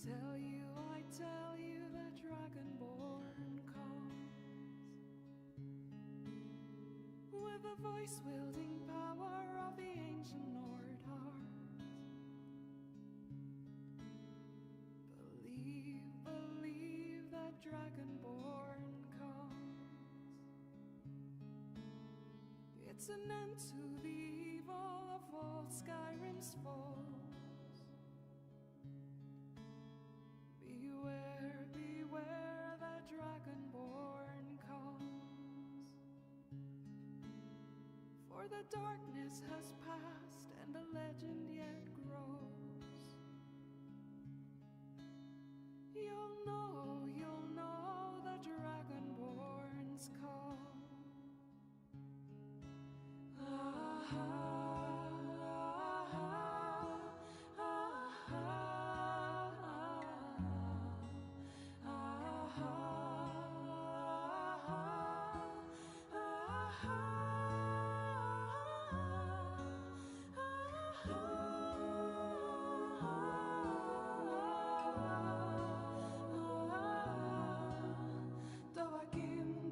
I tell you, the dragonborn comes with the voice-wielding power of the ancient Nord heart. Believe that dragonborn comes. It's an end to the evil of all Skyrim's foes. Beware, the dragonborn comes. For the darkness has passed and the legend yet grows. You'll know the dragonborn's call.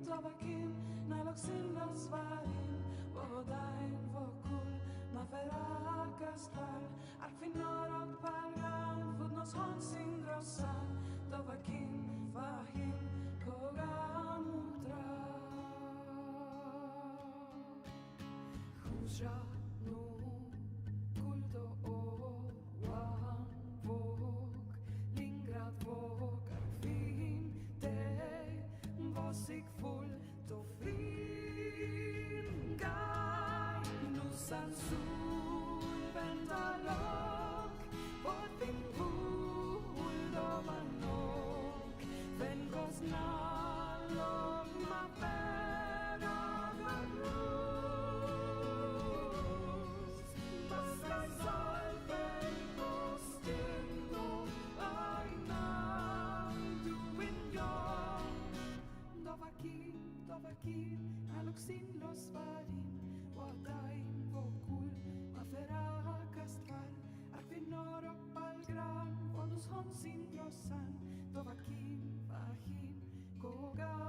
Tovakin, naloksin lasvarin, vodain vokul, maferakastal, arfinorok palgan, fudnos honsin grossan, tovakin, fahim, kogamutra. Husra no kuldo oan vok, lingrad vok, arfin deg, vosig full to fin gai, nusan sul ventalok, votin full do manok, venkos nalok ma pera galus, baskai salve costendo, ainam duin yon. Tovakin, aloksin los varin, wadain vokul, maferakastval, arfinorok palgran, vonus honsin grossan, tovakin, vahin, kogamutra.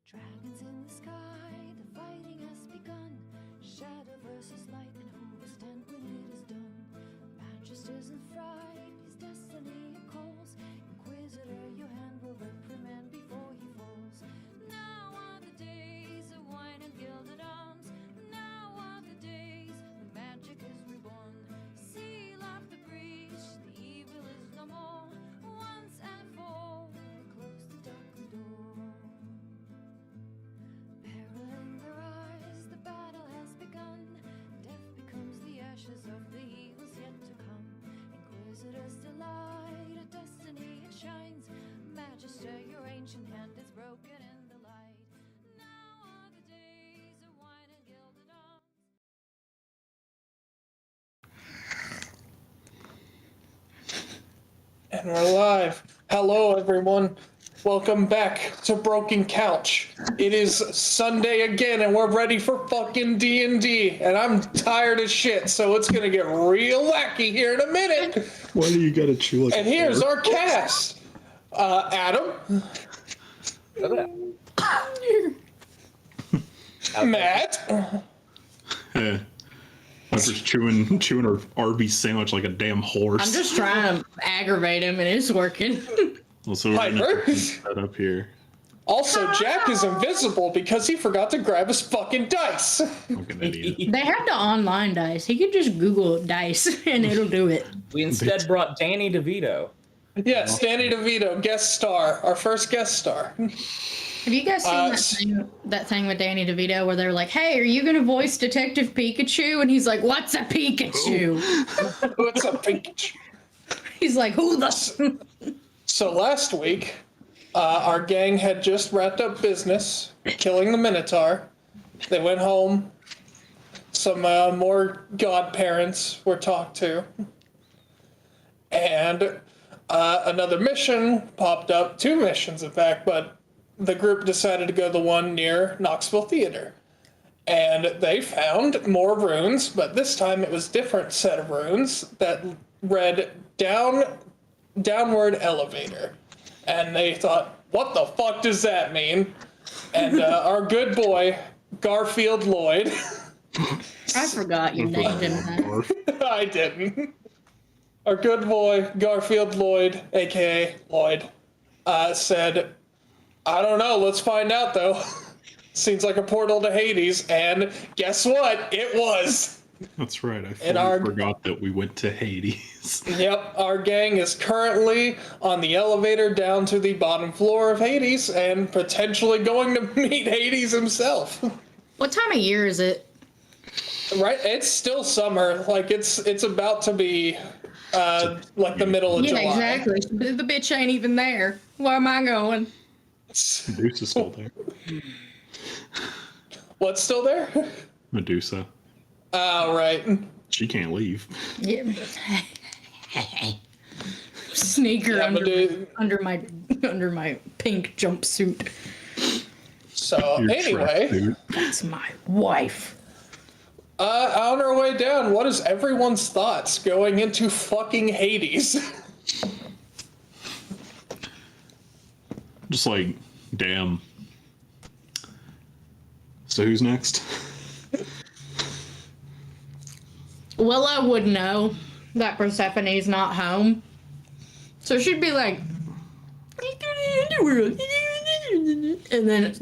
Dragons in the sky, the fighting has begun. Shadow versus light, and who will stand when it is done? Magisters in fright, his destiny calls. Inquisitor, your hand will reprimand before he falls. Now are the days of wine and gilded arms. Now are the days when magic is reborn. Seal up the breach, the evil is no more. Once and for all, close the darkened door. Peril in their eyes, the battle has begun. Death becomes the ashes of the evils yet to come. Inquisitors delight, a destiny it shines. Magister, your ancient hand is broken in the light. Now are the days of wine and gilded arms. And we're live. Hello, everyone. Welcome back to Broken Couch. It is Sunday again, and we're ready for fucking D&D. And I'm tired as shit, so it's gonna get real wacky here in a minute. Why do you gotta chew like And here's our cast. Adam. Matt. I'm just chewing her Arby's sandwich like a damn horse. I'm just trying to aggravate him, and it's working. Also, we're gonna Piper. set up here. Also, Jack is invisible because he forgot to grab his fucking dice. Fucking idiot. They have the online dice. He could just Google dice, and it'll do it. We instead brought Danny DeVito. Yes, Danny DeVito, guest star. Our first guest star. Have you guys seen that thing with Danny DeVito where they're like, "Hey, are you gonna voice Detective Pikachu?" And he's like, "What's a Pikachu?" What's up, Pikachu? He's like, "Who the?" So last week, Our gang had just wrapped up business, killing the Minotaur. They went home. Some more godparents were talked to. And another mission popped up, 2 missions in fact, but the group decided to go the one near Knoxville Theater. And they found more runes, but this time it was different set of runes that read downward elevator. And they thought, what the fuck does that mean? And our good boy, Garfield Lloyd. I forgot your name, didn't I? I didn't. Our good boy, Garfield Lloyd, aka Lloyd, said, I don't know, let's find out though. Seems like a portal to Hades, and guess what? It was. That's right. I forgot that we went to Hades. Yep, our gang is currently on the elevator down to the bottom floor of Hades and potentially going to meet Hades himself. What time of year is it? Right, it's still summer. Like it's about to be like the middle of July. Yeah, exactly. The bitch ain't even there. Where am I going? Medusa's still there. What's still there? Medusa. Oh, right. She can't leave. Yeah. Sneaker under my pink jumpsuit. So Your anyway, tracksuit. That's my wife. on our way down, what is everyone's thoughts going into fucking Hades? Just like, damn. So who's next? Willow would know that Persephone's not home. So she'd be like, and then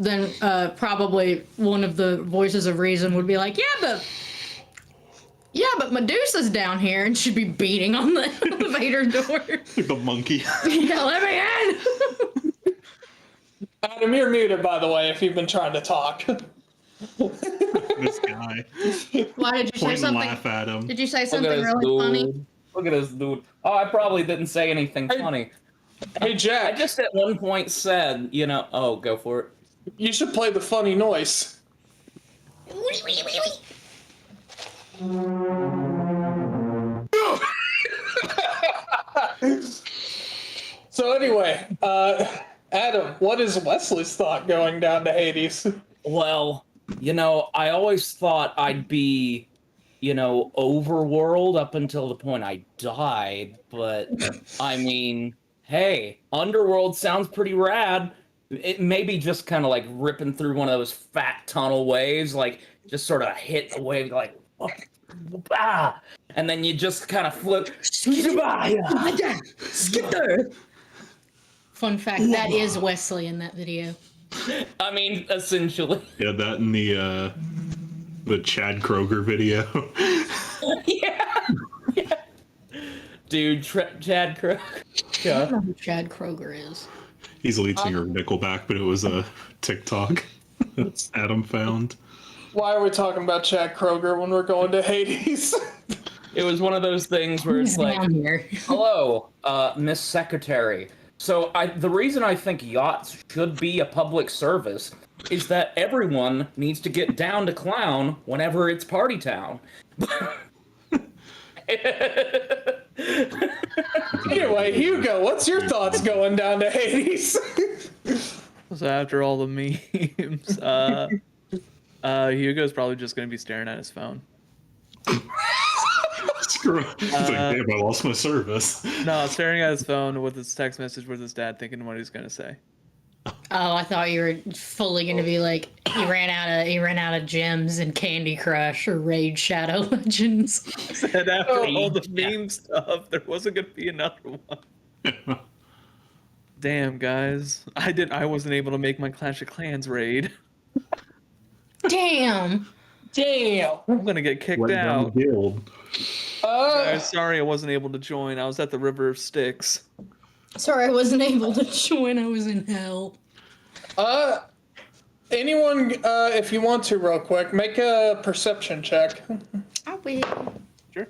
probably one of the voices of reason would be like, yeah, but Medusa's down here, and she'd be beating on the elevator door. Like the monkey. Yeah, let me in. Adam, you're muted, by the way, if you've been trying to talk. This guy. Why did you say Point and something? laugh at him. Did you say Look at something this really dude. funny? Look at this dude. Oh, I probably didn't say anything funny. Hey, Jack, I just at one point said, oh, go for it. you should play the funny noise. So anyway, Adam, what is Wesley's thought going down to Hades? Well, I always thought I'd be, overworld up until the point I died, but I mean, hey, underworld sounds pretty rad. It may be just kind of like ripping through one of those fat tunnel waves, like just sort of hit the wave, like, ah, and then you just kind of flip. Fun fact, that is Wesley in that video. I mean, essentially. Yeah, that and the Chad Kroger video. Yeah. Dude, Chad Kroger. I don't know who Chad Kroger is. He's the lead singer of Nickelback, but it was a TikTok that Adam found. Why are we talking about Chad Kroger when we're going to Hades? It was one of those things where it's like, Down here. hello, Miss Secretary. So the reason I think yachts should be a public service is that everyone needs to get down to clown whenever it's party town. Anyway, Hugo, what's your thoughts going down to Hades? So after all the memes, Hugo's probably just going to be staring at his phone. Screw it. He's like, damn, I lost my service. No, staring at his phone with his text message with his dad, thinking what he's going to say. Oh, I thought you were fully gonna be like he ran out of gems in Candy Crush or Raid Shadow Legends. And after all the meme stuff, there wasn't going to be another one. Damn, guys, I wasn't able to make my Clash of Clans raid. Damn. I'm gonna get kicked out. Guild. Sorry, I wasn't able to join. I was at the River of Styx. Sorry, I wasn't able to join. I was in hell. Anyone, if you want to, real quick, make a perception check. I will. Sure.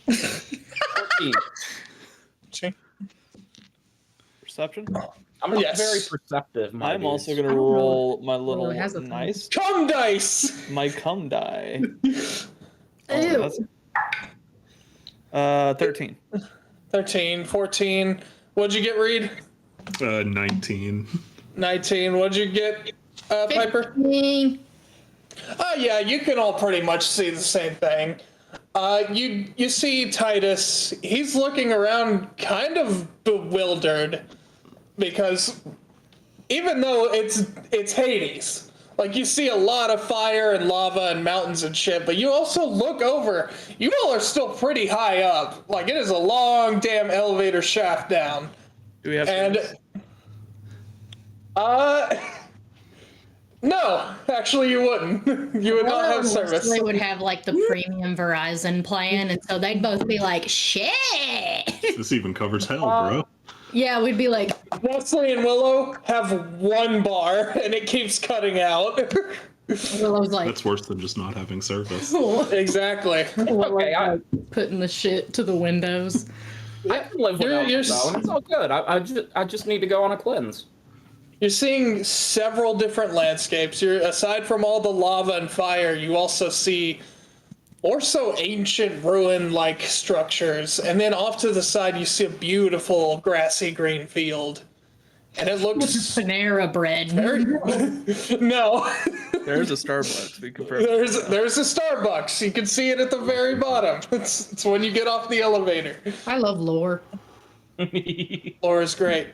14. Perception? I'm not Yes. very perceptive. My I'm also dudes. gonna I don't know roll my it little really has a nice, Cum dice! my cum die. Ew. That's 13. 13, 14. What'd you get, Reed? 19. 19. What'd you get, Piper? 15. Oh yeah, you can all pretty much see the same thing. You see Titus. He's looking around, kind of bewildered, because even though it's Hades, like you see a lot of fire and lava and mountains and shit, but you also look over. You all are still pretty high up. Like it is a long damn elevator shaft down, Do we have and service? no, actually you wouldn't. You would not have service. They would have like the premium Verizon plan, and so they'd both be like, "Shit." This even covers hell, bro. Yeah, we'd be like, Wesley and Willow have one bar, and it keeps cutting out. Willow's like, That's worse than just not having service. Exactly. Okay, putting the shit to the windows. I can live without you're the phone. It's all good. I just need to go on a cleanse. You're seeing several different landscapes. Aside from all the lava and fire, you also see more so ancient ruin-like structures. And then off to the side, you see a beautiful grassy green field. And it looks Panera bread. very... No. There's a Starbucks. We confirm. There's a Starbucks. You can see it at the very bottom. It's when you get off the elevator. I love lore. Laura's great.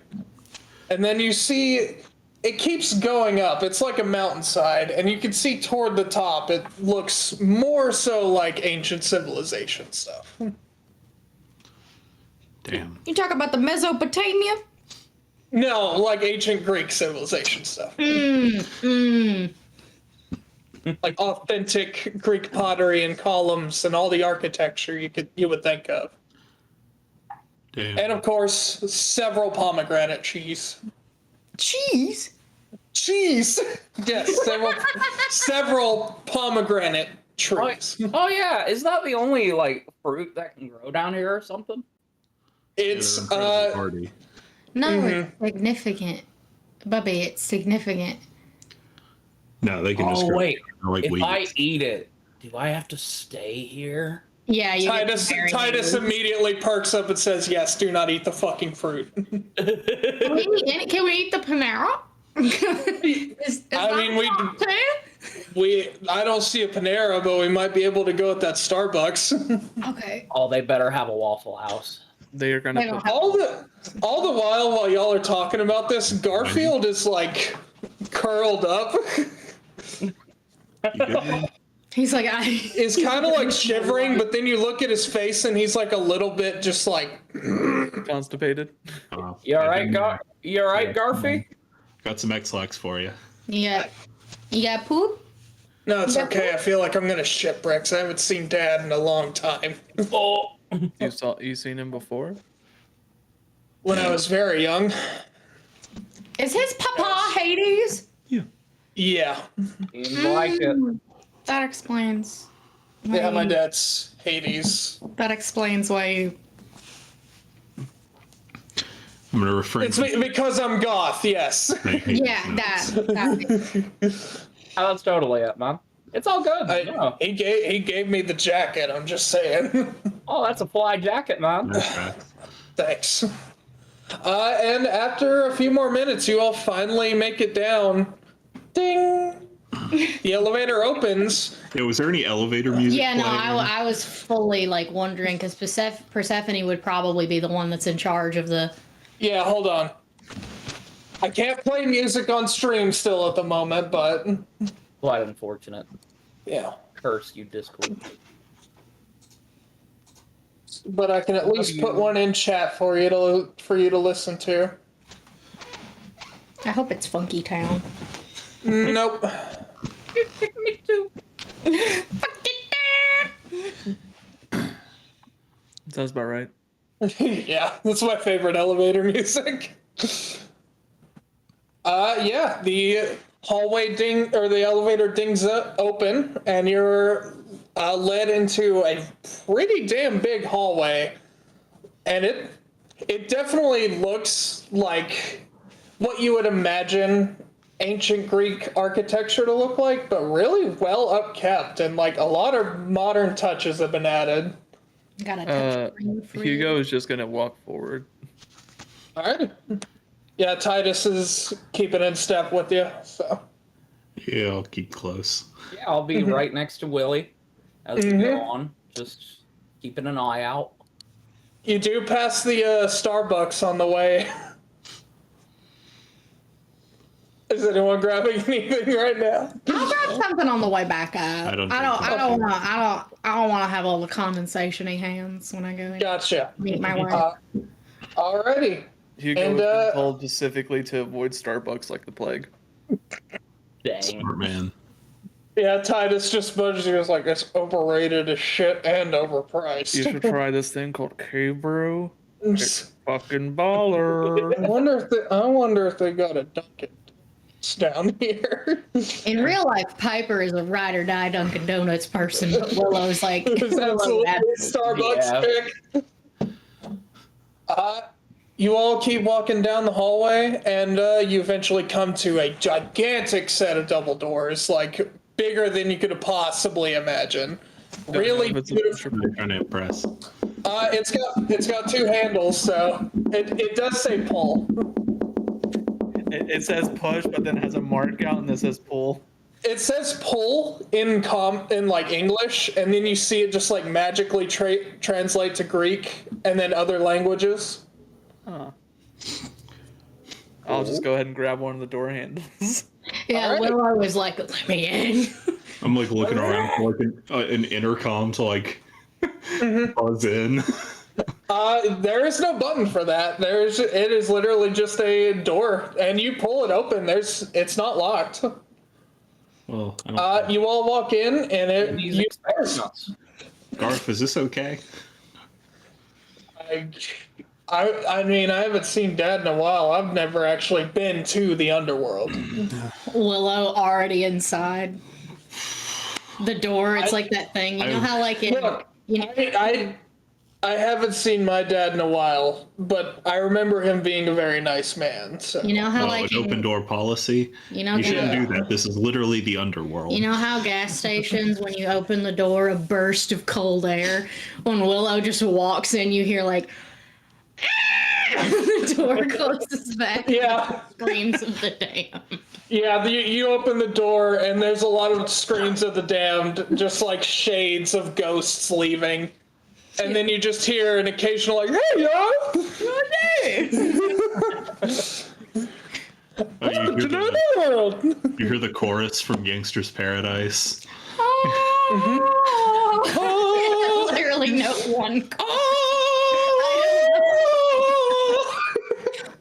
And then you see it keeps going up. It's like a mountainside, and you can see toward the top it looks more so like ancient civilization stuff. Damn. You talk about the Mesopotamia? No, like ancient Greek civilization stuff. Like authentic Greek pottery and columns and all the architecture you would think of. Damn. And of course, several pomegranate cheese. Cheese? Cheese! Yes, several pomegranate trees. Oh yeah, is that the only like fruit that can grow down here or something? It's Yeah, they're incredibly hardy. No, it's significant. Bubby, it's significant. No, they can just Oh grow wait, like if weeds. I eat it, do I have to stay here? Yeah, you get Titus immediately perks up and says, "Yes, do not eat the fucking fruit." Can we eat the Panera? I don't see a Panera, but we might be able to go at that Starbucks. Okay. Oh, they better have a Waffle House. They are They gonna don't put. all the while y'all are talking about this, Garfield is like curled up. You good? He's like, Is kind of like shivering, but then you look at his face and he's like a little bit just like. Constipated. You all I right, didn't- You all right, Garfy? Got some X-Lax for you. you got poop? No, it's okay. I feel like I'm gonna shit bricks. I haven't seen Dad in a long time. Oh, You seen him before? When I was very young. Is his papa Hades? Yeah. seems like it. That explains. Yeah, my dad's Hades. That explains why you. I'm gonna refrain. It's because I'm goth, yes. saying hate Yeah, notes. that. Oh, that's totally it, man. It's all good. No. He gave me the jacket, I'm just saying. Oh, that's a fly jacket, man. Okay. Thanks. And after a few more minutes, you all finally make it down. Ding! The elevator opens. Yeah, was there any elevator music? Yeah, no, playing? I was fully like wondering because Persephone would probably be the one that's in charge of the. Yeah, hold on. I can't play music on stream still at the moment, but Quite unfortunate. yeah. Curse you, Discord. But I can at least put one in chat for you to listen to. I hope it's Funky Town. Nope. Me too. Sounds about right. Yeah, that's my favorite elevator music. Yeah, the the elevator dings open, and you're led into a pretty damn big hallway, and it definitely looks like what you would imagine ancient Greek architecture to look like, but really well upkept, and like a lot of modern touches have been added. Got a touch screen for Hugo you. is just gonna walk forward. All right. Yeah, Titus is keeping in step with you, so. Yeah, I'll keep close. Yeah, I'll be right next to Willie as we go on, just keeping an eye out. You do pass the Starbucks on the way. Is anyone grabbing anything right now? I'll grab something on the way back up. I don't want to have all the condensation-y hands when I go in. Gotcha. Meet my wife. Alrighty. Hugo And, has been told specifically to avoid Starbucks like the plague. Dang. Smart man. Yeah, Titus just budged. He was like, it's overrated as shit and overpriced. You should try this thing called K-Brew. I Fucking baller. wonder if they got a Dunkin' down here. In real life, Piper is a ride or die Dunkin' Donuts person, but Willow's like It's absolutely Starbucks pick. You all keep walking down the hallway, and you eventually come to a gigantic set of double doors, like bigger than you could have possibly imagined. Really beautiful. I'm trying to impress. It's got two handles, so it does say pull. It says push, but then has a mark out and it says pull. It says pull in like English, and then you see it just like magically translate to Greek and then other languages. Huh. I'll just go ahead and grab one of the door handles. Yeah, Alright. Willow was like, let me in. I'm like looking around for like an intercom to like buzz in. There is no button for that. It is literally just a door, and you pull it open. It's not locked. Well, I don't You all walk in, and He's expecting us. Garth, is this okay? I mean, I haven't seen Dad in a while. I've never actually been to the underworld. Willow already inside. The door, it's like that thing. You know how like in... Look, you know, I haven't seen my dad in a while, but I remember him being a very nice man. So. you know how Oh, like an in, open door policy? you know, You shouldn't Yeah. do that. This is literally the underworld. you know how gas stations, when you open the door, a burst of cold air. When Willow just walks in, you hear like the door closes back. Yeah. Screams of the damned. Yeah, you open the door, and there's a lot of screams of the damned, just like shades of ghosts leaving. And then you just hear an occasional like, "Hey, yo! Welcome to the underworld!" You hear the chorus from Gangster's Paradise. Oh. Literally no one.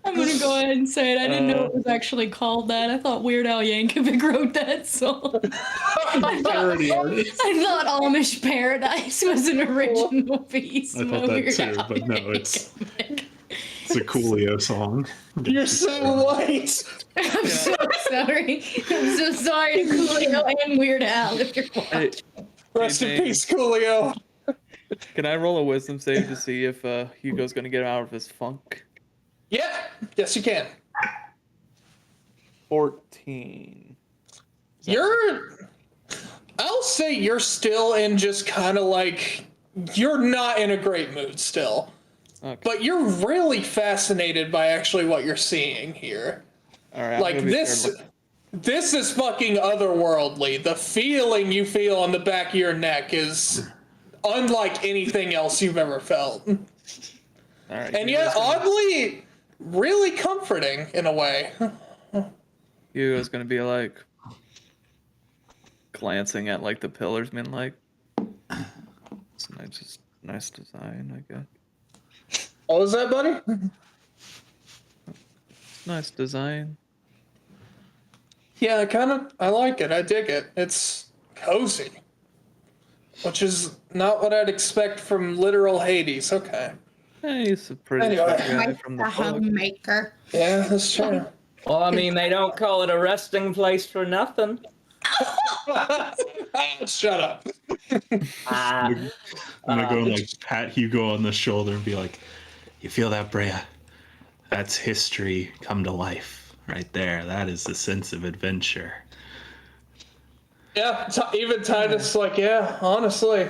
I'm gonna go ahead and say it. I didn't know it was actually called that. I thought Weird Al Yankovic wrote that song. I thought Amish Paradise was an original piece. I by thought that Weird too, Al but no, it's Yankovic. a Coolio song. You're so white. I'm so sorry. I'm so sorry to Coolio and Weird Al if you're Hey, watching. Rest in Hey, peace, Coolio. can I roll a wisdom save to see if Hugo's gonna get out of his funk? Yeah, yes, you can. 14. I'll say you're still in just kind of like, you're not in a great mood still. Okay. But you're really fascinated by actually what you're seeing here. All right. Like this is fucking otherworldly. The feeling you feel on the back of your neck is unlike anything else you've ever felt. All right. And yet, oddly, really comforting in a way. Hugo's gonna be like glancing at like the pillars, being like, "It's nice design, I guess. What was that, buddy? Nice design." Yeah, I like it. I dig it. It's cozy. Which is not what I'd expect from literal Hades. Okay. Hey, he's a pretty Anyway. guy from the The book. homemaker. Yeah, that's true. Well, I mean, they don't call it a resting place for nothing. Shut up. Ah, I'm gonna go and like pat Hugo on the shoulder and be like, "You feel that, Brea? That's history come to life." Right there. That is the sense of adventure. Yeah, even Titus, like, yeah, honestly.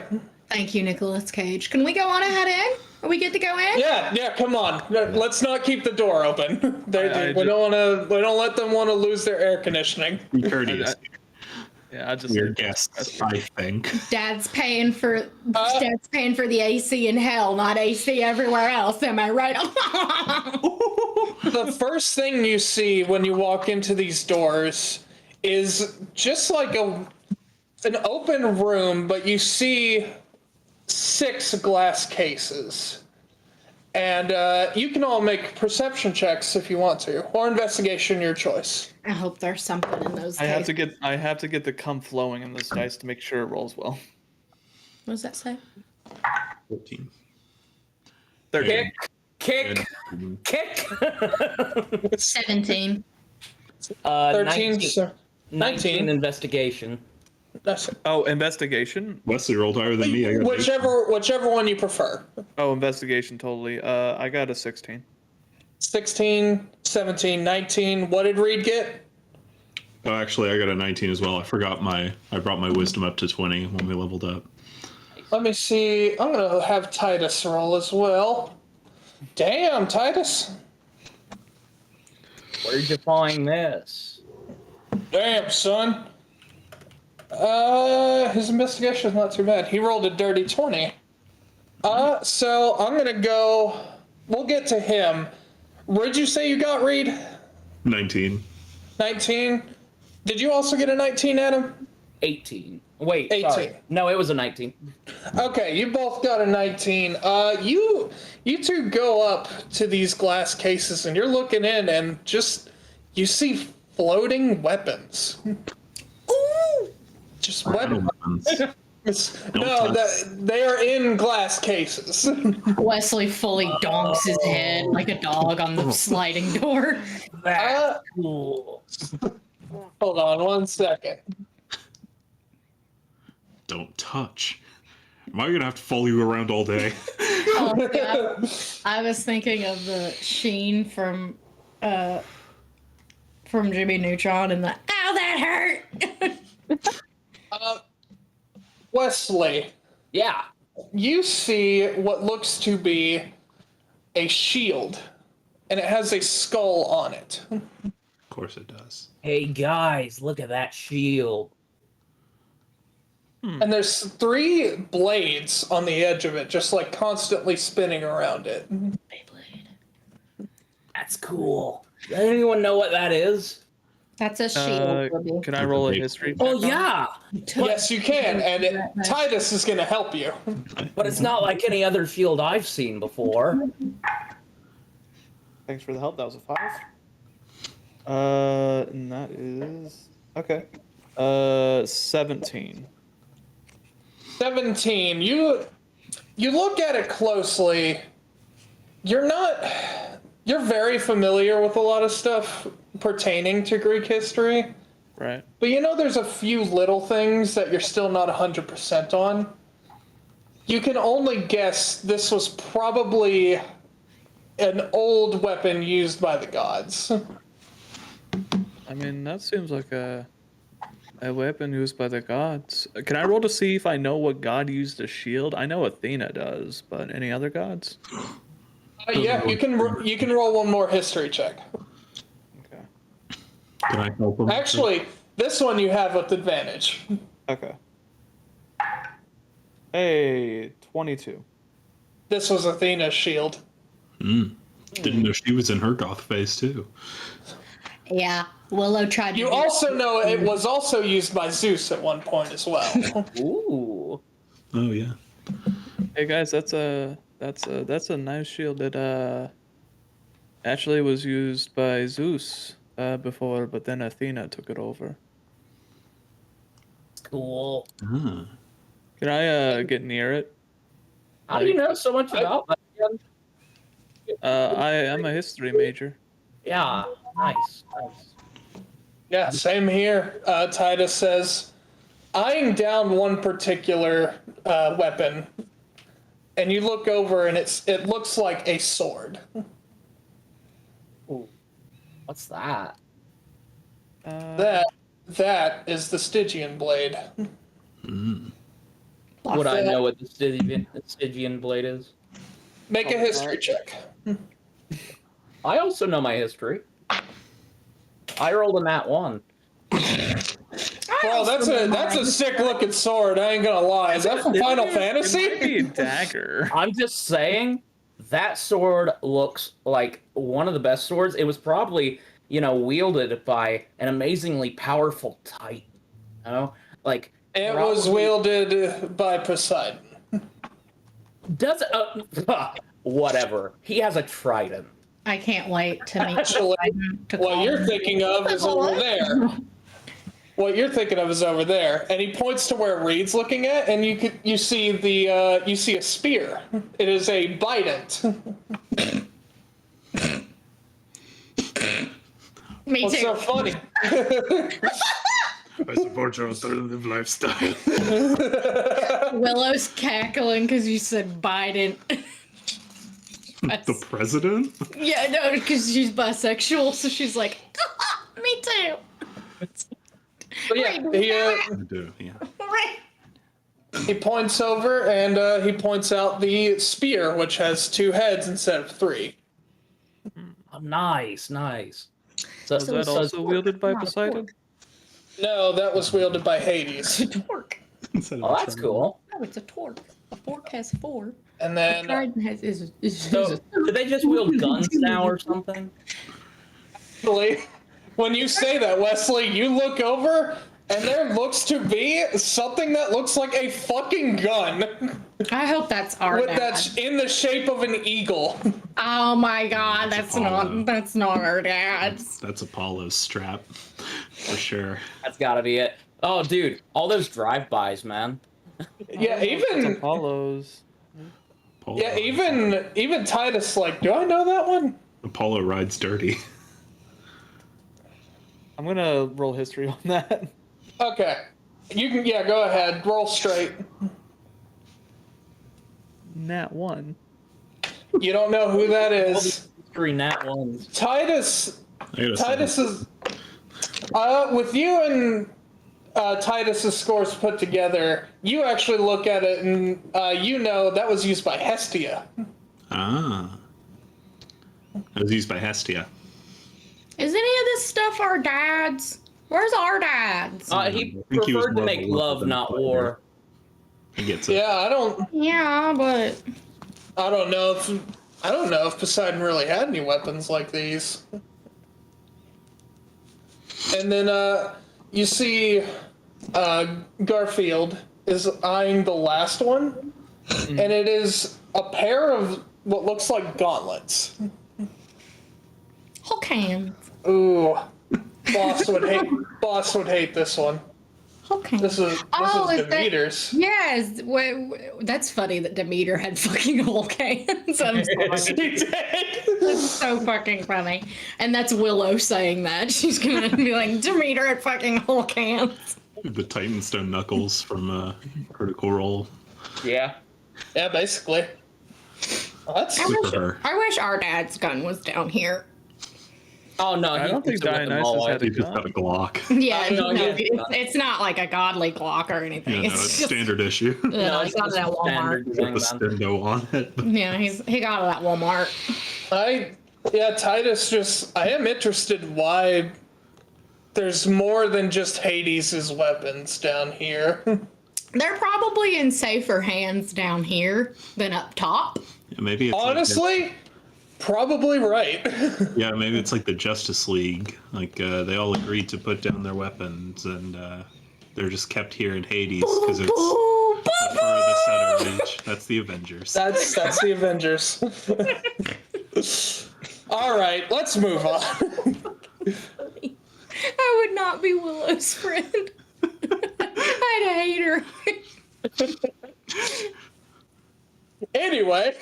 Thank you, Nicolas Cage. Can we go on ahead in? Are we good to go in? Yeah, come on. Let's not keep the door open. I We don't let them want to lose their air conditioning. Be courteous. I just Your guests, I think. Dad's paying for the AC in hell, not AC everywhere else. Am I right? The first thing you see when you walk into these doors is just like an open room, but you see 6 glass cases. And you can all make perception checks if you want to, or investigation, your choice. I hope there's something in those. I have to get the cum flowing in this dice to make sure it rolls well. What does that say? 14. 13. Kick. 17. 13, 19, so 19 investigation. that's it. Oh, investigation. Wesley rolled higher than me. I got Whichever one you prefer. Oh, investigation. Totally. I got a 16. 16, 17, 19. What did Reed get? Oh, actually, I got a 19 as well. I brought my wisdom up to 20 when we leveled up. Let me see. I'm going to have Titus roll as well. Damn, Titus. Where'd you find this? Damn, son. His investigation is not too bad. He rolled a dirty 20. So I'm going to go. We'll get to him. Where'd you say you got, Reed? 19. 19. Did you also get a 19, Adam? 18. Wait, 18. sorry. No, it was a 19. Okay, you both got a 19. You two go up to these glass cases and you're looking in and just you see floating weapons. Ooh! Just weapons. They are in glass cases. Wesley fully donks his head like a dog on the sliding door. That's cool. Hold on 1 second. Don't touch. Am I gonna have to follow you around all day? Oh, yeah. I was thinking of the Sheen from Jimmy Neutron and the "Ow, that hurt." Wesley, Yeah. you see what looks to be a shield, and it has a skull on it. Of course it does. Hey guys, look at that shield. And there's 3 blades on the edge of it, just like constantly spinning around it. That's cool. Does anyone know what that is? That's a shield. Can I roll a history check? Oh on it? yeah, Yes, you can, and Titus is going to help you. but it's not like any other shield I've seen before. Thanks for the help. That was a 5. And that is okay. 17. 17. You look at it closely. You're very familiar with a lot of stuff pertaining to Greek history. Right. But there's a few little things that you're still not 100% on. You can only guess this was probably an old weapon used by the gods. I mean, that seems like a weapon used by the gods. Can I roll to see if I know what god used a shield? I know Athena does, but any other gods? Yeah, you can roll one more history check. Okay. Can I help him? Actually, this one you have with advantage. Okay. Hey, 22. This was Athena's shield. Didn't know she was in her goth phase too. Yeah, Willow tried to. You also know it was also used by Zeus at one point as well. Ooh. Oh yeah. Hey guys, that's a nice shield that actually was used by Zeus before, but then Athena took it over. Cool. Ah. Can I get near it? How do you know so much about that? I am a history major. Yeah, nice. Yeah, same here. Titus says, eyeing down one particular weapon, and you look over and it looks like a sword. Ooh. What's that? That is the Stygian blade. Would I know what the Stygian blade is? Make a history check. I also know my history. I rolled a nat 1. Well, that's a sick looking sword. I ain't gonna lie. Is that from Final It might be Fantasy? a dagger. I'm just saying that sword looks like one of the best swords. It was probably, wielded by an amazingly powerful titan. You know, like It was wielded by Poseidon. does whatever. He has a trident. I can't wait to meet Actually, what you're thinking of is over there. What you're thinking of is over there, and he points to where Reed's looking at, and you see a spear. It is a bident. Me What's too. so funny? I support your alternative lifestyle. Willow's cackling because you said Biden. The president? Yeah, no, because she's bisexual, so she's like, me too. But yeah, I do, yeah. he points over and he points out the spear, which has 2 heads instead of 3. Oh, nice. So, Is that also wielded by Poseidon? No, that was wielded by Hades. It's a torque. Oh, that's cool. No, it's a torque. A fork has 4. And then Trident has is So, do they just wield guns now or something? actually, when you say that, Wesley, you look over and there looks to be something that looks like a fucking gun. I hope that's our dad. That's in the shape of an eagle. Oh my god, that's Apollo. not our dad's. That's Apollo's strap, for sure. That's gotta be it. Oh, dude, all those drive-bys, man. Yeah, It's even Apollo's. Apollo, yeah, even Titus, like, do I know that one? Apollo rides dirty. I'm gonna roll history on that. Okay. You can, yeah, go ahead. Roll straight. Nat 1. You don't know who that is. 3 nat 1s. Titus I gotta Titus say, is with you and Titus's scores put together, you actually look at it and you know that was used by Hestia. Ah. It was used by Hestia. Is any of this stuff our dad's? Where's our dad's? He I think he was preferred to more of a make lover love, than a not fighter. war. He gets it. Yeah, I don't know if Poseidon really had any weapons like these. And then you see Garfield is eyeing the last one, and it is a pair of what looks like gauntlets. Hulk hands. Ooh, boss would hate this one. Hulk hands. This is Oh, is that- Demeter's. Yes, that's funny that Demeter had fucking Hulk hands. I'm sorry. He did. That's so fucking funny. And that's Willow saying that. She's gonna be like, Demeter had fucking Hulk hands. The Titanstone knuckles from Critical Role. Yeah. Yeah, basically. Well, that's Good for her. I wish our dad's gun was down here. Oh, no. I don't think Dionysus had He a just had a gun. Glock. Yeah, no, no, yeah. it's not like a godly Glock or anything. Yeah, no, it's it's just standard issue. no, it's not at Walmart. With the stendo on it. Yeah, he got it at Walmart. Titus I am interested why there's more than just Hades' weapons down here. They're probably in safer hands down here than up top. Yeah, maybe it's Honestly, probably right. yeah, maybe it's like the Justice League. Like they all agreed to put down their weapons, and they're just kept here in Hades because it's the furthest out of reach. That's the Avengers. That's the Avengers. All right, let's move on. I would not be Willow's friend. I'd hate her. Anyway,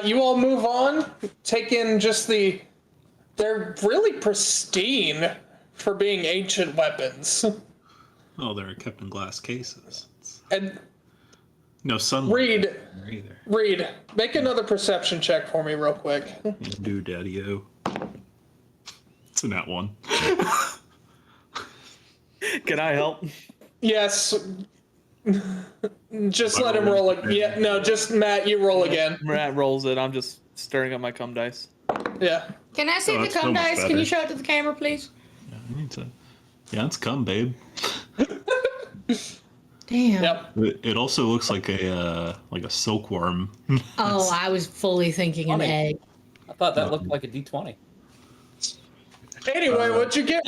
you all move on, take in just they're really pristine for being ancient weapons. Oh, they're kept in glass cases. And No sunlight there either. Reed, make another perception check for me real quick. Do daddy-o. It's a nat 1. Can I help? Yes. Just let him roll it. Yeah, no, just Matt, you roll again. Matt rolls it. I'm just stirring up my cum dice. Yeah. Can I see Oh, the that's cum so much dice? Can you better. show it to the camera, please? I need to. Yeah, it's cum, babe. Damn. Yep. It also looks like a silkworm. Oh, I was fully thinking an Funny. egg. I thought that looked like a D20. Anyway, what'd you get?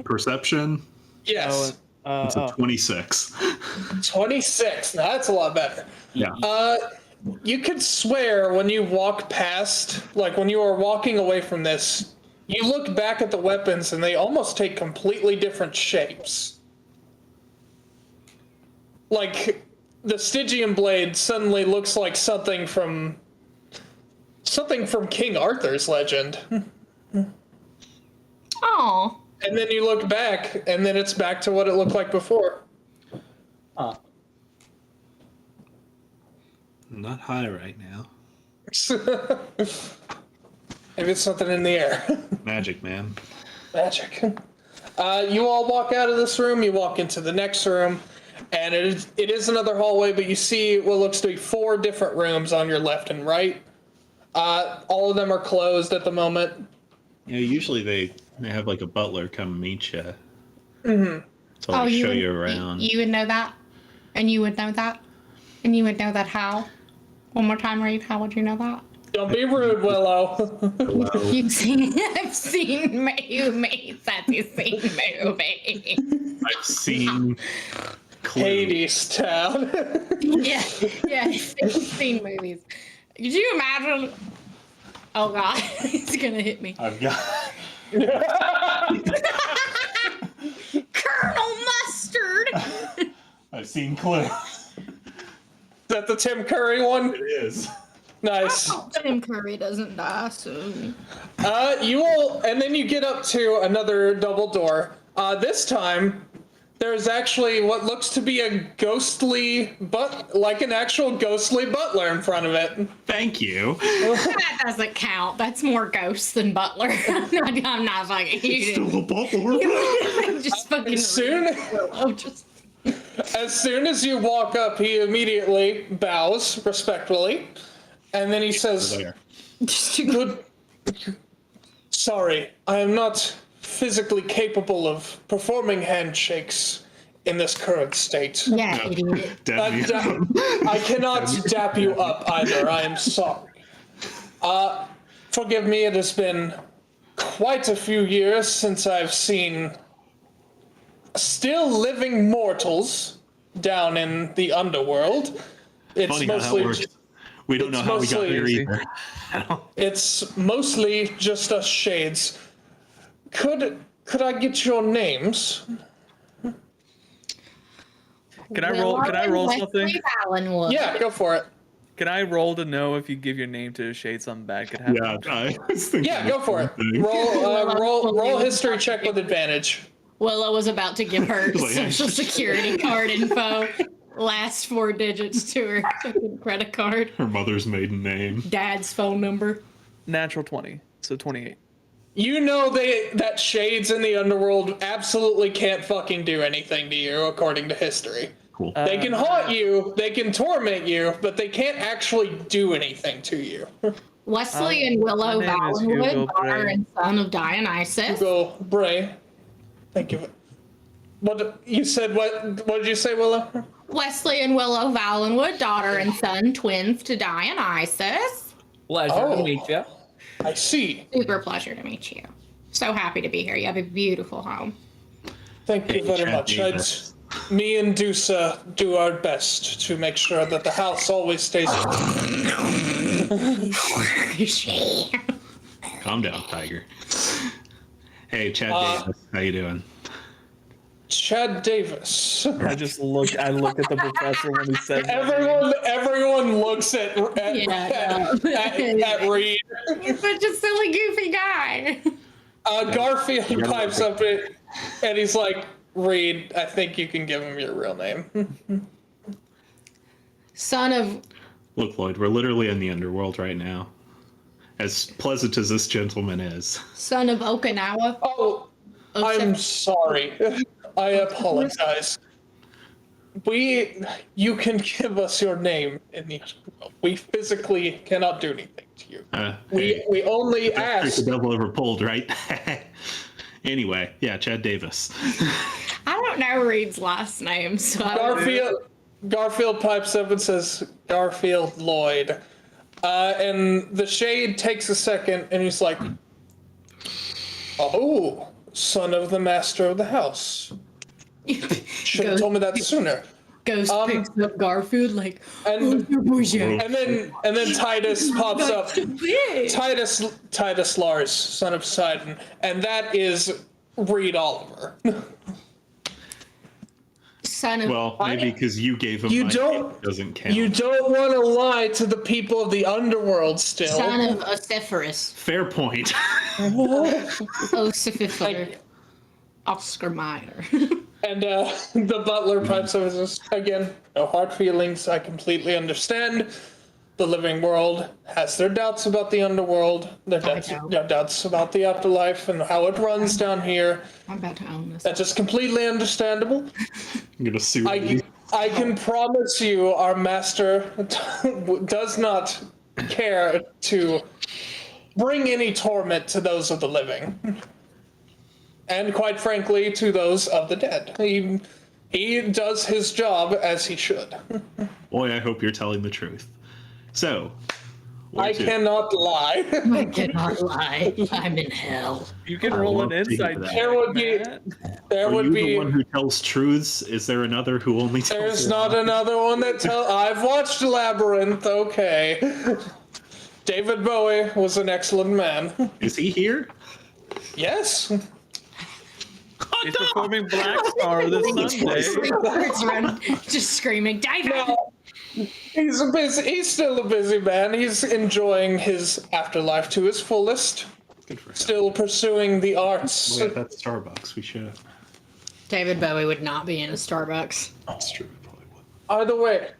Perception. Yes. It's a 26. 26. Now that's a lot better. Yeah. You could swear when you walk past, like when you are walking away from this, you look back at the weapons and they almost take completely different shapes. Like the Stygian blade suddenly looks like something from King Arthur's legend. Oh. And then you look back and then it's back to what it looked like before. Huh. I'm not high right now. Maybe it's something in the air. Magic, man. Magic. You all walk out of this room, you walk into the next room, and it is another hallway, but you see what looks to be 4 different rooms on your left and right. All of them are closed at the moment. Yeah, usually they have like a butler come meet you. Mm-hmm. To like show you around. You would know that? And you would know that? And you would know that how? One more time, Reed. How would you know that? Don't be rude, Willow. You've seen, I've seen movies that you've seen movies. I've seen Clue. Hades Town. Yeah, I've seen movies. Could you imagine? Oh God, it's gonna hit me. I've got. Colonel Mustard. I've seen Clue. Is that the Tim Curry one? It is. Nice. Tim Curry doesn't die soon. You all, and then you get up to another double door. This time, there's actually what looks to be a ghostly, like an actual ghostly butler in front of it. Thank you. That doesn't count. That's more ghost than butler. I'm not fucking Still you. a butler. Just fucking. As soon as you walk up, he immediately bows respectfully, and then he says, There. "Good. Sorry, I am not physically capable of performing handshakes in this current state. Yeah, idiot. I cannot dap you up either. I am sorry. Forgive me. It has been quite a few years since I've seen still living mortals down in the underworld. It's Funny how that mostly works. We don't know how we got mostly here easy. either. it's mostly just us shades. Could I get your names? Can I roll something? Yeah, go for it. Can I roll to know if you give your name to a shade something bad could happen? Yeah, I was thinking Yeah, go for it. the same thing. Roll history check with advantage. Willow was about to give her Like, social security card info. Last 4 digits to her fucking credit card. Her mother's maiden name. Dad's phone number. Natural 20, so 28. You know that shades in the underworld absolutely can't fucking do anything to you, according to history. Cool. They can haunt you, they can torment you, but they can't actually do anything to you. Wesley and Willow my name is Valenwood, Hugo daughter Bray. and son of Dionysus. Go, Bray. Thank you. What you said? What did you say, Willow? Wesley and Willow Valenwood, daughter and son, twins to Dionysus. Pleasure to meet you. I see. Super pleasure to meet you. So happy to be here. You have a beautiful home. Thank you very Chad much. Davis. Me and Dusa do our best to make sure that the house always stays. Calm down, Tiger. Hey, Chad Davis, how you doing? Chad Davis. I look at the professor when he says that. Everyone looks at Reed. You're such a silly, goofy guy. Garfield pipes up and he's like, Reed, I think you can give him your real name. Son of... Look, Lloyd, we're literally in the underworld right now. As pleasant as this gentleman is. Son of Okinawa. Oh, I'm sorry. I apologize. You can give us your name in the underworld. We physically cannot do anything to you. We only ask. The devil overpulled, right? Anyway, yeah, Chad Davis. I don't know Reed's last name, so Garfield pipes up and says, Garfield Lloyd. And the Shade takes a second and he's like, oh, son of the master of the house. Should have told me that sooner. Ghost picks up Garfield like, And oh, then Titus pops up. Titus Lars, son of Poseidon, and that is Reed Oliver. Son of. Well, maybe because you gave him. Doesn't count. You don't want to lie to the people of the underworld. Still, Son of Osiferus. Fair point. Osiferus. Oscar Mayer. And the butler pipes up and says, again, no hard feelings. I completely understand. The living world has their doubts about the underworld. Their doubts about the afterlife and how it runs down here. I'm about to own this. That's just completely understandable. I'm gonna sue you. I can promise you our master does not care to bring any torment to those of the living. And quite frankly, to those of the dead. He does his job as he should. Boy, I hope you're telling the truth. So, I cannot lie. I cannot lie. I'm in hell. You can roll an insight check. There would be. There Are would you be. the one who tells truths? Is there another who only tells? There's not another one that tells. I've watched Labyrinth. Okay. David Bowie was an excellent man. Is he here? Yes. He's performing Black Star this Sunday. Just screaming, David! No, he's still a busy man. He's enjoying his afterlife to his fullest. Good for him. Still pursuing the arts. Well, that's Starbucks. We should. David Bowie would not be in a Starbucks. That's true. Probably would. Either way,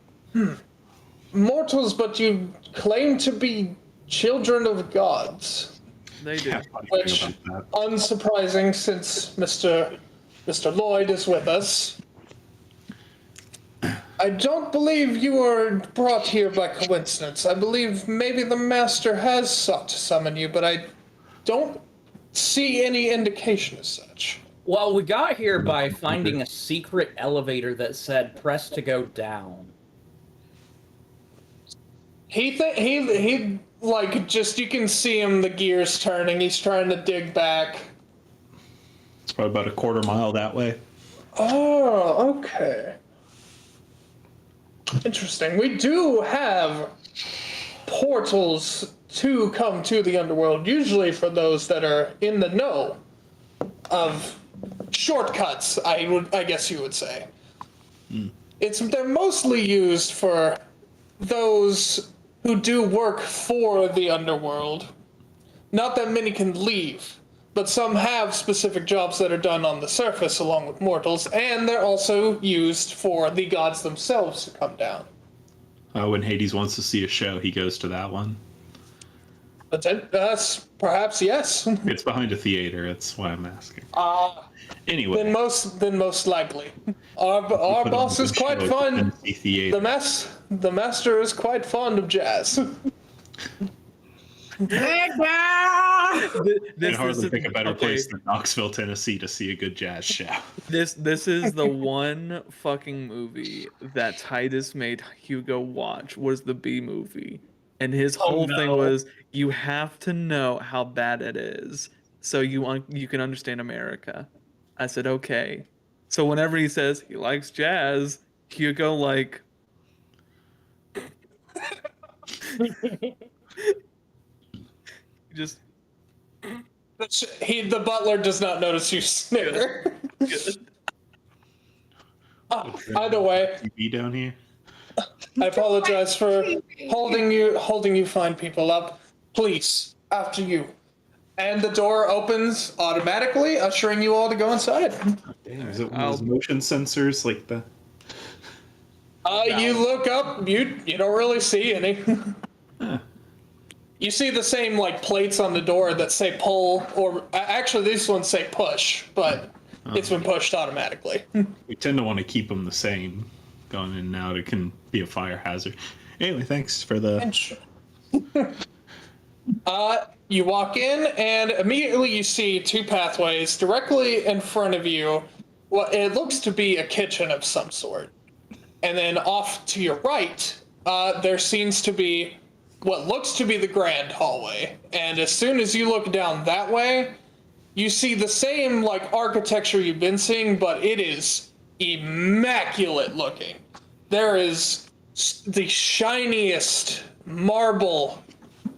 mortals, but you claim to be children of gods. They do. Which, unsurprising since Mr. Lloyd is with us. I don't believe you were brought here by coincidence. I believe maybe the master has sought to summon you, but I don't see any indication as such. Well, we got here by finding a secret elevator that said press to go down. He like, just, you can see him, the gears turning. He's trying to dig back. It's probably about a quarter mile that way. Oh, okay. Interesting. We do have portals to come to the underworld, usually for those that are in the know of shortcuts, I guess you would say. They're mostly used for those who do work for the underworld. Not that many can leave, but some have specific jobs that are done on the surface along with mortals, and they're also used for the gods themselves to come down. When Hades wants to see a show, he goes to that one. Perhaps yes. It's behind a theater. That's why I'm asking. Anyway, Then most likely. Our boss is quite fond. The master is quite fond of jazz. I hardly pick a better place than Knoxville, Tennessee, to see a good jazz show. This is the one fucking movie that Titus made Hugo watch, was the B movie, and his whole thing was, you have to know how bad it is so you can understand America. I said, okay. So whenever he says he likes jazz, Hugo like just the butler does not notice you snicker. Either way, TV down here. I apologize for holding you fine people up. Please, after you. And the door opens automatically, ushering you all to go inside. Damn, is it one of those motion sensors like the? You look up, you don't really see any. You see the same like plates on the door that say pull, or actually these ones say push, but It's been pushed automatically. We tend to want to keep them the same. Going in and out, it can be a fire hazard. Anyway, thanks for the. You walk in, and immediately you see two pathways directly in front of you. Well, it looks to be a kitchen of some sort. And then off to your right, there seems to be what looks to be the grand hallway. And as soon as you look down that way, you see the same like architecture you've been seeing, but it is immaculate looking. There is the shiniest marble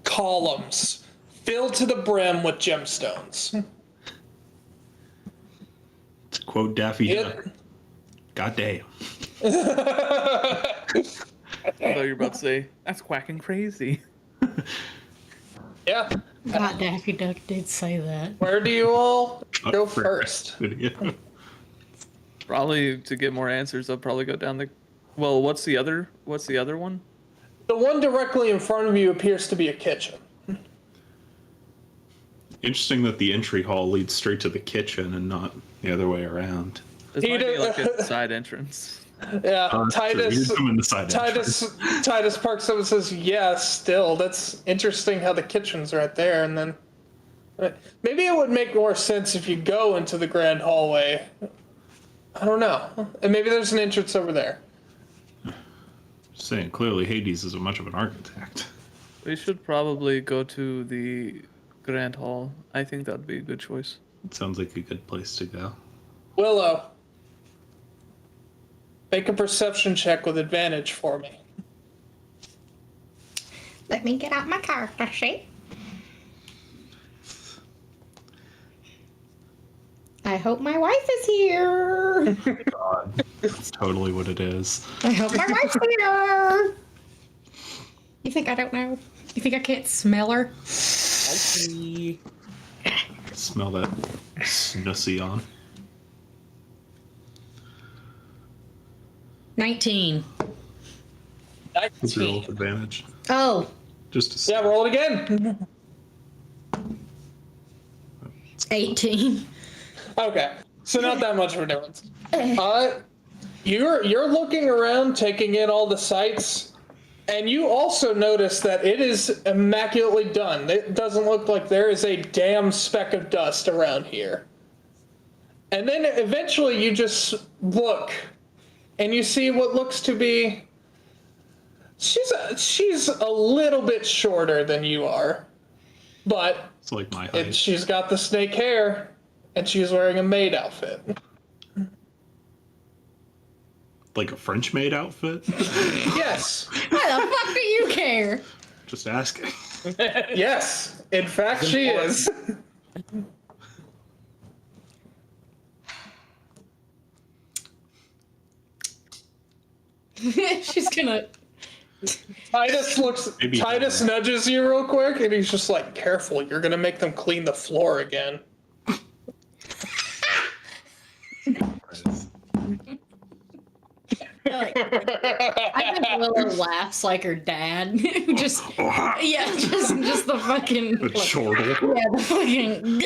columns filled to the brim with gemstones. To quote Daffy Duck, God damn. I thought you were about to say, that's quacking crazy. Yeah. God, Daffy Duck did say that. Where do you all go For first? video. Probably to get more answers, I'll probably go down the. Well, what's the other one? The one directly in front of you appears to be a kitchen. Interesting that the entry hall leads straight to the kitchen and not the other way around. This might be like a side entrance. Yeah, Titus. In the side entrance. Titus parks up and says, "Yeah, still, that's interesting how the kitchen's right there." And then maybe it would make more sense if you go into the grand hallway. I don't know, and maybe there's an entrance over there. Saying clearly, Hades isn't much of an architect. We should probably go to the Grand Hall. I think that'd be a good choice. It sounds like a good place to go. Willow, make a perception check with advantage for me. Let me get out my character sheet. I hope my wife is here. God, that's totally what it is. I hope my wife's here. You think I don't know? You think I can't smell her? Smell that snussy on. 19. What's your roll with advantage? Oh, Just to Yeah, roll it again. 18. Okay, so not that much of a difference. You're looking around, taking in all the sights, and you also notice that it is immaculately done. It doesn't look like there is a damn speck of dust around here. And then eventually you just look, and you see what looks to be. She's a little bit shorter than you are, but It's like my height. she's got the snake hair, and she's wearing a maid outfit. Like a French maid outfit? Yes. Why the fuck do you care? Just asking. Yes, in fact, she is. She's gonna. Maybe- Titus nudges you real quick, and he's just like, "Careful, you're gonna make them clean the floor again." I think Willow laughs like her dad. just the fucking. A chortle. Yeah, the fucking.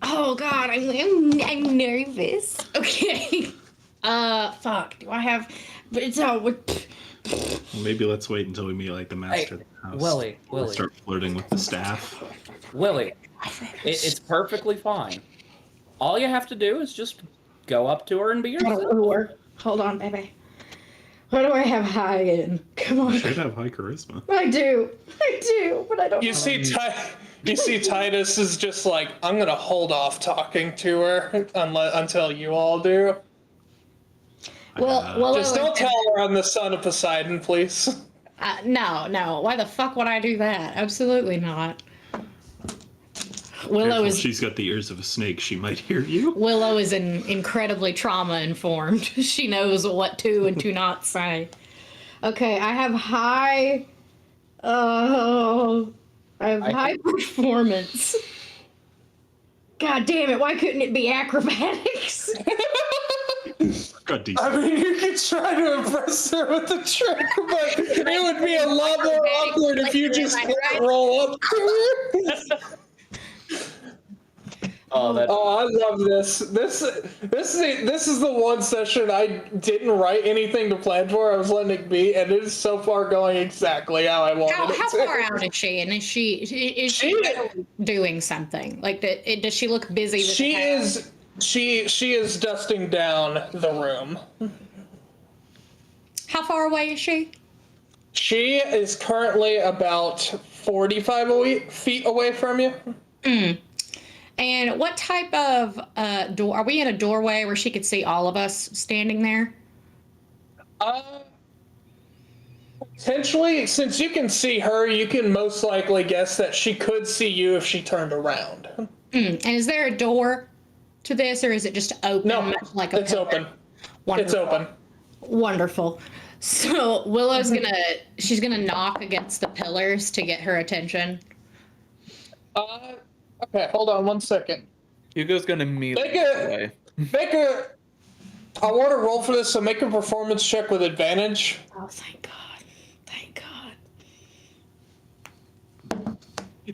Oh God, I'm nervous. Okay. Fuck. Do I have? But it's Maybe let's wait until we meet like the master of the house. Willie. Start flirting with the staff. Willie, it's perfectly fine. All you have to do is just go up to her and be yourself. Hold on, baby. What do I have high in? Come You on. should have high charisma. I do, but I don't. You see Titus is just like, "I'm gonna hold off talking to her until you all do. Well, Just don't tell her I'm the son of Poseidon, please." No. Why the fuck would I do that? Absolutely not. Willow Careful, is she's got the ears of a snake. She might hear you. Willow is incredibly trauma informed. She knows what to and to not say. Okay, I have high. I have high performance. God damn it! Why couldn't it be acrobatics? Got decent. I mean, you could try to impress her with the trick, but it would be a lot more awkward if you just roll up to her. Oh, that's Oh, I love this. This is the one session I didn't write anything to plan for. I was letting it be, and it is so far going exactly how I wanted How it to. far out is she? And is she really doing something? Like, does she look busy? With She the house? is. She is dusting down the room. How far away is she? She is currently about 45 feet away from you. And what type of door? Are we in a doorway where she could see all of us standing there? Potentially, since you can see her, you can most likely guess that she could see you if she turned around. And is there a door to this, or is it just open? No, like a it's pillar? open. Wonderful. It's open. Wonderful. So Willow's she's gonna knock against the pillars to get her attention. Okay, hold on 1 second. Hugo's gonna meet Make a, I want to roll for this, so make a performance check with advantage. Oh, thank God. Thank God.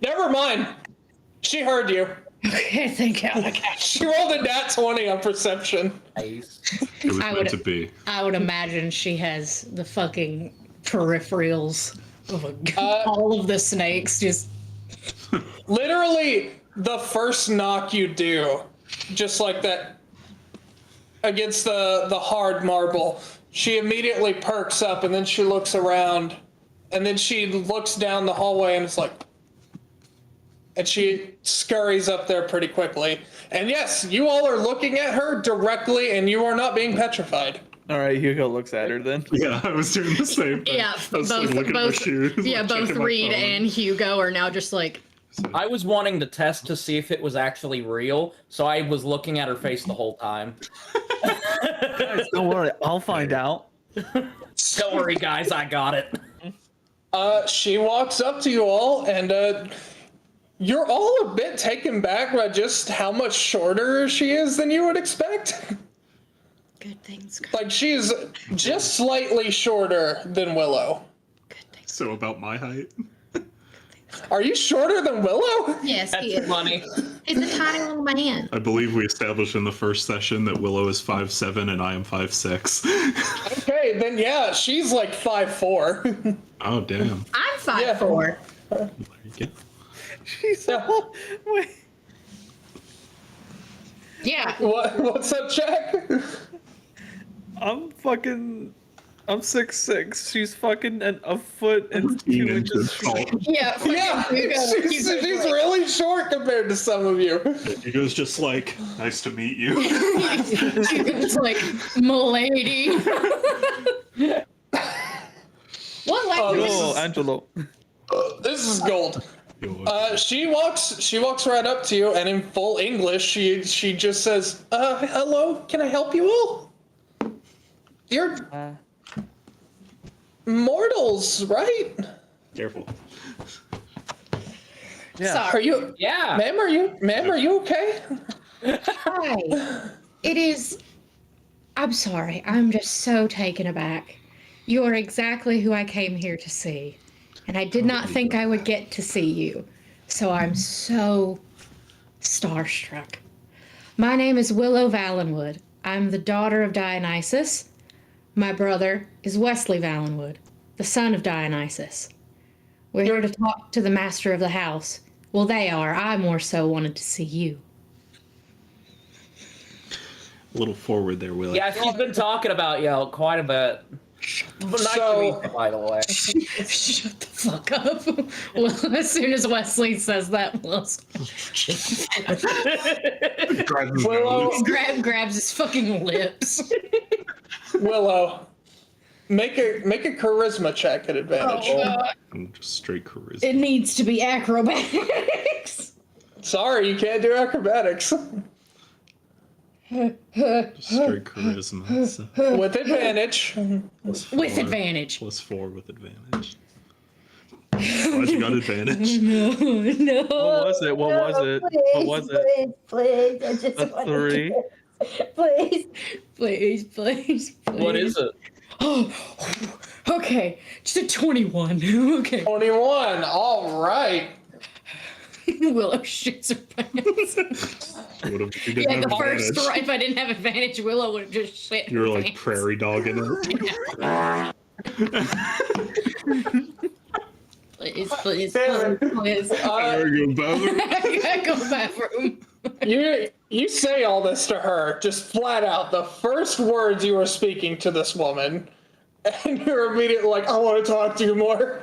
Never mind. She heard you. Okay, thank God. She rolled a nat 20 on perception. nice. It was I meant would- to be. I would imagine she has the fucking peripherals of all of the snakes just. Literally, the first knock you do, just like that, against the hard marble, she immediately perks up, and then she looks around, and then she looks down the hallway, and it's like, and she scurries up there pretty quickly. And yes, you all are looking at her directly, and you are not being petrified. All right, Hugo looks at her then. Yeah, I was doing the same thing. Yeah, I was like, looking at my shoes, yeah, like, both checking my Reed phone. and Hugo are now just like. I was wanting to test to see if it was actually real, so I was looking at her face the whole time. Guys, don't worry, I'll find out. Don't worry, guys, I got it. She walks up to you all, and you're all a bit taken back by just how much shorter she is than you would expect. Good things. Like, she's just slightly shorter than Willow. Good things. So about my height. Are you shorter than Willow? Yes, he That's is. funny. He's a tiny little man. I believe we established in the first session that Willow is 5'7" and I am 5'6". Okay, then yeah, she's like 5'4". Oh damn! I'm 5'4". There you go. She's all, wait. Yeah. What's up, Jack? I'm 6'6". She's fucking a foot and 2 14 inches inches short. tall. Yeah. Yeah, she's really short compared to some of you. He goes just like, "Nice to meet you." It's like, milady. What language? Oh, Angelo. This is gold. She walks right up to you, and in full English, she just says, hello, can I help you all? You're mortals, right? Careful. Yeah. Are Sorry. you, Yeah. ma'am, are you okay? Hi. It is. I'm sorry. I'm just so taken aback. You are exactly who I came here to see. And I did not think I would get to see you. So I'm so starstruck. My name is Willow Valenwood. I'm the daughter of Dionysus. My brother is Wesley Valenwood, the son of Dionysus. We're here to talk to the master of the house. Well, they are. I more so wanted to see you. A little forward there, Willie. Yeah, she's been talking about you quite a bit. Nice to meet you, by the way. Shut the fuck up. Well, as soon as Wesley says that, Will's Willow, grabs his fucking lips. Willow, make a charisma check at advantage. I'm just straight charisma. It needs to be acrobatics. Sorry, you can't do acrobatics. Just straight charisma. So With advantage. +4, With advantage. +4 with advantage. Glad you got advantage. No. What was it? What was it? Please, I just A want 3? Please. What is it? Oh, okay. Just a 21. Okay. 21, all right. Willow shits her pants. What if you didn't Yeah, have the first advantage? if I didn't have advantage, Willow would have just shit. You were her like pants. prairie dogging it. Please. Damn it. Please. There you go, Bowser. I gotta go bathroom. You say all this to her, just flat out, the first words you were speaking to this woman, and you're immediately like, I want to talk to you more.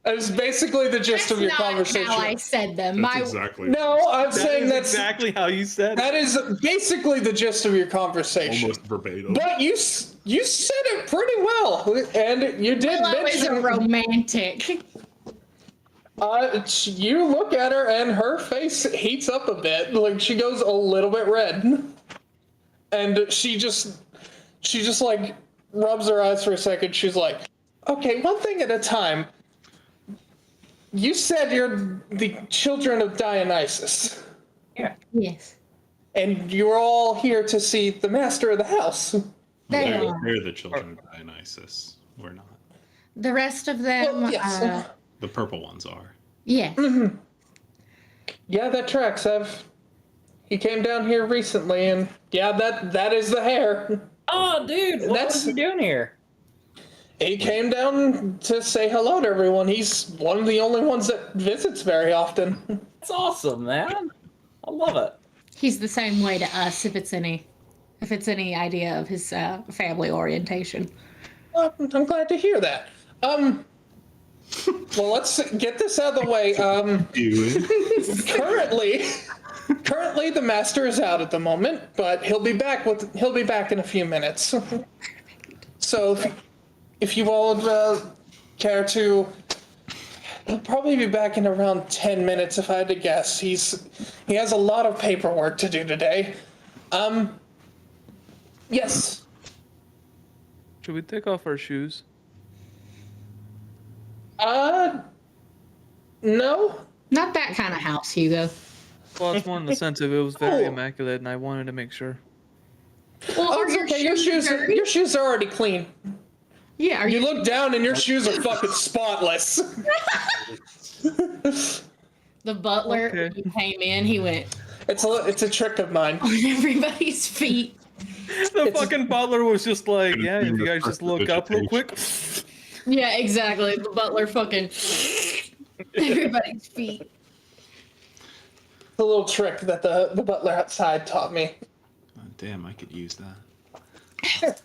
It's basically the gist of your That's conversation. not how I said them. That's My exactly. No, I'm saying That is that's exactly how you said it. that is basically the gist of your conversation. Almost verbatim. But you said it pretty well, and you did Willow is a mention. romantic. You look at her, and her face heats up a bit. Like she goes a little bit red, and she just like rubs her eyes for a second. She's like, "Okay, one thing at a time. You said you're the children of Dionysus, Yes. and you're all here to see the master of the house." They They're, are. they're the children of Dionysus. We're not. The rest of them, Well, yes. The purple ones are. yes. Yeah, that tracks. He came down here recently, and yeah, that is the hair. Oh, dude, what That's- was he doing here? He came down to say hello to everyone. He's one of the only ones that visits very often. That's awesome, man. I love it. He's the same way to us if it's any idea of his family orientation. Well, I'm glad to hear that. Well, let's get this out of the way. Currently, the master is out at the moment, but he'll be back in a few minutes. So, if you all would care to, he'll probably be back in around 10 minutes if I had to guess. He has a lot of paperwork to do today. Yes. Should we take off our shoes? No. Not that kind of house, Hugo. Well, it's more in the sense of it was very Oh. immaculate, and I wanted to make sure. Well, Oh, are it's okay. Your shoes are already clean. Yeah, are You you? look down and your shoes are fucking spotless. The butler, Okay. when he came in, he went It's a trick of mine. on everybody's feet. The fucking butler was just like, yeah, if you guys just look up real quick. Yeah, exactly. The butler fucking everybody's feet. It's a little trick that the butler outside taught me. Oh, damn, I could use that.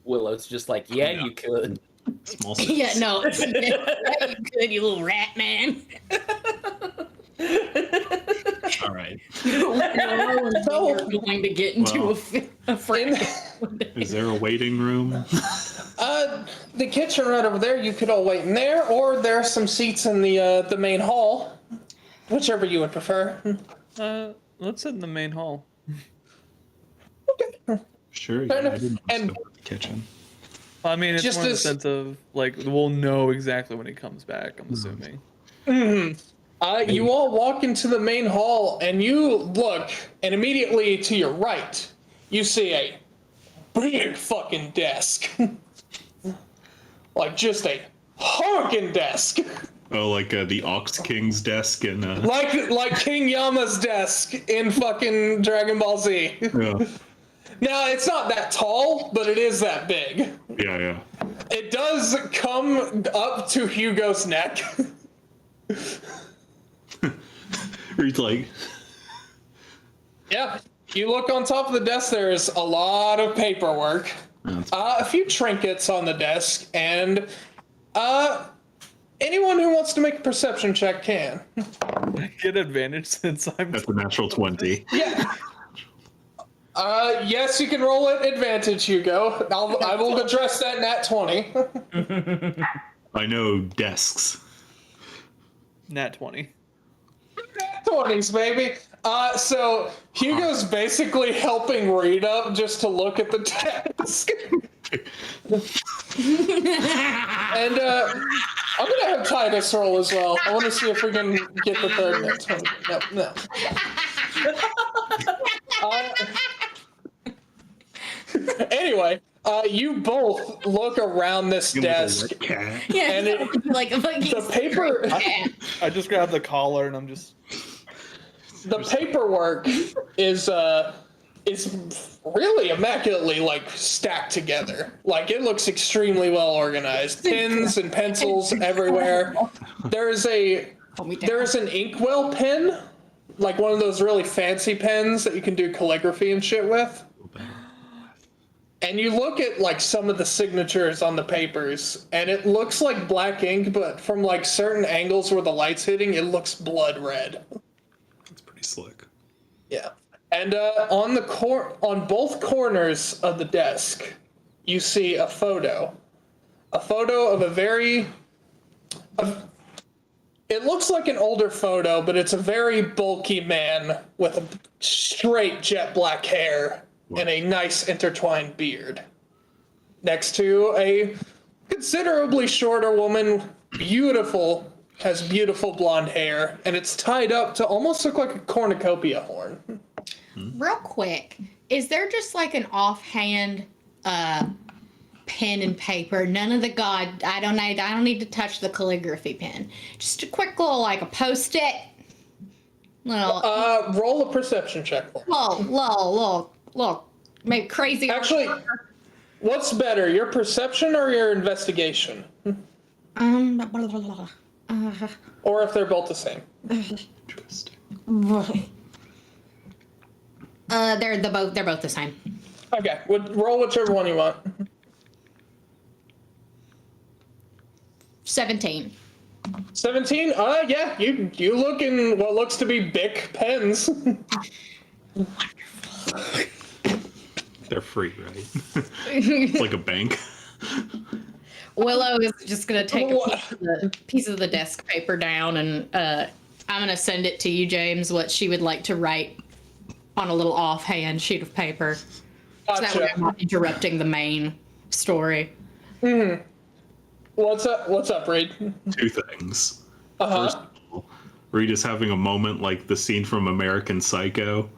Willow's just like, yeah, you could. Small Yeah, no. Yeah, you could, you little rat man. All right. You're going to get into Well. a frame. Is there a waiting room? The kitchen right over there. You could all wait in there, or there are some seats in the main hall, whichever you would prefer. Let's sit in the main hall. Sure. Fair Yeah, I enough. didn't And- stop at the kitchen. I mean, it's Just more in the as- sense of, like, we'll know exactly when he comes back, I'm assuming. You all walk into the main hall, and you look, and immediately to your right, you see a big fucking desk. Like, just a honking desk. Oh, like the Ox King's desk in. Like King Yama's desk in fucking Dragon Ball Z. Yeah, Now, it's not that tall, but it is that big. yeah. It does come up to Hugo's neck. He's like, Yeah. You look on top of the desk, there's a lot of paperwork. A few trinkets on the desk, and anyone who wants to make a perception check can. Get advantage since I'm. that's a natural 20. Yeah. Yes, you can roll at advantage, Hugo. I will address that nat 20. I know desks. Nat 20. 20s, baby. So Hugo's basically helping Rita just to look at the desk. And I'm gonna have Titus roll as well. I want to see if we can get the third nat 20. No. Anyway, You both look around this You look desk. like a cat. Yeah, And it- like a fucking The paper, I just grabbed the collar and I'm just. the paperwork is really immaculately like stacked together. Like it looks extremely well organized. Pens and pencils everywhere. There's an inkwell pen, like one of those really fancy pens that you can do calligraphy and shit with. And you look at like some of the signatures on the papers, and it looks like black ink, but from like certain angles where the light's hitting, it looks blood red. It's pretty slick. Yeah. And on both corners of the desk, you see a photo of a very. It looks like an older photo, but it's a very bulky man with a straight jet black hair and a nice intertwined beard. Next to a considerably shorter woman, has beautiful blonde hair, and it's tied up to almost look like a cornucopia horn. Real quick, is there just like an offhand pen and paper? None of the I don't need to touch the calligraphy pen. Just a quick little like a post-it. Little Roll a perception check. look, maybe crazy. Actually, what's better, your perception or your investigation? Blah, blah, blah, blah. Or if they're both the same. Interesting. They're both the same. Okay, roll whichever one you want. 17. 17? Yeah, you look in what looks to be Bic pens. They're free, right? It's like a bank. Willow is just gonna take a piece of the desk paper down, and I'm gonna send it to you, James, what she would like to write on a little offhand sheet of paper. So that way I'm not interrupting the main story. Mm-hmm. What's up, Reed? Two things. First of all, Reed is having a moment like the scene from American Psycho.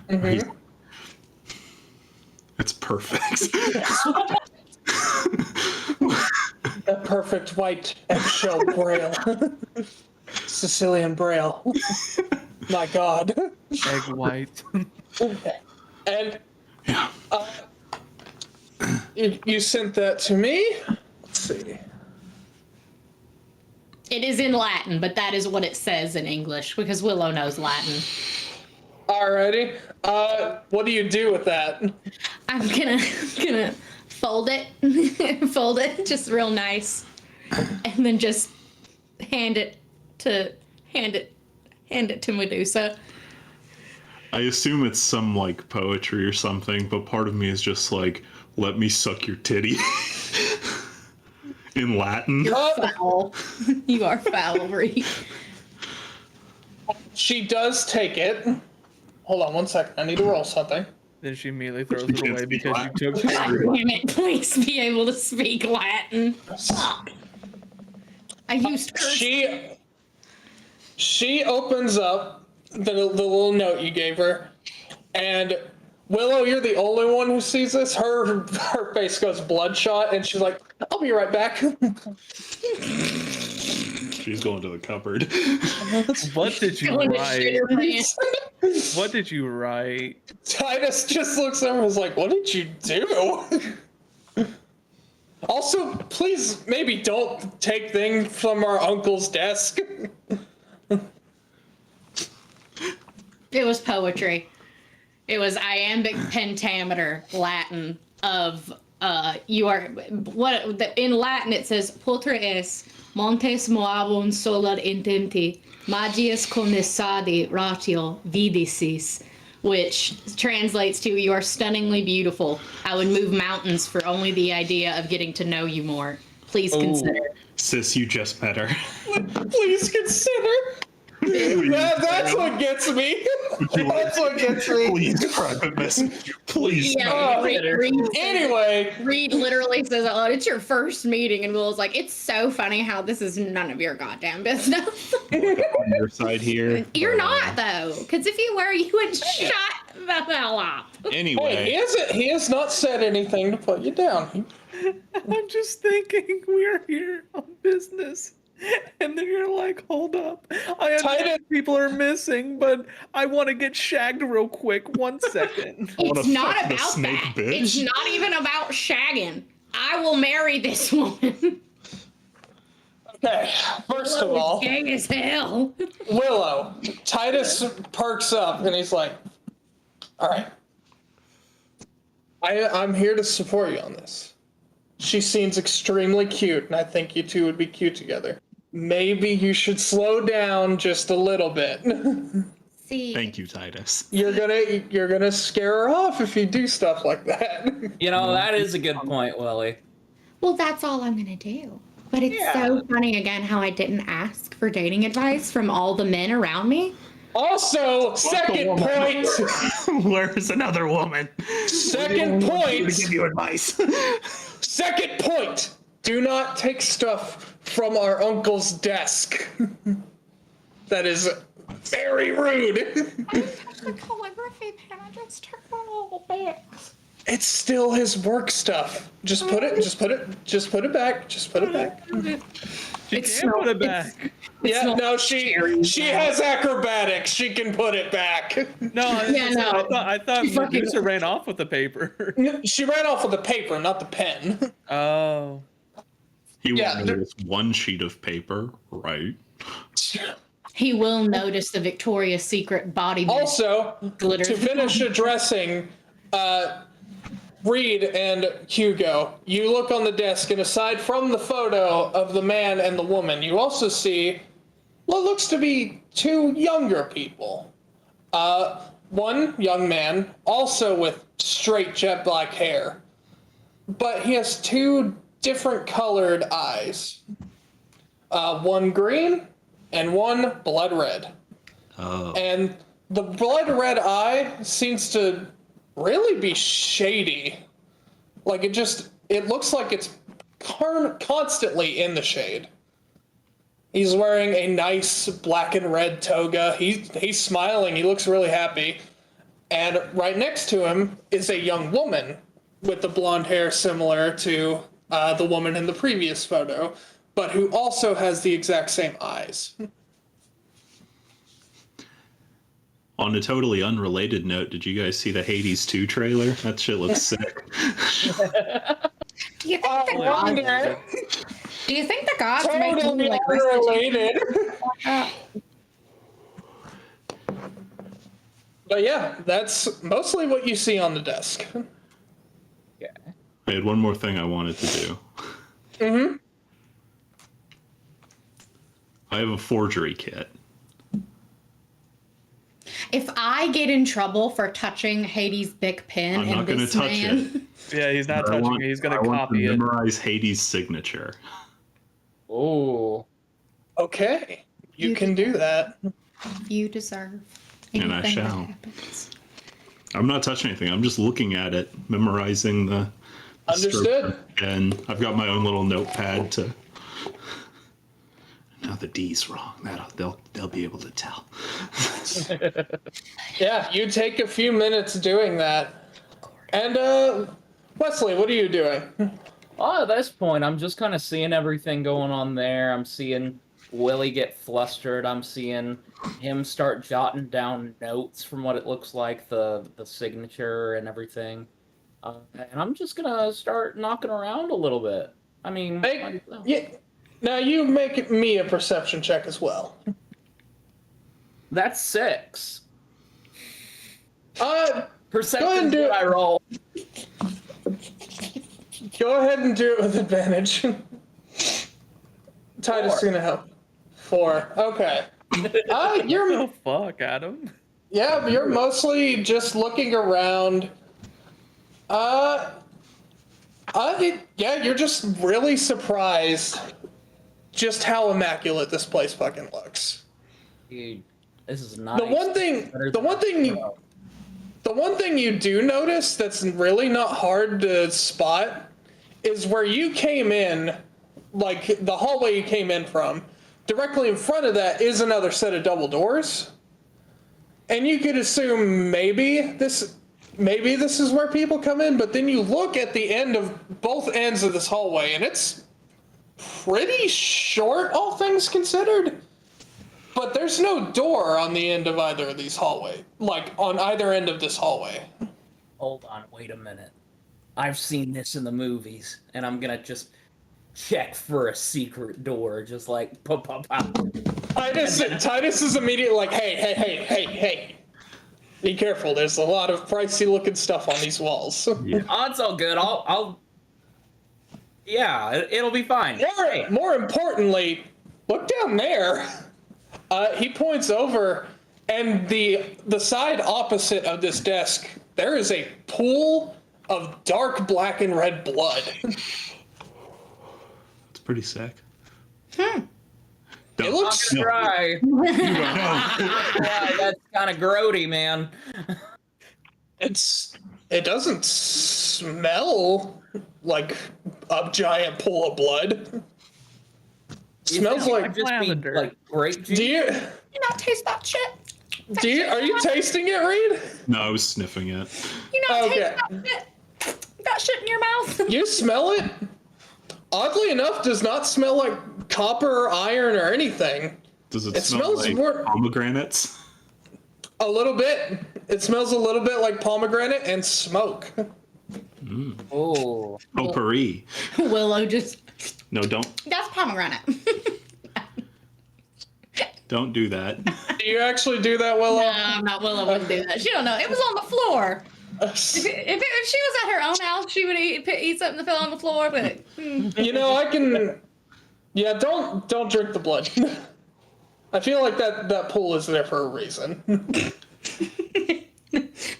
Mm-hmm. It's perfect. A perfect white eggshell braille. Sicilian braille. My God. Egg white. Okay. And Yeah. you sent that to me? Let's see. It is in Latin, but that is what it says in English because Willow knows Latin. Alrighty. What do you do with that? I'm gonna fold it just real nice, and then just hand it to Medusa. I assume it's some like poetry or something, but part of me is just like, let me suck your titty. In Latin. Foul. You are foul, Reed. She does take it. Hold on one second. I need to roll something. Then she immediately throws it away because you took God it. damn it, please be able to speak Latin. I used curse. She opens up the little note you gave her, and Willow, you're the only one who sees this. Her face goes bloodshot, and she's like, "I'll be right back." She's going to the cupboard. What did you Going to shit her write? pants. What did you write? Titus just looks at her and is like, "What did you do?" Also, please, maybe don't take things from our uncle's desk. It was poetry. It was iambic pentameter Latin of you are in Latin it says potre es montes moabunt solar intenti magias condensadi ratio vidicis, which translates to you are stunningly beautiful. I would move mountains for only the idea of getting to know you more. Please consider. Sis, you just met her. Please consider. That's what gets me. That's what gets me. Please, private message. Please. Yeah, Reed Anyway, Reed literally says, "Oh, it's your first meeting," and Will's like, "It's so funny how this is none of your goddamn business." On your side here. You're not though, because if you were, you would shut the hell up. Hey, Anyway, he has not said anything to put you down. I'm just thinking we are here on business. And then you're like, hold up. I Titus- understand people are missing, but I want to get shagged real quick. 1 second. wanna It's not fuck the about snake that. bitch. It's not even about shagging. I will marry this woman. Okay, first of all, Gay as hell. Willow, Titus perks up and he's like, all right, I'm here to support you on this. She seems extremely cute, and I think you two would be cute together. Maybe you should slow down just a little bit. See, thank you, Titus. You're gonna scare her off if you do stuff like that. You know, that is a good point, Willie. Well, that's all I'm gonna do. But it's Yeah. so funny again how I didn't ask for dating advice from all the men around me. Also, second point. Where's another woman? Second To point. give you advice. Second point. Do not take stuff from our uncle's desk. That is very rude. The calligraphy pen, I just took one a little bit. It's still his work stuff. Just put it back. Just put it back. You can't put it back. Yeah, no, she has acrobatics. She can put it back. No, I thought fucking- Medusa ran off with the paper. She ran off with the paper, not the pen. Oh. He Yeah, won't notice one sheet of paper, right? he will notice the Victoria's Secret body Also, glitter. to finish addressing Reed and Hugo, you look on the desk, and aside from the photo of the man and the woman, you also see what looks to be two younger people. One young man, also with straight jet black hair, but he has two different colored eyes. One green and one blood red. Oh. And the blood red eye seems to really be shady. Like it looks like it's constantly in the shade. He's wearing a nice black and red toga. He's smiling. He looks really happy. And right next to him is a young woman with the blonde hair similar to the woman in the previous photo, but who also has the exact same eyes. On a totally unrelated note, did you guys see the Hades 2 trailer? That shit looks sick. Do you think the gods? Wonder. Do you think the gods make me Totally like unrelated. But yeah, that's mostly what you see on the desk. I had one more thing I wanted to do. Mm-hmm. I have a forgery kit. If I get in trouble for touching Hades' big pen I'm and not going to this touch man, it. Yeah, he's not I touching want- it. He's going I to want copy to it. memorize Hades' signature. Oh. Okay, you can do that. you deserve And I anything that shall. happens? I'm not touching anything. I'm just looking at it, memorizing the Understood. And I've got my own little notepad to. Now the D's wrong. They'll be able to tell. Yeah, you take a few minutes doing that. And Wesley, what are you doing? Well, at this point, I'm just kind of seeing everything going on there. I'm seeing Willie get flustered. I'm seeing him start jotting down notes from what it looks like, the signature and everything. And I'm just gonna start knocking around a little bit. I mean, Yeah. Now you make me a perception check as well. that's 6. Go Perception ahead and do it. I roll. Go ahead and do it with advantage. Titus is 4. gonna help. 4. Okay. You're Oh, fuck, Adam. Yeah, but you're mostly just looking around. Yeah, you're just really surprised just how immaculate this place fucking looks. Dude, this is nice. The one thing you do notice that's really not hard to spot is where you came in, like the hallway you came in from, directly in front of that is another set of double doors. And you could assume maybe this is where people come in, but then you look at the end of both ends of this hallway, and it's pretty short, all things considered. But there's no door on the end of either of these hallway, like on either end of this hallway. Hold on, wait a minute. I've seen this in the movies, and I'm gonna just check for a secret door, just like pop, pop, pop. Titus is immediately like, hey. Be careful, there's a lot of pricey looking stuff on these walls. Yeah. Oh, it's all good. It'll be fine. More importantly, look down there. He points over, and the side opposite of this desk, there is a pool of dark black and red blood. It's pretty sick. It looks Dry. Yeah, that's kind of grody, man. it doesn't smell like a giant pool of blood. Smells like just lavender. like grape juice. do you not taste that shit? are you tasting it, Reed? No, I was sniffing it. You not Okay. taste that shit? That shit in your mouth? You smell it? Oddly enough, does not smell like copper or iron or anything. Does it, It smell smells like more- pomegranates? A little bit. It smells a little bit like pomegranate and smoke. Oh. Potpourri. Willow just. No, don't That's pomegranate. don't do that. Do you actually do that, Willow? No, I'm not. Willow wouldn't do that. She don't know. It was on the floor. If she was at her own house, she would eat something that fell on the floor. But You know, I can. Yeah, don't drink the blood. I feel like that pool is there for a reason.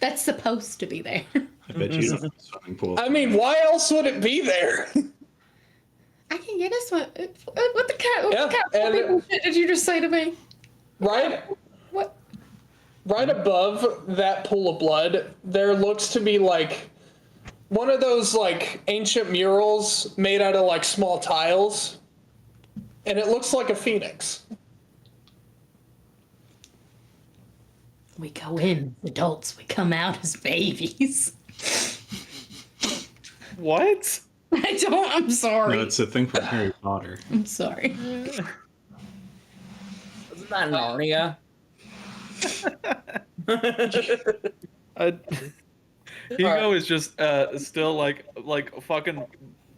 That's supposed to be there. I bet you don't have a swimming pool. I mean, why else would it be there? I can get us one. What the cat? What Yeah, the cat and- people shit did you just say to me? Right? What? Right above that pool of blood, there looks to be like one of those like ancient murals made out of like small tiles. And it looks like a phoenix. We go in as adults. We come out as babies. What? I don't. I'm sorry. No, it's a thing from Harry Potter. I'm sorry. Isn't that Narnia? Hugo is just still like fucking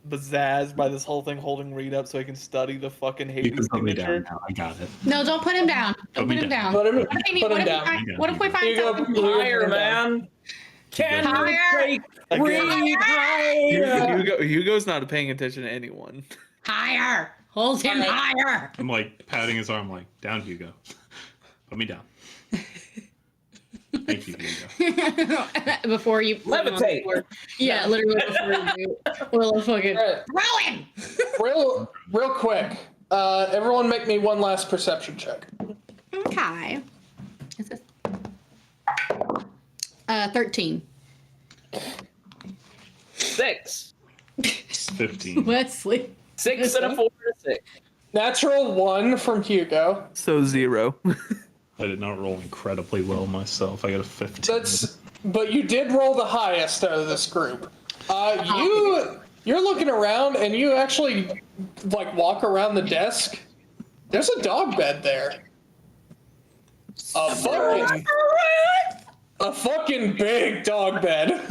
bazzazzed by this whole thing, holding Reed up so he can study the fucking You Hades can put me signature. down now. I got it. No, don't put him down. Don't Put put me him down. Put him, What if put him we down. find- what if we find Hugo, something? Hugo, Higher, put him down. man. Can Higher. you take Reed higher? Hugo's not paying attention to anyone. Higher. Hold him higher. I'm like patting his arm, like, down, Hugo. Put me down. Thank you, Hugo. Before you Levitate. Yeah, literally before you do. Willow fucking Alright, throw him. real quick. Everyone make me one last perception check. Okay. Is this 13. 6. 15. Wesley. 6 and a 4 and a 6. Natural 1 from Hugo. So 0. I did not roll incredibly well myself. I got a 15. But you did roll the highest out of this group. You're looking around and you actually like walk around the desk. There's a dog bed there. A fucking big dog bed.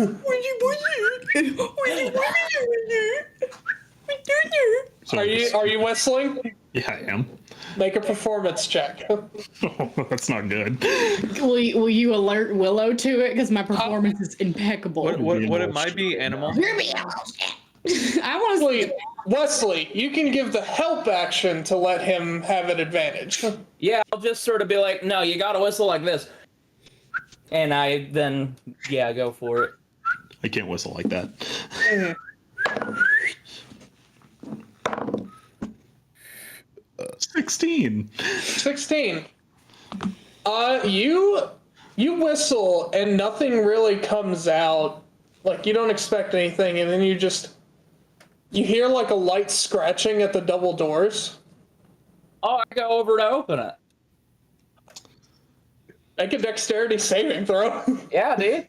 So Are you whistling? Yeah, I am. Make a performance check. That's not good. Will you alert Willow to it? Because my performance is impeccable. What it might be animal. Hear me out. I want to. Wesley, you can give the help action to let him have an advantage. Yeah, I'll just sort of be like, no, you gotta whistle like this. And I then, go for it. I can't whistle like that. 16. 16. You whistle and nothing really comes out. Like you don't expect anything, and then you hear like a light scratching at the double doors. Oh, I go over to open it. Make a dexterity saving throw. Yeah, dude.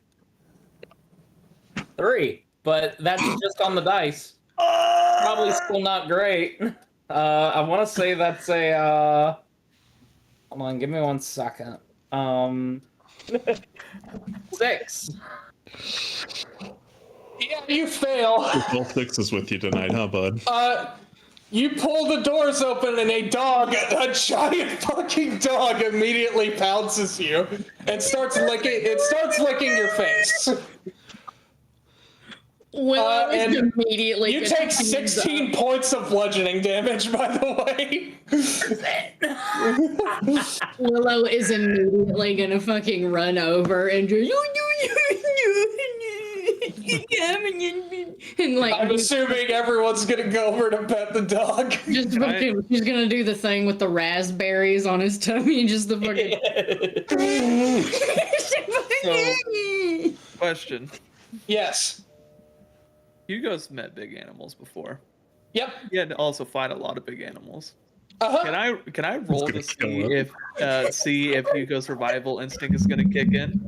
3, but that's just on the dice. Probably still not great. I want to say that's a. Hold on, give me 1 second. 6. Yeah, you fail. All 6 is with you tonight, huh, bud? You pull the doors open and a giant fucking dog immediately pounces you and starts licking your face. Willow is and immediately. You take 16 points of bludgeoning damage, by the way. Willow is immediately gonna fucking run over and just and like I'm assuming everyone's gonna go over to pet the dog. just fucking, she's gonna do the thing with the raspberries on his tummy and just the fucking. Question. Yes. Hugo's met big animals before. Yep. He had to also fight a lot of big animals. Uh-huh. Can I roll gonna to kill see if Hugo's survival instinct is gonna kick in?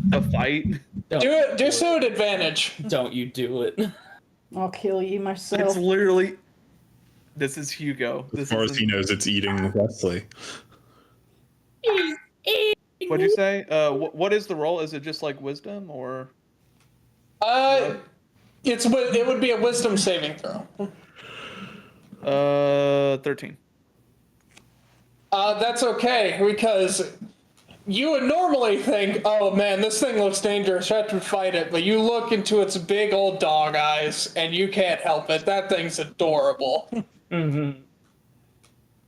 The fight. Do so at advantage. Don't you do it. I'll kill you myself. It's literally. This is Hugo. As far as he knows, it's eating Wesley. What'd you say? What is the roll? Is it just like wisdom or? It would be a wisdom saving throw. 13. That's okay, because you would normally think, oh man, this thing looks dangerous, I have to fight it, but you look into its big old dog eyes, and you can't help it. That thing's adorable. Mm-hmm.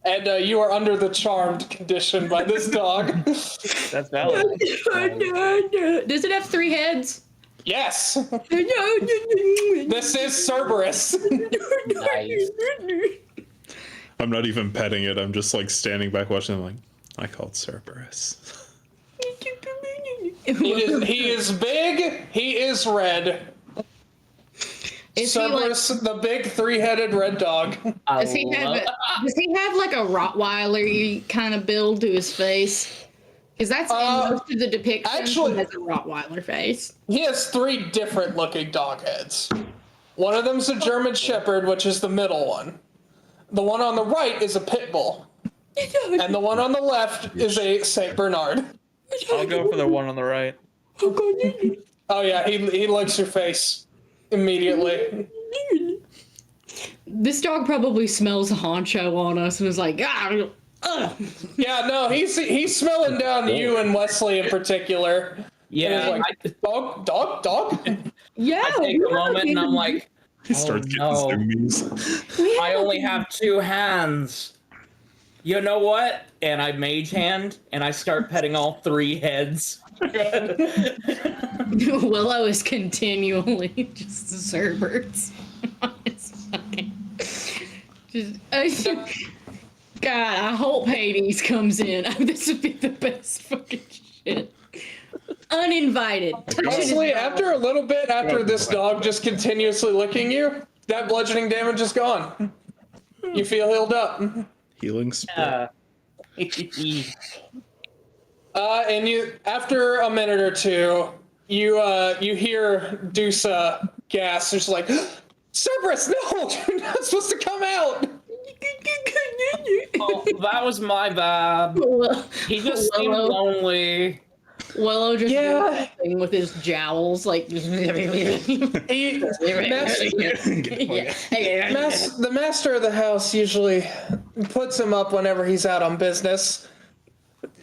And you are under the charmed condition by this dog. That's valid. Does it have 3 heads? Yes! This is Cerberus. Nice. I'm not even petting it. I'm just like standing back watching. I'm like, I called Cerberus. He is big. He is red. Is he Cerberus, the big 3-headed red dog. does he have like a Rottweiler kind of build to his face? Because that's in most of the depictions. Actually, he has a Rottweiler face. He has 3 different looking dog heads. One of them's a German Shepherd, which is the middle one. The one on the right is a Pit Bull. And the one on the left is a Saint Bernard. I'll go for the one on the right. Oh yeah, he licks your face immediately. This dog probably smells honcho on us and is like, ah, ugh. Yeah, no, he's smelling down you and Wesley in particular. Yeah, Like, dog. Yeah. I take a moment and I'm like, He starts getting no. zoomies. I only have 2 hands. You know what? And I mage hand and I start petting all 3 heads. Willow is continually just the Cerberus. God, I hope Hades comes in. This would be the best fucking shit. Uninvited. Honestly, after a little bit, after this dog just continuously licking you, that bludgeoning damage is gone. You feel healed up. Healing spell. And you, after a minute or two, you hear Dusa gasp. She's like, Cerberus, no, you're not supposed to come out. Oh, that was my bad. He just seemed lonely. Willow just doing thing with his jowls, like The master of the house usually puts him up whenever he's out on business,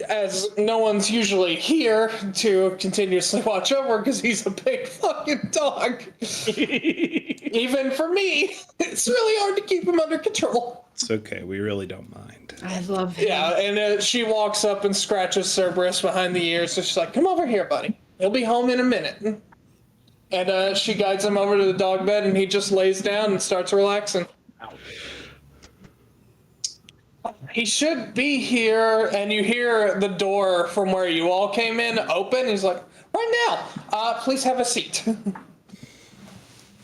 as no one's usually here to continuously watch over because he's a big fucking dog. Even for me, it's really hard to keep him under control. It's okay. We really don't mind. I love him. Yeah, and she walks up and scratches Cerberus behind the ears. So she's like, come over here, buddy. He'll be home in a minute. And she guides him over to the dog bed, and he just lays down and starts relaxing. He should be here, and you hear the door from where you all came in open. He's like, right now, please have a seat.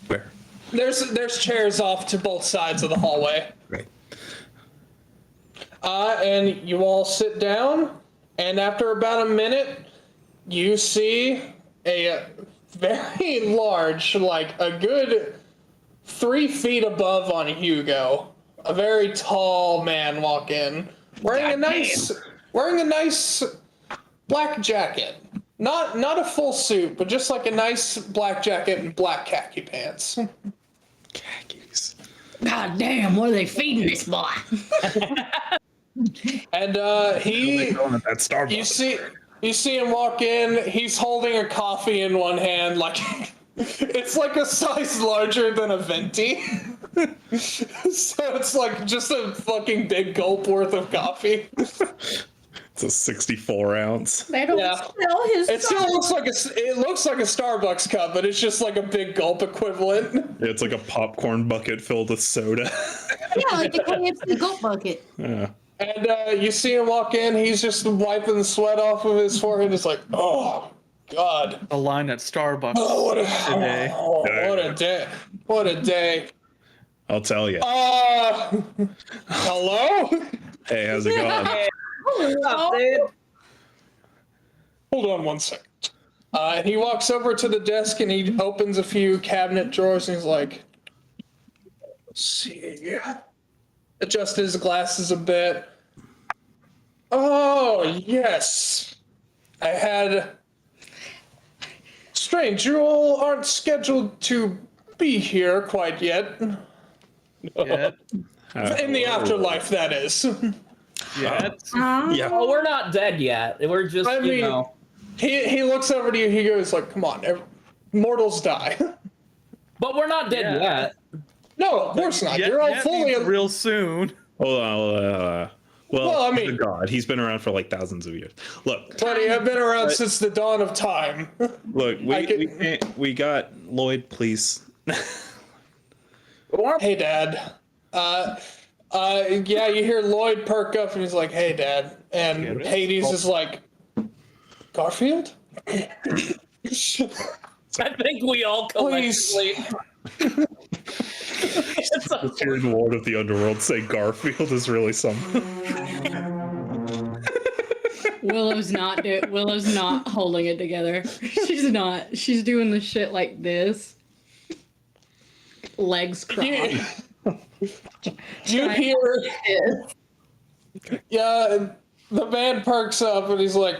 Where? There's chairs off to both sides of the hallway. Right. And you all sit down, And after about a minute, you see a very large, like a good 3 feet above on Hugo, a very tall man walk in, wearing a nice black jacket. Not a full suit, but just like a nice black jacket and black khaki pants. Khakis. God damn, what are they feeding this boy? And he, That Starbucks. you see him walk in. He's holding a coffee in one hand, like it's like a size larger than a venti. So it's like just a fucking big gulp worth of coffee. It's a 64 ounce. They don't sell his It still looks like it looks like a Starbucks cup, but it's just like a big gulp equivalent. It's like a popcorn bucket filled with soda. Yeah, like the KFC goat bucket. Yeah. And you see him walk in. He's just wiping the sweat off of his forehead. It's like, oh God. A line at Starbucks Oh, what a today. Oh, what a day. What a day. I'll tell you. Hello? Hey, how's it going? Hold on one second. And he walks over to the desk and he opens a few cabinet drawers and he's like, let's see. Adjust his glasses a bit. Oh, yes. I had. Strange, you all aren't scheduled to be here quite yet. Yeah. In the afterlife, that is. Yeah. Yeah. Oh, we're not dead yet. We're just, I mean, he looks over to you. He goes like, "Come on, mortals die." But we're not dead yet. No, of course not. Yeah, You're all yeah, fully. means real soon. Hold on. Well, I he's mean- a god. He's been around for like thousands of years. Look, Buddy, I've been around since the dawn of time. look. I We got Lloyd. Please. Hey, Dad. Yeah, you hear Lloyd perk up and he's like, "Hey, Dad," and Hades is like, "Garfield." I think we all collectively. Just hearing Lord of the Underworld say Garfield is really something. Willow's not holding it together. She's not. She's doing the shit like this. Legs crossed. You hear? Yeah, and the man perks up and he's like,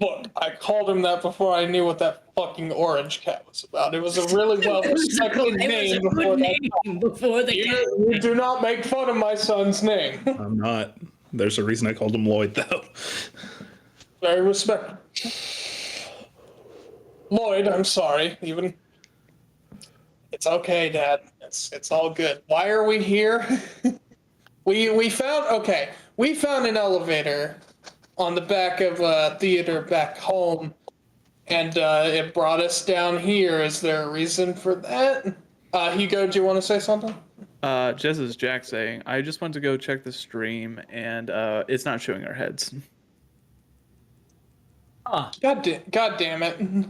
"Look, I called him that before I knew what that fucking orange cat was about. It was a really well-respected name before that. Before the You do not make fun of my son's name. I'm not. There's a reason I called him Lloyd, though. Very respectful. Lloyd, I'm sorry. Even it's okay, Dad. It's all good. Why are we here? we found an elevator on the back of a theater back home, and it brought us down here. Is there a reason for that? Hugo, do you want to say something? Just as Jack saying, I just went to go check the stream, and it's not showing our heads. God damn it.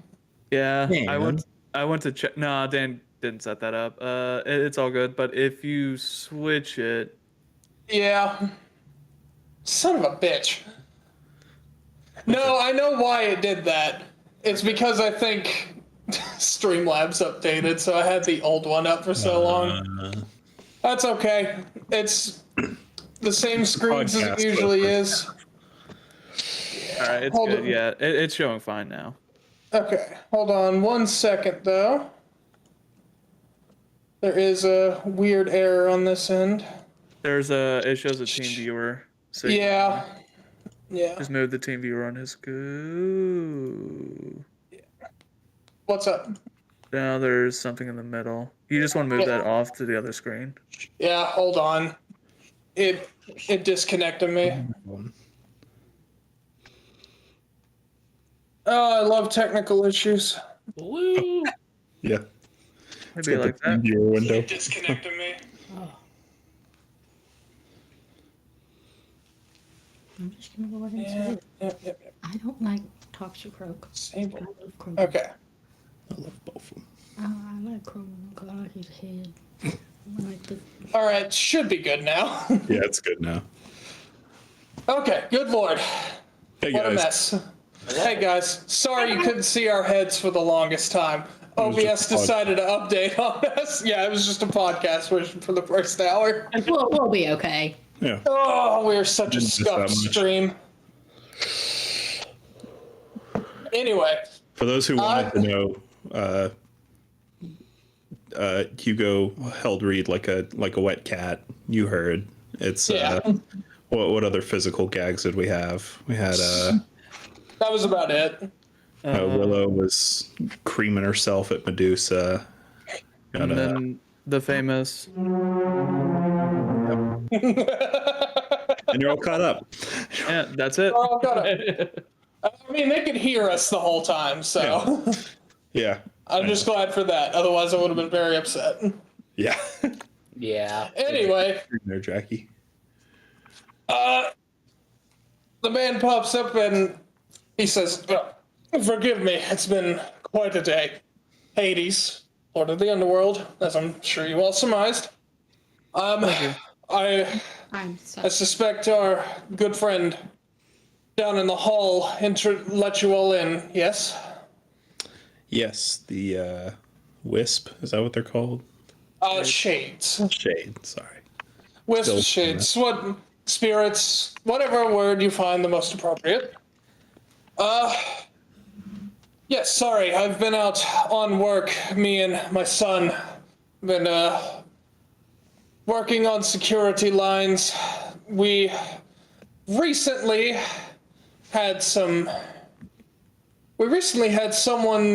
Yeah, Man. I went to check. No, Dan didn't set that up. It's all good. But if you switch it, Yeah. Son of a bitch. No, I know why it did that. It's because I think Streamlabs updated, so I had the old one up for so long. That's okay. It's the same screens as it Podcast usually clipper. is. all right, it's Hold good. on. Yeah, it's showing fine now. Okay, hold on 1 second though. There is a weird error on this end. It shows a team viewer. So you Yeah. Yeah. just move the team viewer on his go. What's up? Now there's something in the middle. You just want to move that off to the other screen. Yeah, hold on. It disconnected me. Oh, I love technical issues. Woo. Yeah. Maybe like that. Viewer window. Disconnected me. I'm just gonna go ahead and Yeah, say it. yep. I don't like Toxic Croak. Same. I love Croak. Okay. I love both of them. Oh, I like Croak. I like his head. I like the. All right, should be good now. Yeah, it's good now. Okay, good lord. Hey What a guys. mess. Hey guys, sorry you couldn't see our heads for the longest time. OBS decided to update on us. Yeah, it was just a podcast version for the first hour. We'll be okay. Yeah. Oh, we're such a Just that scuffed much. stream. Anyway, For those who wanted to know, Hugo held Reed like a wet cat. You heard. It's yeah, what other physical gags did we have? We had that was about it. Willow was creaming herself at Medusa. And then the famous. And you're all caught up. Yeah, that's it. We're all gonna- I mean, they could hear us the whole time, so Yeah. I'm just glad for that. Otherwise, I would have been very upset. Yeah. Yeah. Anyway, There, Jackie. the man pops up and he says, "Forgive me, it's been quite a day. Hades, Lord of the Underworld, as I'm sure you all surmised. I I'm so I suspect our good friend down in the hall let you all in, yes? Yes, the Wisp. Is that what they're called? Shades. Shade. Sorry. Wisp Still- shades. What spirits, whatever word you find the most appropriate. Yes, sorry, I've been out on work, me and my son. Been, working on security lines. We recently had someone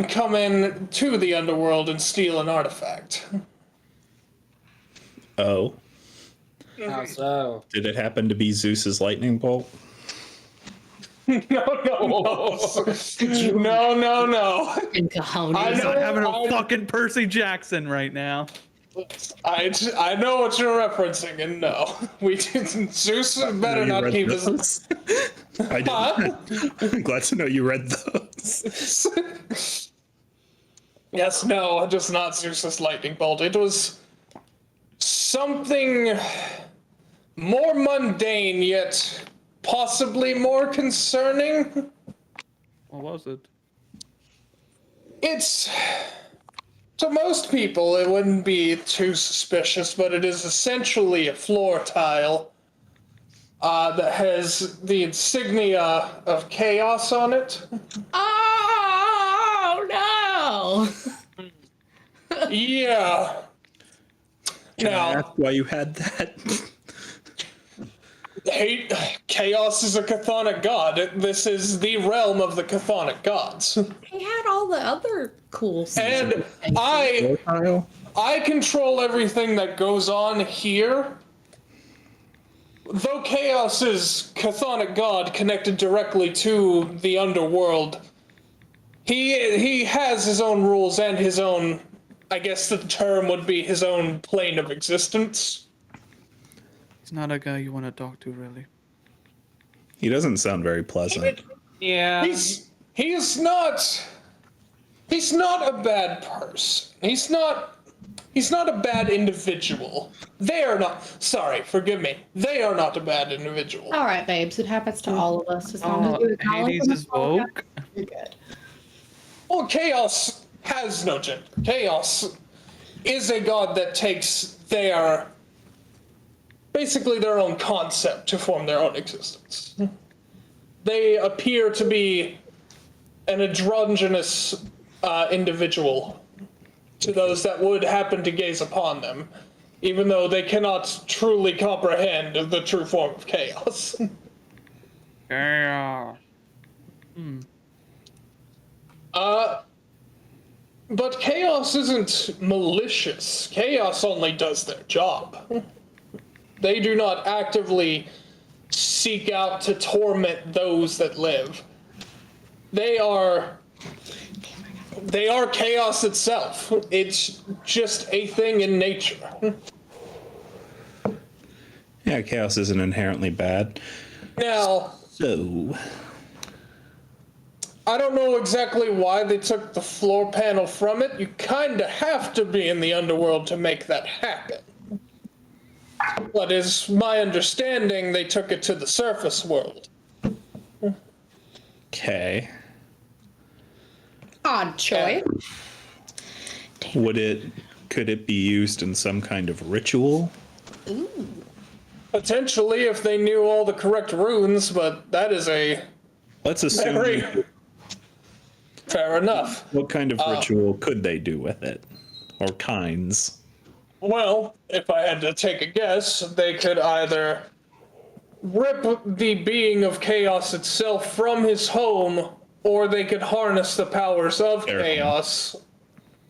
come in to the underworld and steal an artifact. Oh. How so? Did it happen to be Zeus's lightning bolt? No. No. And cojones. I He's know- not having a I- fucking Percy Jackson right now. I know what you're referencing, and no. We didn't. Zeus better You not read keep his. those? I did. Huh? I'm glad to know you read those. Yes, no, just not Zeus's lightning bolt. It was something more mundane, yet possibly more concerning. What was it? It's. To most people, it wouldn't be too suspicious, but it is essentially a floor tile that has the insignia of chaos on it. Oh no! Yeah. Can I Now, ask why you had that? chaos is a chthonic god. This is the realm of the chthonic gods. He had all the other cool stuff. And I control everything that goes on here. Though chaos is chthonic god connected directly to the underworld, he has his own rules and his own, I guess the term would be his own plane of existence. He's not a guy you want to talk to, really. He doesn't sound very pleasant. Yeah. He's not a bad person. He's not a bad individual. They are not, sorry, forgive me. They are not a bad individual. all right, babes. It happens to all of us as long as you acknowledge Hades them is as well. woke. You're good. Well, chaos has no gender. Chaos is a god that takes basically their own concept to form their own existence. They appear to be an androgynous individual to those that would happen to gaze upon them, even though they cannot truly comprehend the true form of chaos. Yeah. But chaos isn't malicious. Chaos only does their job. They do not actively seek out to torment those that live. They are chaos itself. It's just a thing in nature. Yeah, chaos isn't inherently bad. Now, So, I don't know exactly why they took the floor panel from it. You kinda have to be in the underworld to make that happen. But as my understanding, they took it to the surface world. Okay. Odd choice. Could it be used in some kind of ritual? Potentially, if they knew all the correct runes, but that is a Let's assume. very fair enough. What kind of ritual could they do with it? Or kinds? Well, if I had to take a guess, they could either rip the being of chaos itself from his home, or they could harness the powers of Their chaos.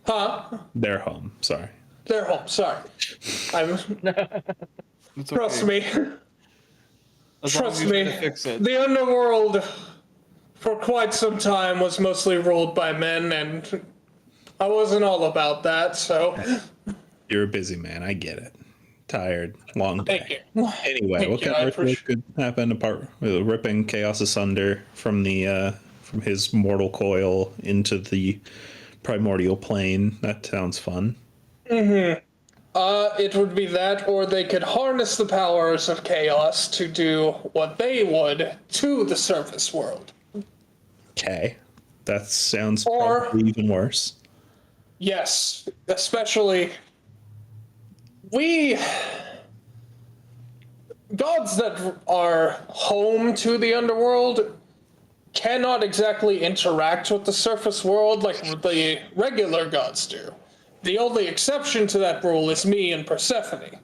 Huh? Their home, sorry. Their home, sorry. It's Trust okay. me. As long as Trust you try me. to fix it. The underworld, for quite some time, was mostly ruled by men, and I wasn't all about that, so You're a busy man, I get it. Tired, long day. thank you. Anyway, Thank what you, kind I of ritual appreciate- could happen apart with ripping chaos asunder from from his mortal coil into the primordial plane? That sounds fun. It would be that, or they could harness the powers of chaos to do what they would to the surface world. Okay. That sounds Or- probably even worse. Yes, especially gods that are home to the underworld cannot exactly interact with the surface world like the regular gods do. The only exception to that rule is me and Persephone.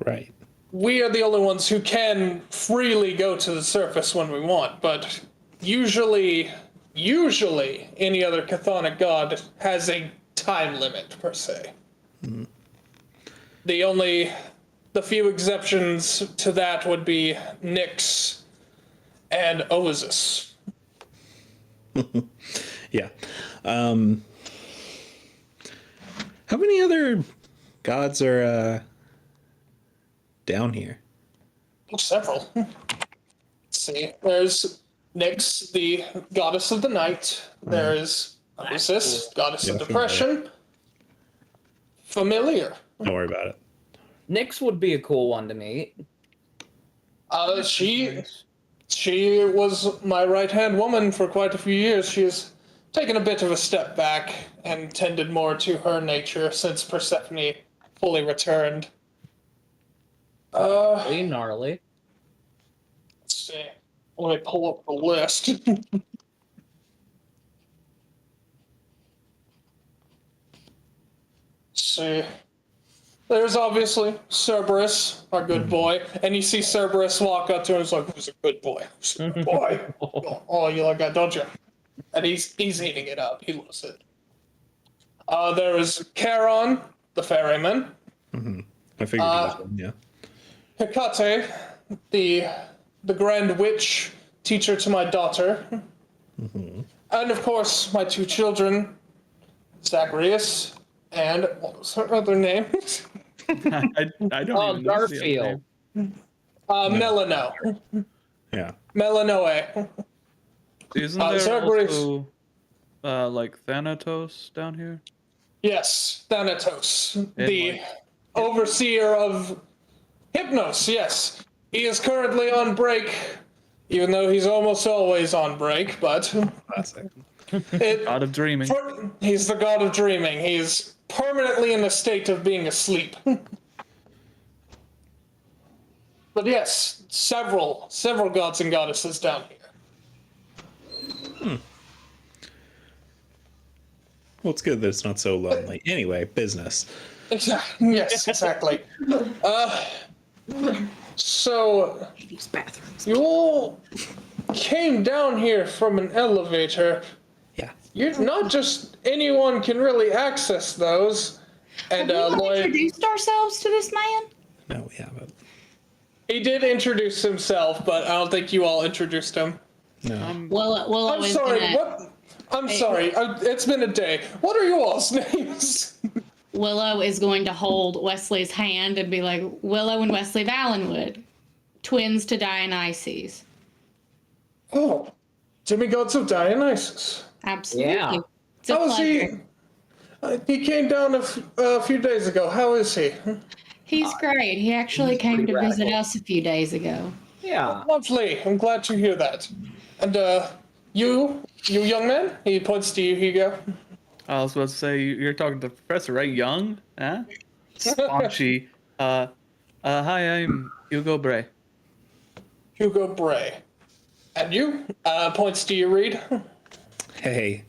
Right. We are the only ones who can freely go to the surface when we want, but usually any other chthonic god has a time limit, per se. The few exceptions to that would be Nyx and Oasis. Yeah. How many other gods are down here? Several. Let's see. There's Nyx, the goddess of the night. There's Oasis, goddess of Yeah, depression. Familiar. Don't worry about it. Nyx would be a cool one to meet. She was my right-hand woman for quite a few years. She has taken a bit of a step back and tended more to her nature since Persephone fully returned. Pretty gnarly. Let's see. Let me pull up the list. See. There's obviously Cerberus, our good boy, and you see Cerberus walk up to him and he's like, who's a good boy? Who's a good boy? Oh, you like that, don't you? And he's eating it up. He loves it. There is Charon, the ferryman. I figured it was one, yeah. Hecate, the grand witch, teacher to my daughter. And of course, my two children, Zacharias and what was her other name? I don't even know the other Garfield. name. Melano. Yeah. Melanoe. Isn't there Zacharias. also like Thanatos down here? Yes, Thanatos, And, the like, overseer of Hypnos, yes. He is currently on break, even though he's almost always on break, but Classic. God of dreaming. he's the god of dreaming. He's permanently in a state of being asleep. But yes, several gods and goddesses down here. Well, it's good that it's not so lonely. Anyway, business. Exactly. Yes, exactly. So These bathrooms. you all came down here from an elevator. Yeah. You're not just anyone can really access those. And Have we not Lloyd, introduced ourselves to this man? No, we haven't. he did introduce himself, but I don't think you all introduced him. No. Willow I'm is sorry. gonna, What? I'm sorry. It's been a day. What are you all's names? Willow is going to hold Wesley's hand and be like, Willow and Wesley Valenwood, twins to Dionysus. Oh, demigods of Dionysus. Absolutely. Yeah. It's a How is he? pleasure. He came down a few days ago. How is he? He's great. He actually He's came pretty to visit radical. us a few days ago. Yeah. Lovely. I'm glad to hear that. And You young man? He points to you, Hugo. I was about to say you're talking to the professor, right? Young, huh? Spaunchy. Hi, I'm Hugo Bray. Hugo Bray. And you? Points to you, Reed. Hey,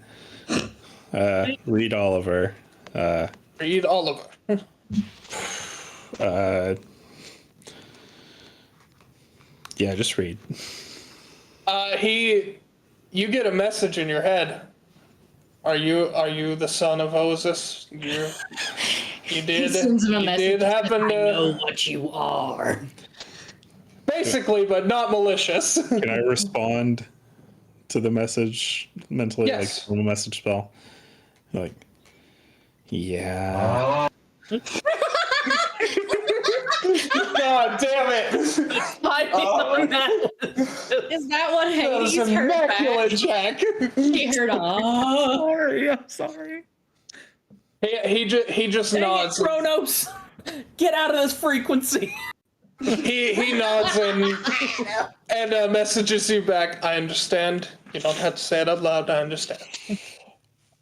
Reed Oliver. Reed Oliver. Yeah, just Reed. You get a message in your head. Are you the son of Osis? You did. sends him a you message. did happen I know to. what you are. Basically, but not malicious. Can I respond to the message mentally, Yes. like from a message spell? Like, yeah. God damn it! Is that what That was Hades heard immaculate, back? Jack. He heard, oh. Sorry, I'm sorry. He just Dang it, nods. Kronos! Get out of this frequency! He nods and messages you back. I understand. You don't have to say it out loud. I understand.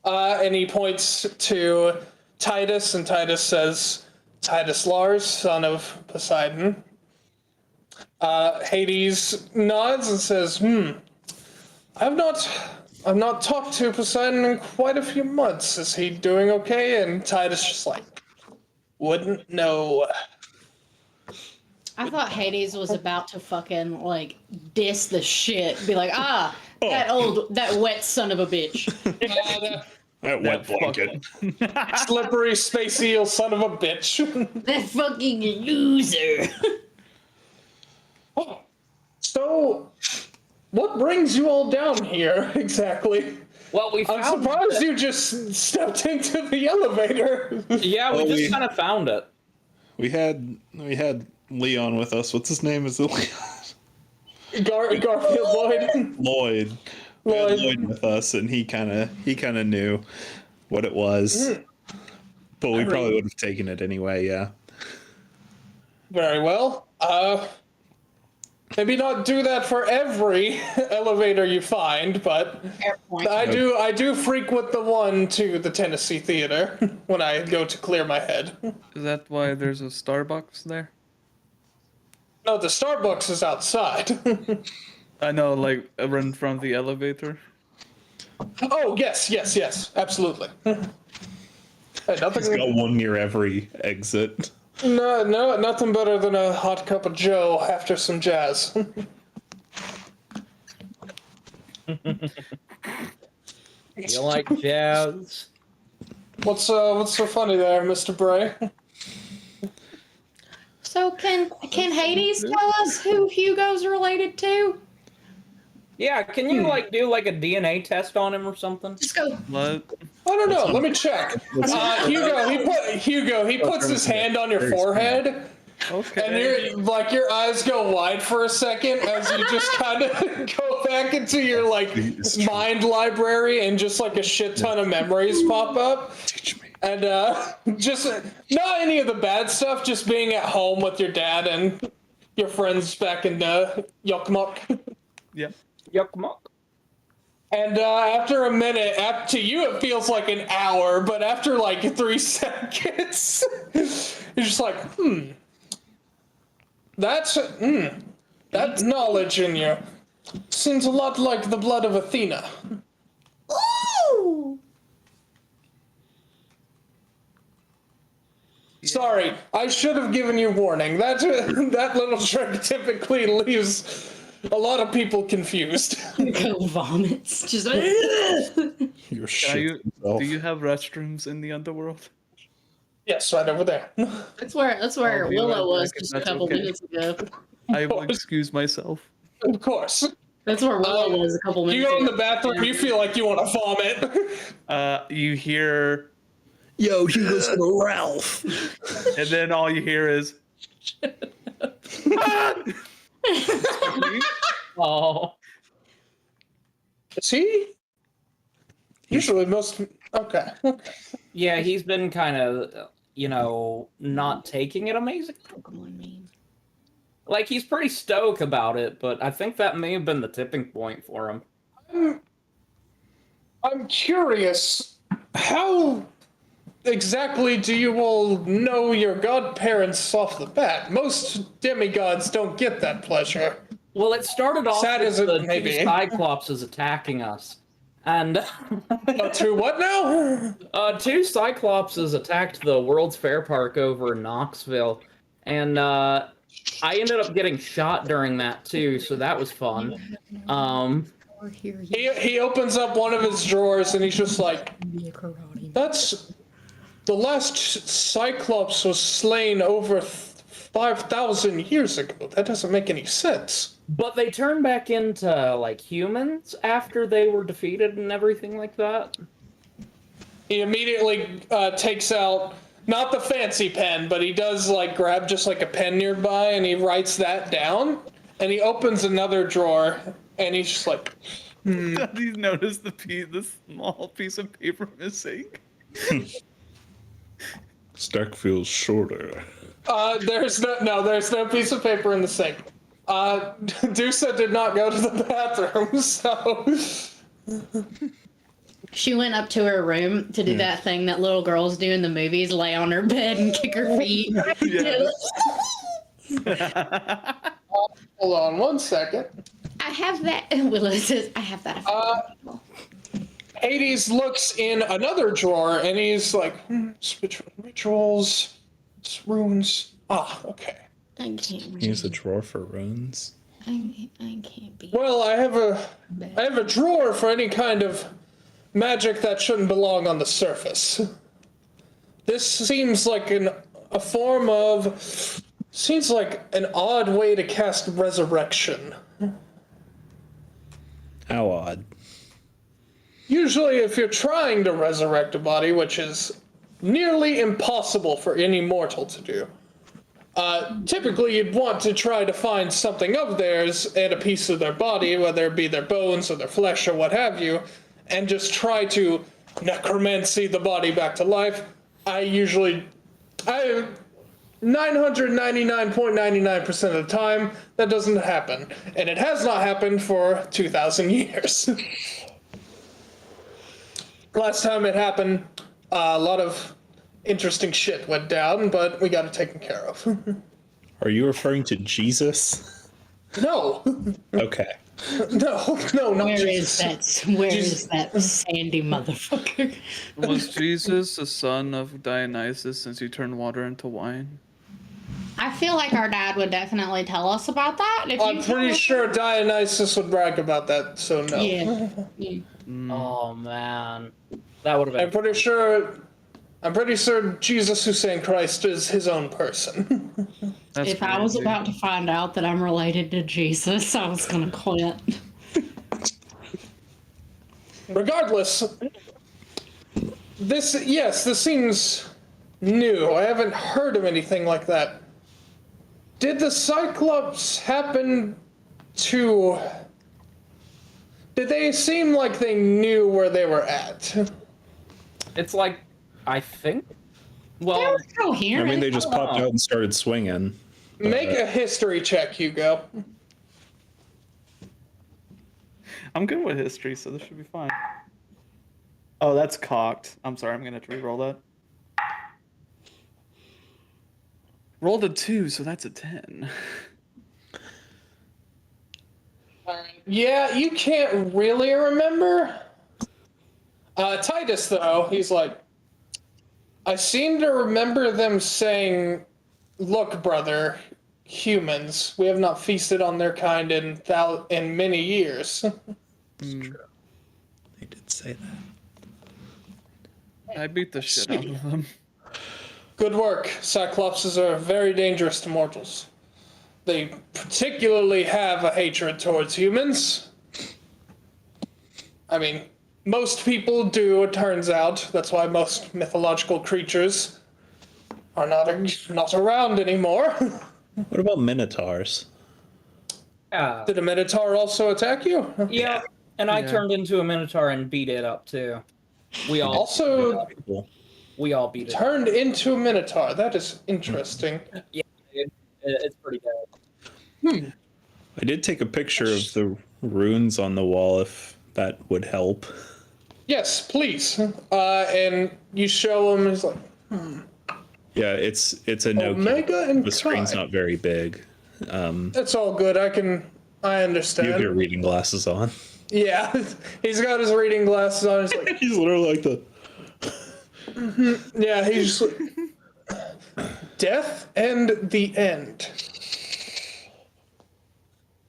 And he points to Titus, and Titus says, "Titus Lars, son of Poseidon." Hades nods and says, I've not talked to Poseidon in quite a few months. Is he doing okay?" And Titus just like, "Wouldn't know." I thought Hades was about to fucking, like, diss the shit. Be like, that wet son of a bitch. That wet blanket. Slippery space eel son of a bitch. That fucking loser. So, what brings you all down here exactly? Well, we I'm found surprised you just stepped into the elevator. Yeah, we Well, just we- kind of found it. We had Leon with us. What's his name? Is it Leon? Garfield Lloyd. Lloyd. We had Lloyd with us, and he kind of knew what it was. But we probably would have taken it anyway. Yeah. Very well. Maybe not do that for every elevator you find, but Fair point. I do frequent the one to the Tennessee Theater when I go to clear my head. Is that why there's a Starbucks there? No, the Starbucks is outside. I know, like in front of the elevator. Oh, yes, absolutely. Hey, He's nothing, got one near every exit. no, nothing better than a hot cup of Joe after some jazz. You like jazz? What's so funny there, Mr. Bray? So can Hades tell us who Hugo's related to? Yeah, can you like do like a DNA test on him or something? Just go. What? I don't know. Let me check. Hugo, he puts his hand on your forehead, Okay. and your eyes go wide for a second as you just kind of go back into your like mind library, and just like a shit ton of memories pop up. Teach me. And just not any of the bad stuff, just being at home with your dad and your friends back in Yokmok. Yeah. Yuck muck. And after a minute, to you it feels like an hour, but after like 3 seconds, you're just like, that knowledge in you seems a lot like the blood of Athena. Ooh! Sorry, I should have given you warning. That little trick typically leaves a lot of people confused. Go vomits. Just. You're Do shit yourself. you have restrooms in the underworld? Yes, right over there. That's where I'll be Willow right was back if just a that's couple okay. minutes ago. I will excuse myself. Of course. That's where Willow was a couple You minutes go in ago. the bathroom, you feel like you want to vomit. You hear, Yo, Hugo's for Ralph. and then all you hear is. Oh. Is he? Usually most. Okay. Yeah, he's been kind of, not taking it amazing. Pokemon meme. Like, he's pretty stoked about it, but I think that may have been the tipping point for him. I'm curious, how exactly do you all know your godparents off the bat? Most demigods don't get that pleasure. Well, it started off Sad with as it the may two be. Cyclopses attacking us. And To what now? two Cyclopses attacked the World's Fair Park over in Knoxville. And I ended up getting shot during that too, so that was fun. He opens up one of his drawers and he's just like, that's the last Cyclops was slain over 5,000 years ago. That doesn't make any sense. But they turned back into like humans after they were defeated and everything like that. He immediately takes out not the fancy pen, but he does like grab just like a pen nearby and he writes that down. And he opens another drawer and he's just like, He's noticed the small piece of paper missing. Stack feels shorter. there's no piece of paper in the sink. Dusa did not go to the bathroom, so She went up to her room to do that thing that little girls do in the movies, lay on her bed and kick her feet. hold on one second. I have that. Willow says, I have that. Hades looks in another drawer and he's like, spiritual rituals, runes. Ah, okay. I can't. Use a drawer for runes. I can't be. Well, I have a drawer for any kind of magic that shouldn't belong on the surface. This seems like seems like an odd way to cast resurrection. How odd. Usually if you're trying to resurrect a body, which is nearly impossible for any mortal to do, typically you'd want to try to find something of theirs and a piece of their body, whether it be their bones or their flesh or what have you, and just try to necromancy the body back to life. 999.99% of the time, that doesn't happen. And it has not happened for 2,000 years. Last time it happened, a lot of interesting shit went down, but we got it taken care of. Are you referring to Jesus? No. Okay. No, not Where Jesus. is that sandy motherfucker? Was Jesus the son of Dionysus since he turned water into wine? I feel like our dad would definitely tell us about that. If I'm you pretty sure Dionysus would brag about that, so no. Yeah. Oh man, that would have been. I'm pretty sure Jesus Hussein Christ is his own person. That's If I was crazy. about to find out that I'm related to Jesus, I was gonna quit. Regardless, this seems new. I haven't heard of anything like that. Did the Cyclops happen to... Did they seem like they knew where they were at? It's like, I think. They Well, were coherent. I mean, they just popped out and started swinging. Make a history check, Hugo. I'm good with history, so this should be fine. Oh, that's cocked. I'm sorry, I'm gonna have to re-roll that. Rolled a 2, so that's a 10. Yeah, you can't really remember. Titus, though, he's like, I seem to remember them saying, look, brother, humans, we have not feasted on their kind in many years. It's true. They did say that. I beat the shit out of them. Good work. Cyclopses are very dangerous to mortals. They particularly have a hatred towards humans. I mean, most people do, it turns out. That's why most mythological creatures are not around anymore. What about minotaurs? yeah, Did a minotaur also attack you? yeah. And I Yeah. turned into a minotaur and beat it up too. We all Also Cool. we all beat it. up. turned into a minotaur. That is interesting. It's pretty good. I did take a picture of the runes on the wall if that would help. Yes, please. And you show him. He's like, Yeah, it's a no. Omega and the screen's Chi. not very big. That's all good. I You understand. have your reading glasses on. Yeah, he's got his reading glasses on. He's like, He's literally like the. yeah, he's just like, death and the end.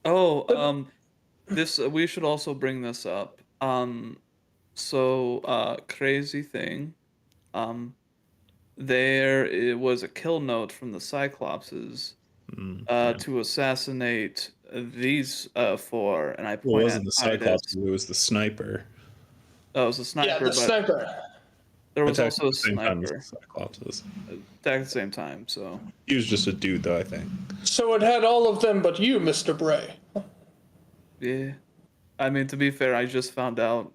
Oh, this we should also bring this up. Crazy thing. There it was a kill note from the Cyclopses to assassinate these four, and I Well, point it at wasn't the Cyclops, it was the sniper. Oh, it was a sniper. Yeah, the but sniper. there was Attacked also a at the same time as sniper. the Cyclopses. Attacked at the same time. So He was just a dude, though, I think. So it had all of them but you, Mr. Bray. yeah, I mean to be fair, I just found out.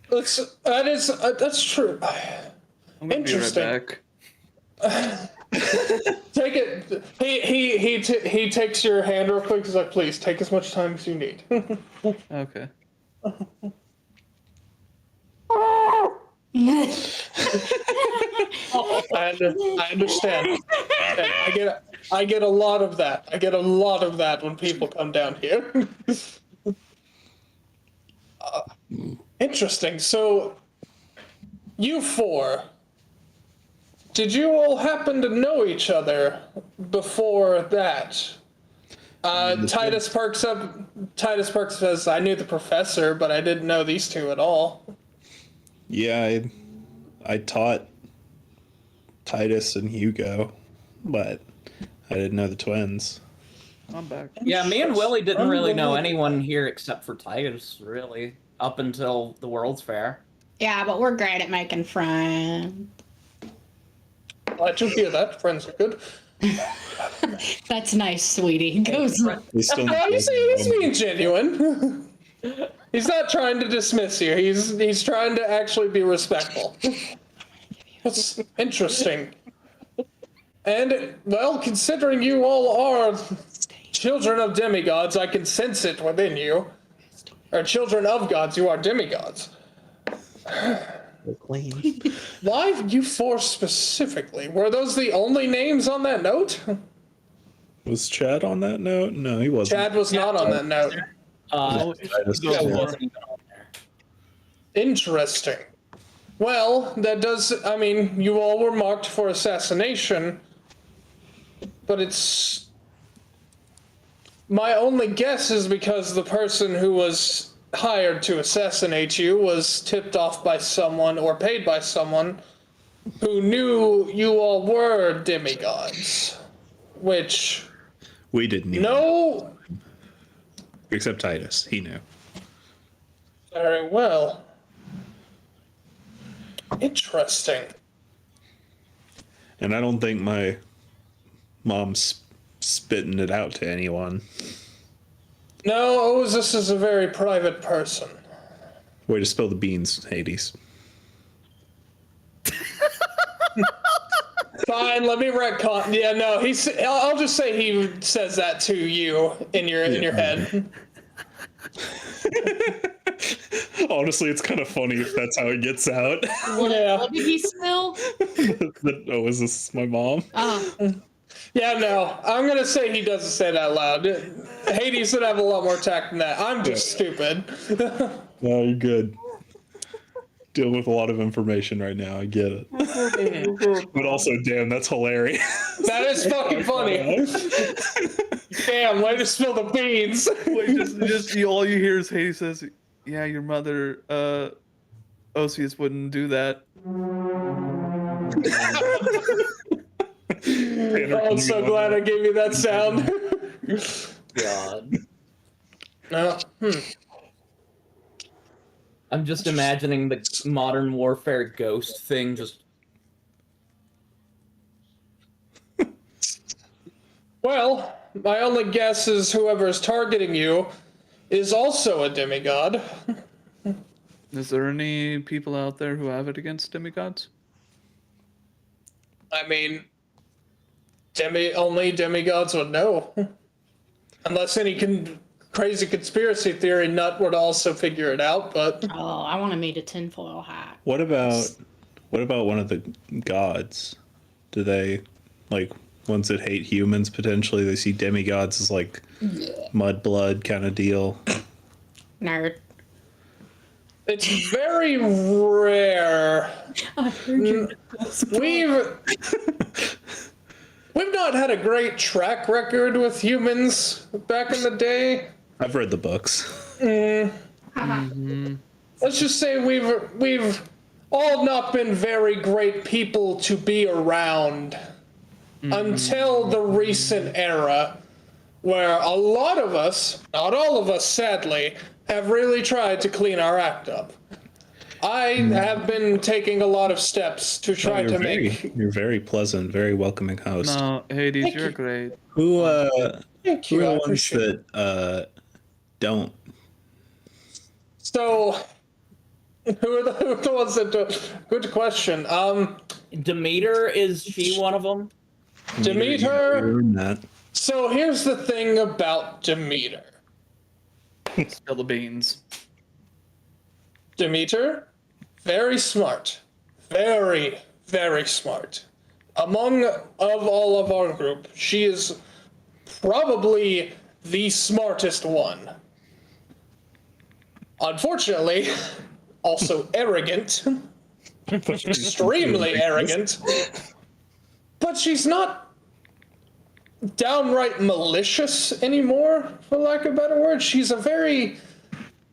That's true. I'm gonna Interesting. be right back. Take it. He takes your hand real quick. He's like, please take as much time as you need. Okay. I understand. I get a lot of that. I get a lot of that when people come down here. Interesting. So, you four, did you all happen to know each other before that? Titus perks up. Titus perks says, "I knew the professor, but I didn't know these two at all." Yeah, I taught Titus and Hugo, but I didn't know the twins. I'm back. Yeah, me and Willie didn't really know anyone here except for Titus, really, up until the World's Fair. Yeah, but we're great at making friends. Glad to hear that. Friends are good. That's nice, sweetie. Goes. They still No, he's being genuine. He's not trying to dismiss you. He's trying to actually be respectful. That's interesting. And, well, considering you all are children of demigods, I can sense it within you. Or children of gods, you are demigods. Why you four specifically? Were those the only names on that note? Was Chad on that note? No, he wasn't. Chad was not on that note. Titus Yeah, was. Wasn't even on there. Interesting. Well, that does, I mean, you all were marked for assassination, but it's... My only guess is because the person who was hired to assassinate you was tipped off by someone or paid by someone who knew you all were demigods, which... We didn't even. No... Except Titus. He knew. Very well. Interesting. And I don't think my mom's spitting it out to anyone. No, Ozus is a very private person. Way to spill the beans, Hades. Fine, let me retcon. Yeah, no, I'll just say he says that to you in your head. Honestly, it's kind of funny if that's how it gets out. Yeah. What did he spill? Oh, is this my mom? Oh, Yeah, no, I'm gonna say he doesn't say it out loud. Hades would have a lot more tact than that. I'm just stupid. No, you're good. Dealing with a lot of information right now. I get it. But also, damn, that's hilarious. That is fucking funny. Damn, way to spill the beans. Wait, all you hear is Hades says, "Yeah, your mother, Osius wouldn't do that." I'm so glad I gave you that sound. God. No. I'm just imagining the Modern Warfare ghost thing just... Well, my only guess is whoever's targeting you is also a demigod. Is there any people out there who have it against demigods? I mean, only demigods would know. Unless any crazy conspiracy theory nut would also figure it out, but Oh, I want to meet a tinfoil hat. What about one of the gods? Do they, like, ones that hate humans potentially? They see demigods as like mud blood kind of deal. Nerd. it's very rare. I heard you. We've not had a great track record with humans back in the day. I've read the books. Let's just say we've all not been very great people to be around until the recent era, where a lot of us, not all of us sadly, have really tried to clean our act up. I have been taking a lot of steps to try to make. You're very pleasant, very welcoming host. No, Hades, Thank you're you. great. Who Thank who you, are I the ones appreciate it. that don't? So, who are the ones that do? Good question. Demeter, is she one of them? Demeter. You're not. So here's the thing about Demeter. Spill the beans. Demeter, very smart. Very, very smart. Of all of our group, she is probably the smartest one. Unfortunately, also arrogant. Extremely arrogant. But she's not downright malicious anymore, for lack of a better word. She's a very,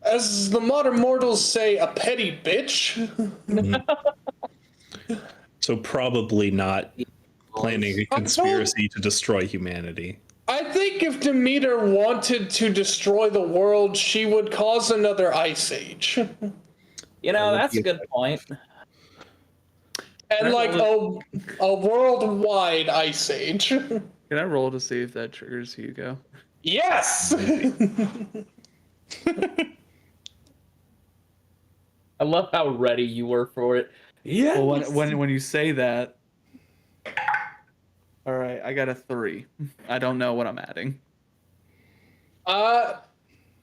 as the modern mortals say, a petty bitch. So probably not planning a conspiracy to destroy humanity. I think if Demeter wanted to destroy the world, she would cause another ice age. You know, that's a good point. And like a worldwide ice age. Can I roll to see if that triggers Hugo? Yes! I love how ready you were for it. Yeah. Well, when you say that, all right, I got a 3. I don't know what I'm adding.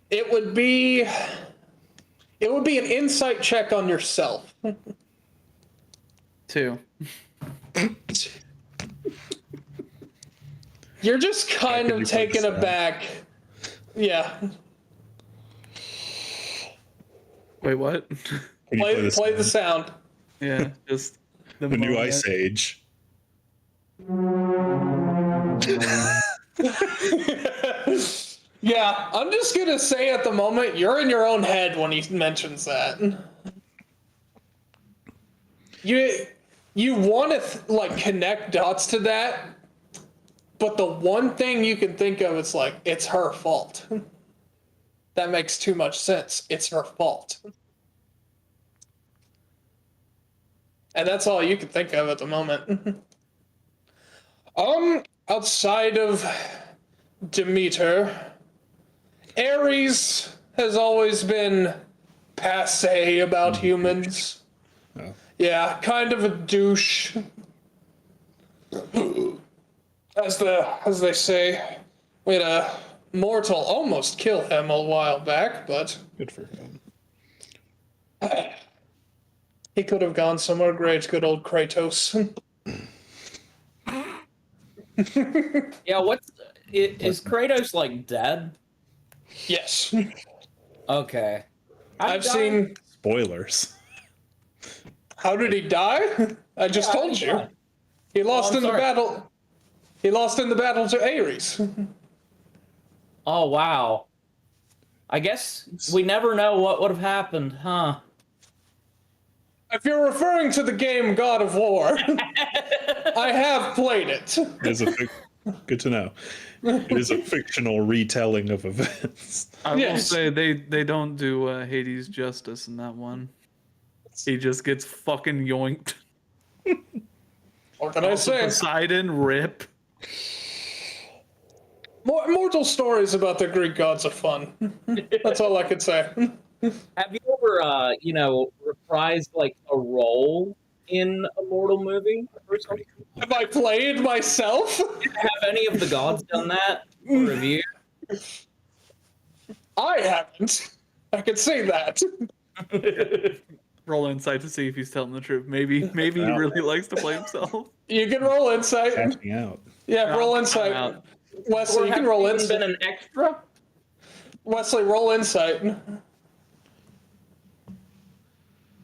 It would be an insight check on yourself. 2. You're just kind of taken aback. Yeah. Wait, what? Can you Play the sound. Yeah, just the new ice age. Yeah, I'm just gonna say at the moment, you're in your own head when he mentions that. You want to like connect dots to that, but the one thing you can think of is like, it's her fault. That makes too much sense. It's her fault. And that's all you can think of at the moment. Outside of Demeter, Ares has always been passé about humans. Oh. Yeah, kind of a douche. As they say, we had a mortal almost kill him a while back, but Good for him. he could have gone somewhere great, good old Kratos. Yeah, is Kratos like dead? Yes. Okay. I've seen. Spoilers. How did he die? I just Yeah, told he you. died. He lost I'm in the sorry. battle. He lost in the battle to Ares. Oh wow. I guess we never know what would have happened, huh? If you're referring to the game God of War, I have played it. It is good to know. It is a fictional retelling of events. I will Yes. say they don't do Hades justice in that one. He just gets fucking yoinked. What can I say? Poseidon, rip. More immortal stories about the Greek gods are fun. That's all I could say. Have you ever, reprised like a role in a mortal movie or something? Have I played myself? Have any of the gods done that for review? I haven't. I can say that. Roll insight to see if he's telling the truth. Maybe he really likes to play himself. You can roll insight. Catch me out. Yeah, roll I'm insight. out. Wesley, you Or can have roll you even insight. been an extra? Wesley, roll insight.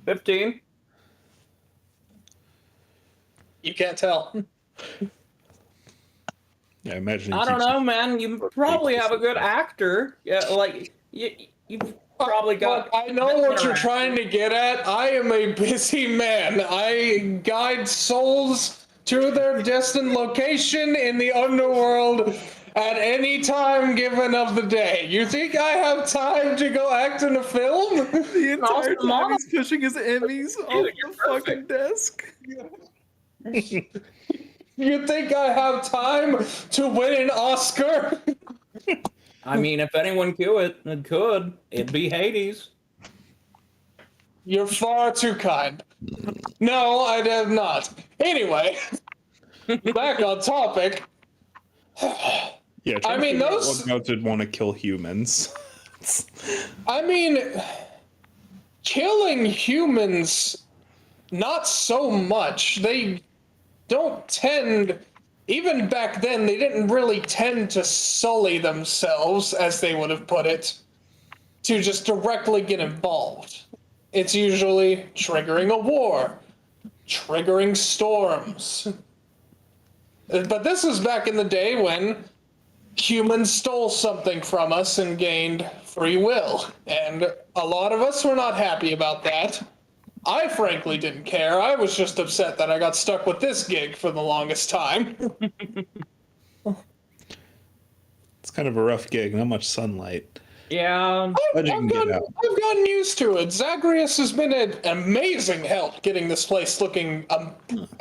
15. You can't tell. Yeah, I imagine. I don't know, man. You probably have a good actor. Yeah, like you probably got. Look, I know what you're trying to get at. I am a busy man. I guide souls to their destined location in the underworld at any time given of the day. You think I have time to go act in a film? The entire Awesome. time he's pushing his Emmys off the fucking desk. You think I have time to win an Oscar? I mean, if anyone could, it'd be Hades. You're far too kind. No, I have not. Anyway, back on topic. Yeah, I mean, those. What gods would want to kill humans? I mean, killing humans, not so much. They don't tend, even back then, they didn't really tend to sully themselves, as they would have put it, to just directly get involved. It's usually triggering a war, triggering storms. But this was back in the day when humans stole something from us and gained free will. And a lot of us were not happy about that. I frankly didn't care. I was just upset that I got stuck with this gig for the longest time. It's kind of a rough gig. Not much sunlight. Yeah. But you can get out. I've gotten used to it. Zagreus has been an amazing help getting this place looking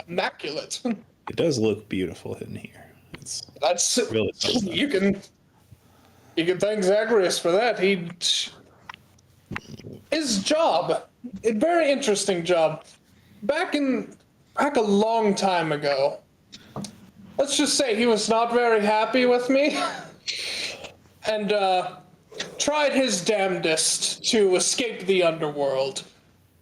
immaculate. It does look beautiful in here. It's That's really something. you can thank Zagreus for that. His job, a very interesting job. Back a long time ago. Let's just say he was not very happy with me, and tried his damnedest to escape the underworld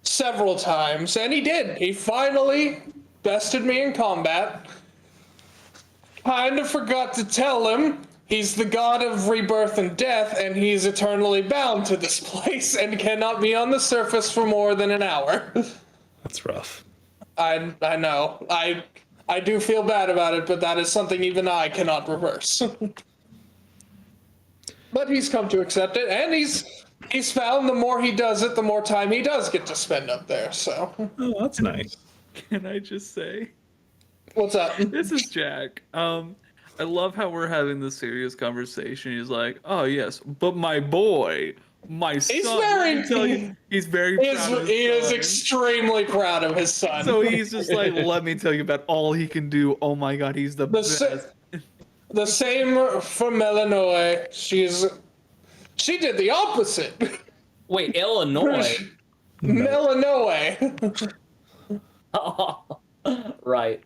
several times, and he did. He finally bested me in combat. Kind of forgot to tell him he's the god of rebirth and death, and he's eternally bound to this place and cannot be on the surface for more than an hour. That's rough. I know. I do feel bad about it, but that is something even I cannot reverse. But he's come to accept it, and he's found the more he does it, the more time he does get to spend up there, so. Oh, that's nice. Can I just say? What's up? This is Jack. I love how we're having this serious conversation. He's like, "Oh yes, but my boy, my son." very- let me tell you, he's very proud of his He is son. extremely proud of his son. So he's just like, "Let me tell you about all he can do." Oh my god, he's the best. The same for Melanoe. She did the opposite. Wait, Illinois. Melanoe. Right.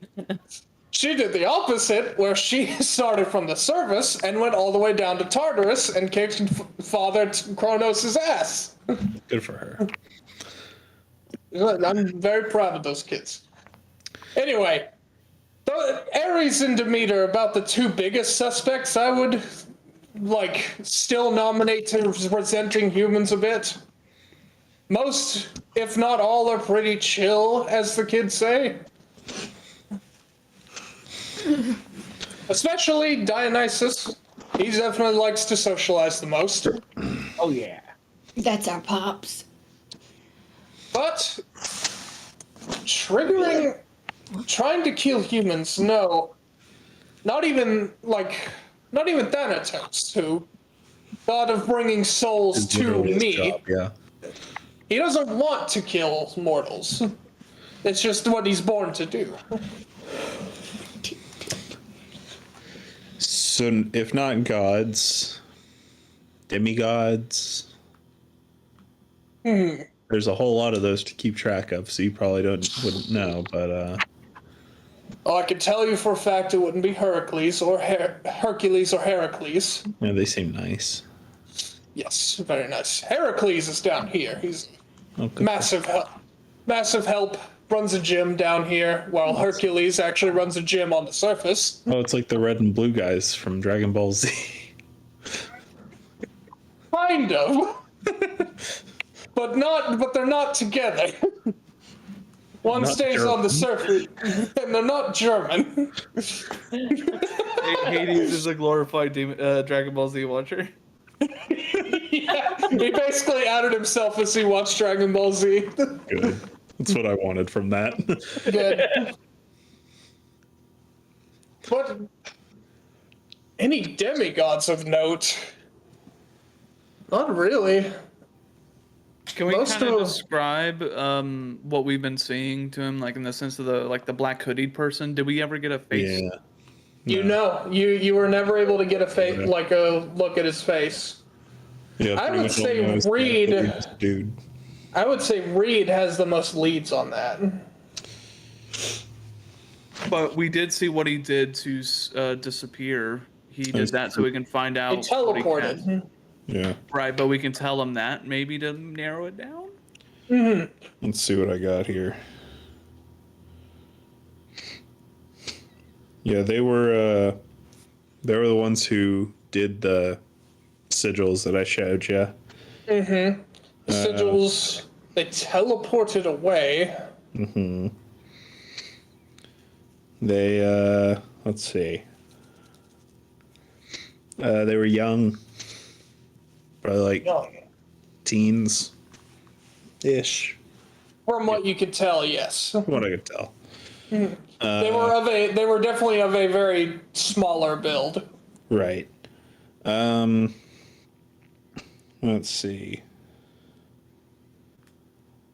She did the opposite, where she started from the surface and went all the way down to Tartarus and kicked Father Kronos' ass. Good for her. I'm very proud of those kids. Anyway, Ares and Demeter, about the two biggest suspects I would, still nominate to representing humans a bit. Most, if not all, are pretty chill, as the kids say. Especially Dionysus. He definitely likes to socialize the most. Oh yeah. That's our pops. But trying to kill humans, no. Not even Thanatos, who thought of bringing souls It's to literally his me. job, yeah. He doesn't want to kill mortals. It's just what he's born to do. So, if not gods, demigods. There's a whole lot of those to keep track of, so you probably wouldn't know. But Oh, I can tell you for a fact it wouldn't be Hercules or Heracles. yeah, they seem nice. Yes, very nice. Heracles is down here. He's Okay. massive help. Massive help. Runs a gym down here, while Hercules actually runs a gym on the surface. Oh, it's like the red and blue guys from Dragon Ball Z. Kind of. But not. But they're not together. One Not stays on the surface, and they're not German. Hades is a glorified Dragon Ball Z watcher. Yeah, he basically outed himself as he watched Dragon Ball Z. Good. That's what I wanted from that. Good. But any demigods of note? Not really. Can we Most kind of of- describe what we've been seeing to him, like in the sense of the black hoodied person? Did we ever get a face? Yeah. You know, you were never able to get a look at his face. Yeah. I pretty would much all say I was Reed- thinking was, dude. I would say Reed has the most leads on that. But we did see what he did to disappear. He did that so we can find out. He what he can. teleported. Yeah. Right, but we can tell him that maybe to narrow it down. Let's see what I got here. Yeah, they were the ones who did the sigils that I showed you. The sigils, they teleported away. They let's see. They were young. Probably like Young. teens ish. From what you could tell, yes. From what I could tell. They were definitely of a very smaller build. Right. Let's see.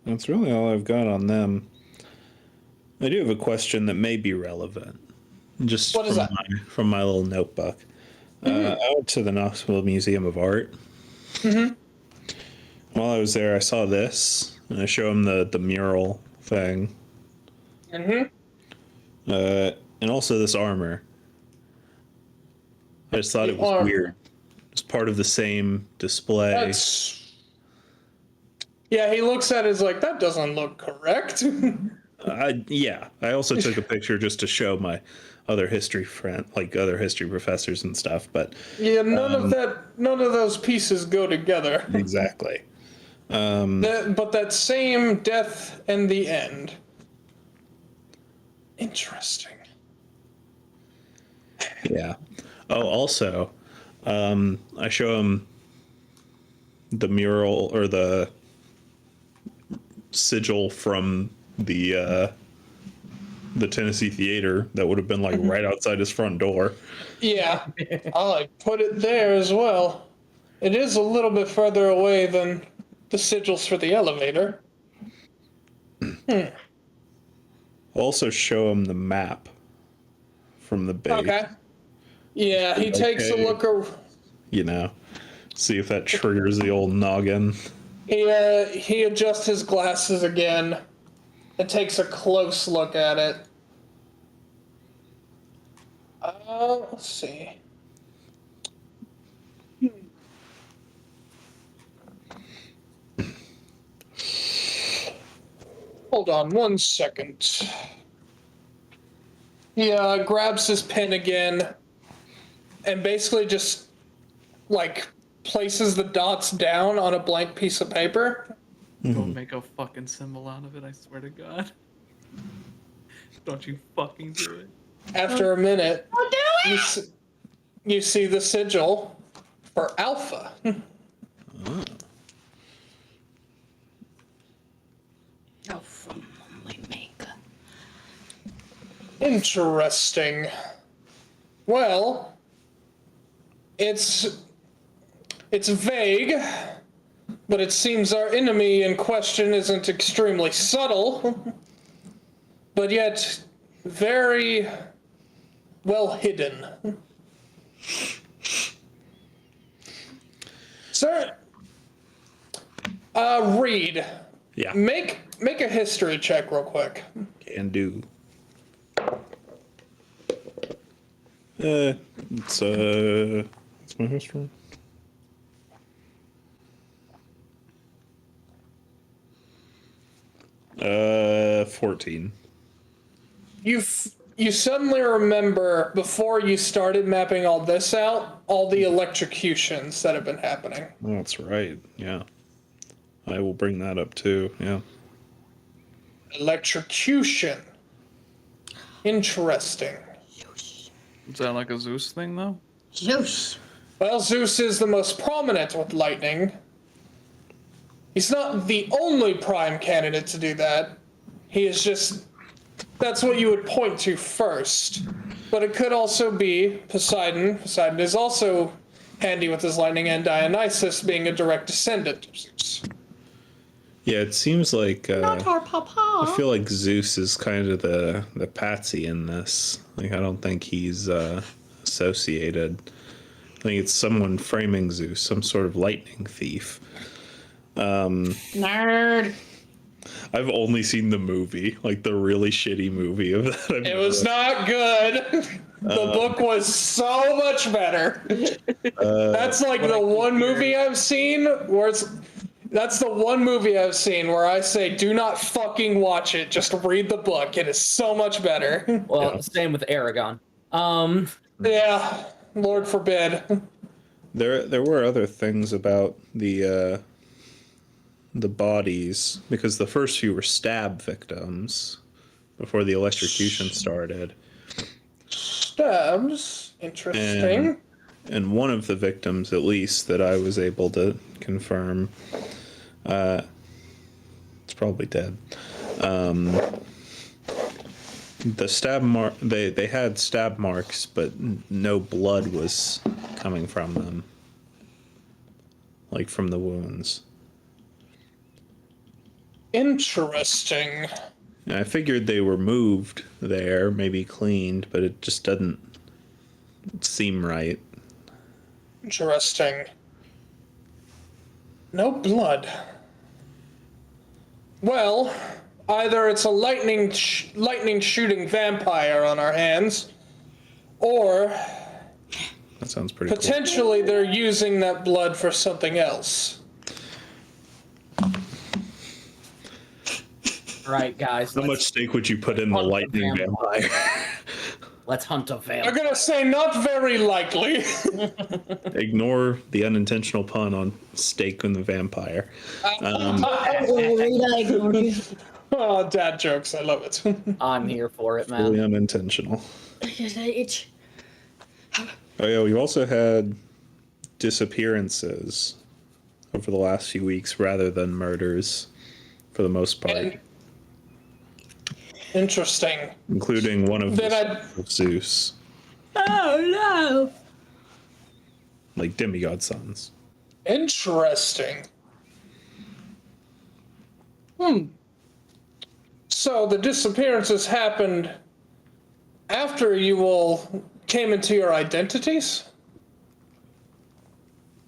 That's really all I've got on them. I do have a question that may be relevant. Just What is that? From my little notebook. I went to the Knoxville Museum of Art. While I was there, I saw this, and I show him the mural thing. And also this armor. I just thought The it was armor. weird. It's part of the same display. Yeah, he looks at it as like, that doesn't look correct. Yeah. I also took a picture just to show my other history other history professors and stuff. But Yeah, none of those pieces go together. exactly. But that same death and the end. Interesting. Yeah. Oh, also, I show him the mural or the sigil from the Tennessee Theater that would have been like right outside his front door. Yeah, I put it there as well. It is a little bit further away than the sigils for the elevator. I'll also show him the map from the base. Okay. Yeah, he takes a Okay. look. You know, see if that triggers the old noggin. He adjusts his glasses again and takes a close look at it. Let's see. Hold on 1 second. He grabs his pen again and basically just like places the dots down on a blank piece of paper. Don't make a fucking symbol out of it, I swear to God. Don't you fucking do it. After a minute, you see the sigil for Alpha. Oh, from only maker. Interesting. Well, it's vague, but it seems our enemy in question isn't extremely subtle, but yet very well hidden. Sir, Reed, Yeah, make a history check real quick. can do. It's my history. 14. You suddenly remember, before you started mapping all this out, all the electrocutions that have been happening. Oh, that's right. Yeah. I will bring that up too. Yeah. Electrocution. Interesting. Is that like a Zeus thing though? Zeus. Well, Zeus is the most prominent with lightning. He's not the only prime candidate to do that. He is just... That's what you would point to first. But it could also be Poseidon. Poseidon is also handy with his lightning, and Dionysus being a direct descendant of Zeus. Yeah, it seems like Not our papa. I feel like Zeus is kind of the patsy in this. Like, I don't think he's associated. I think it's someone framing Zeus, some sort of lightning thief. Nerd. I've only seen the movie, like the really shitty movie of that. It was not good. The book was so much better. That's like the one movie I've seen where that's the one movie I've seen where I say, do not fucking watch it. Just read the book. It is so much better. Well, same with Aragon. Yeah, Lord forbid. There were other things about the bodies, because the first few were stab victims before the electrocution started. Stabs. Interesting. And one of the victims, at least, that I was able to confirm, it's probably dead. The stab mark, they had stab marks, but no blood was coming from them, like from the wounds. Interesting. And I figured they were moved there, maybe cleaned, but it just doesn't seem right. Interesting. No blood. Well, either it's a lightning shooting vampire on our hands, or That sounds pretty cool. potentially they're using that blood for something else. All right, guys. How much stake would you put in the Hunt the lightning vampire. vampire? Let's hunt a I'm vampire. gonna say not very likely. Ignore the unintentional pun on stake in the vampire. Oh, dad jokes. I love it. I'm here for it, man. Really unintentional. Oh yeah, we've also had disappearances over the last few weeks rather than murders, for the most part, Interesting. including one of Then the of Zeus, Oh like demigod sons. Interesting. So the disappearances happened after you all came into your identities?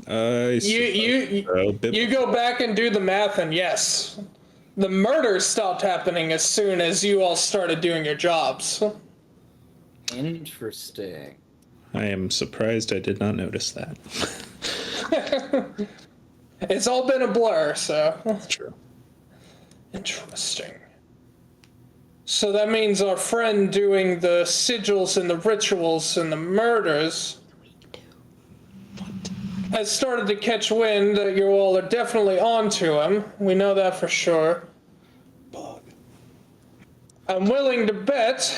You go back and do the math, and yes, the murders stopped happening as soon as you all started doing your jobs. Interesting. I am surprised I did not notice that. It's all been a blur, so. That's true. Interesting. So that means our friend doing the sigils and the rituals and the murders has started to catch wind that you all are definitely onto him. We know that for sure. I'm willing to bet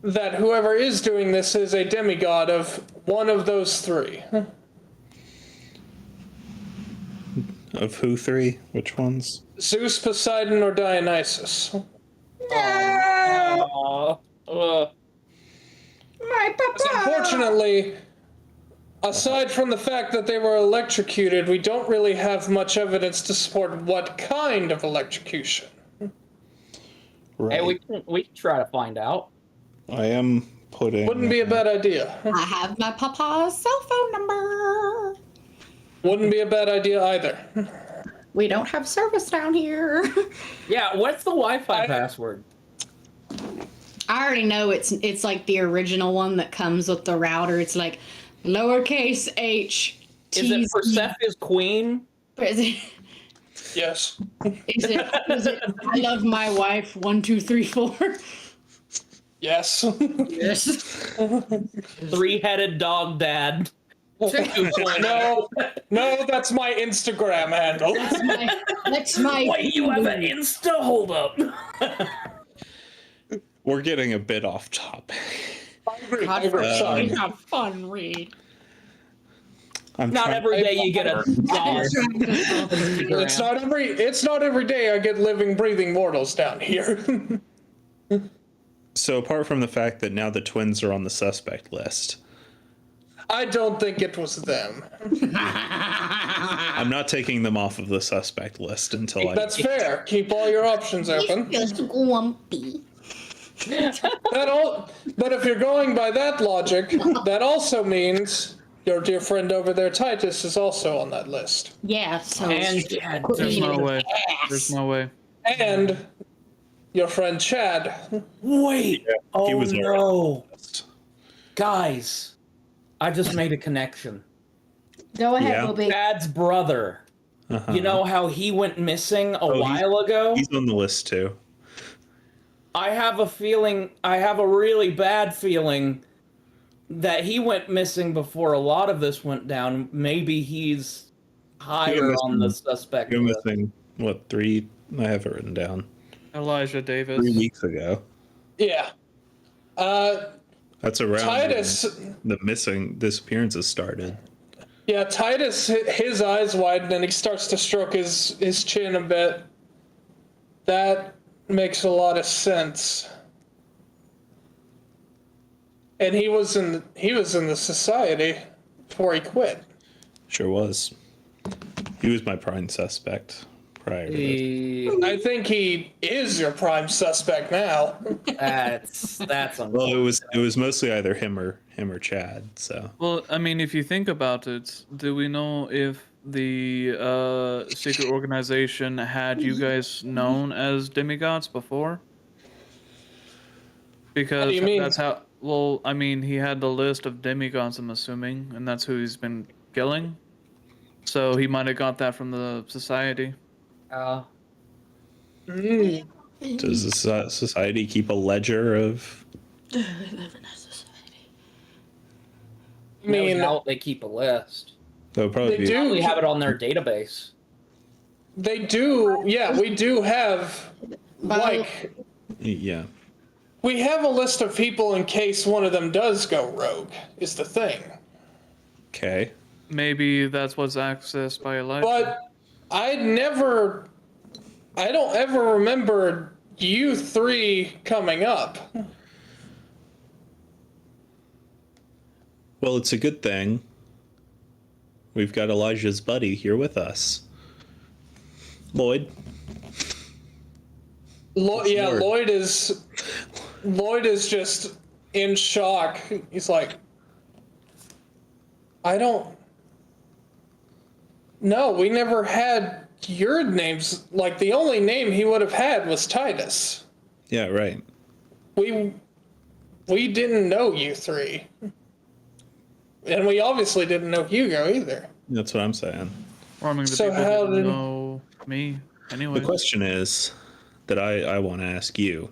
that whoever is doing this is a demigod of one of those three. Of who three? Which ones? Zeus, Poseidon, or Dionysus. My papa. Unfortunately, aside from the fact that they were electrocuted, we don't really have much evidence to support what kind of electrocution. Right. Hey, we can try to find out. I am putting. Wouldn't be a bad idea. I have my papa's cell phone number. Wouldn't be a bad idea either. We don't have service down here. Yeah, what's the Wi-Fi password? I already know it's like the original one that comes with the router. It's like lowercase h. Is it Persephone's Queen? Yes. Is it I love my wife 1, 2, 3, 4? Yes. Yes. Three-headed dog dad. No, that's my Instagram handle. That's my Wait, you have an Insta? Hold up. We're getting a bit off topic. I agree, sorry. It's not fun read. Not every day you get a dog. It's not every day I get living, breathing mortals down here. So apart from the fact that now the twins are on the suspect list, I don't think it was them. I'm not taking them off of the suspect list until I. That's fair. Keep all your options open. Just grumpy. But if you're going by that logic, that also means your dear friend over there, Titus, is also on that list. Yeah, so And There's no way. There's no way. And your friend Chad. wait. he Oh was already no, guys! I just made a connection. Go ahead, Yeah. Bobby. Chad's brother. Uh-huh. You know how he went missing a Oh, while ago? He's on the list too. I have a really bad feeling that he went missing before a lot of this went down. Maybe he's higher on the suspect You're list. missing what 3? I have it written down. Elijah Davis. 3 weeks ago. Yeah. That's around Titus. when the missing disappearances started. Yeah, Titus, his eyes widen and he starts to stroke his chin a bit. That makes a lot of sense. And he was in the society before he quit. Sure was. He was my prime suspect prior to this. I think he is your prime suspect now. That's Well, it was mostly either him or Chad. So Well, I mean, if you think about it, do we know if the secret organization had you guys known as demigods before? Because What do you mean? that's how. Well, I mean, he had the list of demigods, I'm assuming, and that's who he's been killing. So he might have got that from the society. does the society keep a ledger of? I I mean, doubt they keep a list. They'll probably They be. do. Probably have it on their database. they do. Yeah, we do have, like, Yeah. we have a list of people in case one of them does go rogue, is the thing. Okay. Maybe that's what's accessed by Elijah. But I don't ever remember you 3 coming up. Well, it's a good thing. We've got Elijah's buddy here with us. Lloyd. Yeah, Lord. Lloyd is just in shock. He's like, no, we never had your names. Like, the only name he would have had was Titus. Yeah, right. We didn't know you 3. And we obviously didn't know Hugo either. That's what I'm saying. Or I mean, the So people how didn't did- know me anyway. The question is that I want to ask you.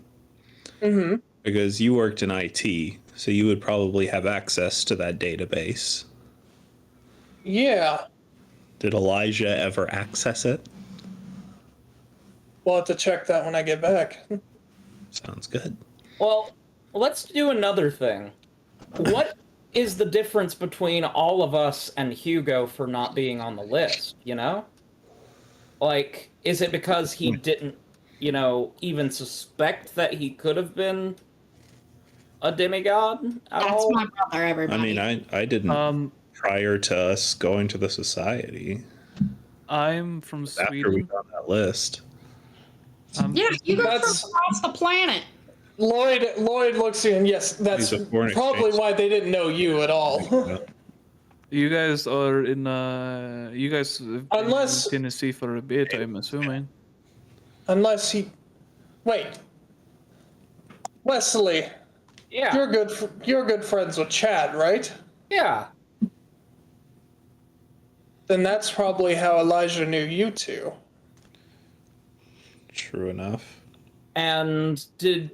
Mm-hmm. Because you worked in IT, so you would probably have access to that database. Yeah. Did Elijah ever access it? We'll have to check that when I get back. Sounds good. Well, let's do another thing. What is the difference between all of us and Hugo for not being on the list, you know? Like, is it because he didn't, even suspect that he could have been a demigod at That's all? my brother, everybody. I mean, I didn't prior to us going to the society. I'm from After we Sweden. got that list. yeah, you go That's- across the planet. Lloyd looks in. Yes, that's He's a foreign probably exchange. why they didn't know you at all. You guys are in. You guys have been Unless- in Tennessee for a bit, I'm assuming. Unless he. Wait. Wesley, Yeah. you're good friends with Chad, right? Yeah. Then that's probably how Elijah knew you 2. True enough. And did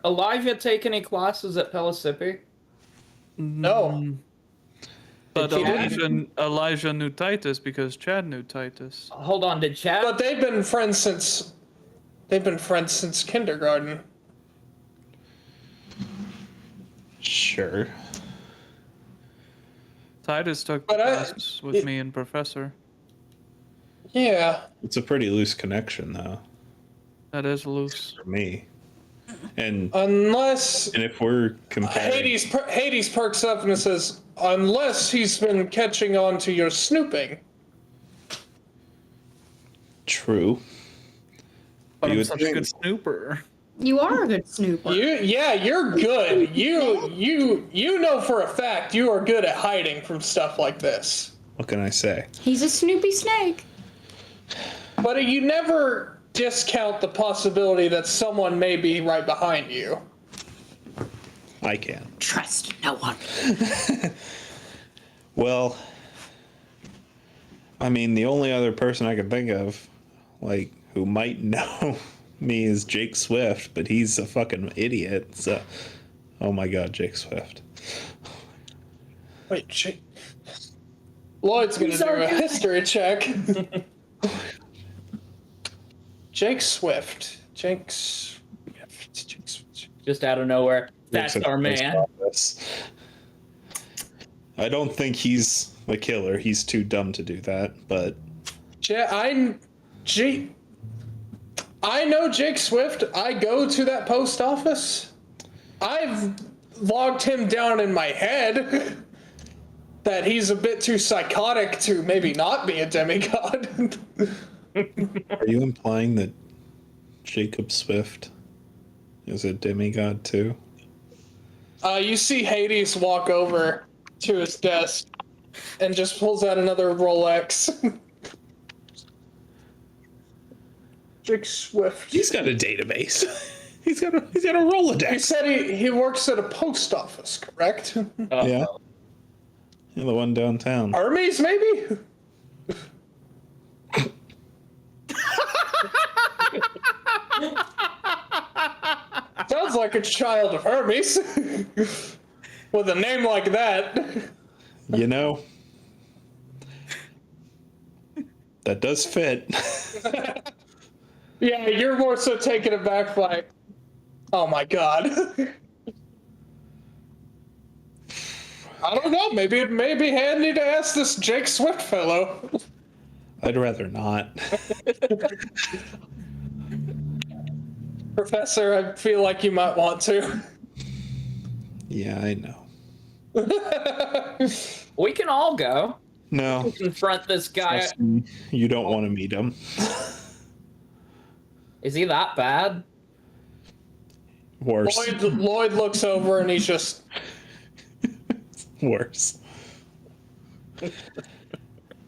Elijah take any classes at Pellissippi? No. But Did Chad- Elijah knew Titus because Chad knew Titus. Hold on, did Chad? But they've been friends since kindergarten. Sure. Titus took But classes with me and Professor. Yeah. It's a pretty loose connection, though, That is loose. for me. And Unless if we're comparing, Hades perks up and it says, unless he's been catching on to your snooping. true. But You I'm would such a think- good snooper. You are a good snooper. You're good. You know for a fact you are good at hiding from stuff like this. What can I say? He's a Snoopy snake. But you never discount the possibility that someone may be right behind you. I can. Trust no one. Well, I mean, the only other person I can think of, like, who might know me is Jake Swift, but he's a fucking idiot. So, oh my god, Jake Swift. Wait, Lloyd's gonna do a history check. Jake Swift. Just out of nowhere. That's Looks at our the post man. office. I don't think he's the killer. He's too dumb to do that, but I know Jake Swift. I go to that post office. I've logged him down in my head that he's a bit too psychotic to maybe not be a demigod. are you implying that Jacob Swift is a demigod too? You see Hades walk over to his desk and just pulls out another Rolex. Jake Swift. He's got a database. He's got a Rolodex. He said he works at a post office, correct? Yeah. Yeah, the one downtown. Hermes, maybe? Sounds like a child of Hermes. With a name like that. You know, that does fit. Yeah, you're more so taken aback by, oh my god. I don't know, maybe it may be handy to ask this Jake Swift fellow. I'd rather not. Professor, I feel like you might want to. Yeah, I know. We can all go No, confront this guy. trust me, you don't want to meet him. Is he that bad? Worse. Lloyd looks over and he's just, Worse.